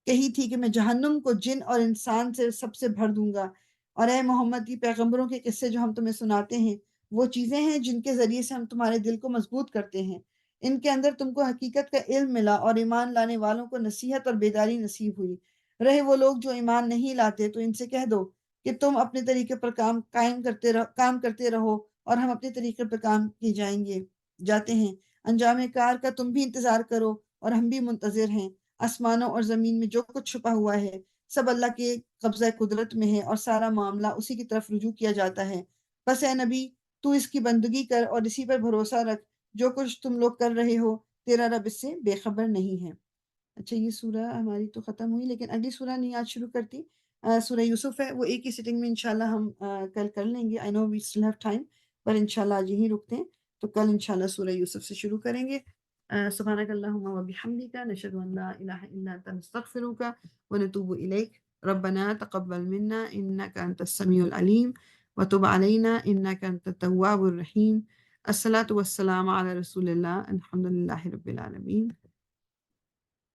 کہی تھی کہ میں جہنم کو جن اور انسان سے سب سے بھر دوں گا۔ اور اے محمد کی پیغمبروں کے قصے جو ہم تمہیں سناتے ہیں وہ چیزیں ہیں جن کے ذریعے سے ہم تمہارے دل کو مضبوط کرتے ہیں۔ ان کے اندر تم کو حقیقت کا علم ملا اور ایمان لانے والوں کو نصیحت اور بیداری نصیب ہوئی۔ رہے وہ لوگ جو ایمان نہیں لاتے تو ان سے کہہ دو کہ تم اپنے طریقے پر کام کرتے رہو اور ہم اپنے طریقے پر کام کی جاتے ہیں۔ انجام کار کا تم بھی انتظار کرو اور ہم بھی منتظر ہیں۔ آسمانوں اور زمین میں جو کچھ چھپا ہوا ہے سب اللہ کے قبضہ قدرت میں ہے، اور سارا معاملہ اسی کی طرف رجوع کیا جاتا ہے۔ بس اے نبی تو اس کی بندگی کر اور اسی پر بھروسہ رکھ، جو کچھ تم لوگ کر رہے ہو تیرا رب اس سے بے خبر نہیں ہے۔ اچھا، یہ سورہ ہماری تو ختم ہوئی، لیکن اگلی سورہ نہیں آج شروع کرتی، سورہ یوسف ہے، وہ ایک ہی سٹنگ میں انشاءاللہ ہم کل کر لیں گے۔ I know we still have time، پر انشاءاللہ آج یہیں رکتے ہیں، تو کل انشاءاللہ سورہ یوسف سے شروع کریں گے۔ سبحانک اللہم و بحمدک نشہد ان لا الہ الا انت نستغفرک ونتوب الیک ربنا تقبل منا انک انت السمیع العلیم وتب علینا انک انت التواب الرحیم۔ الصلاۃ والسلام علی رسول اللہ، الحمد للہ رب العالمین۔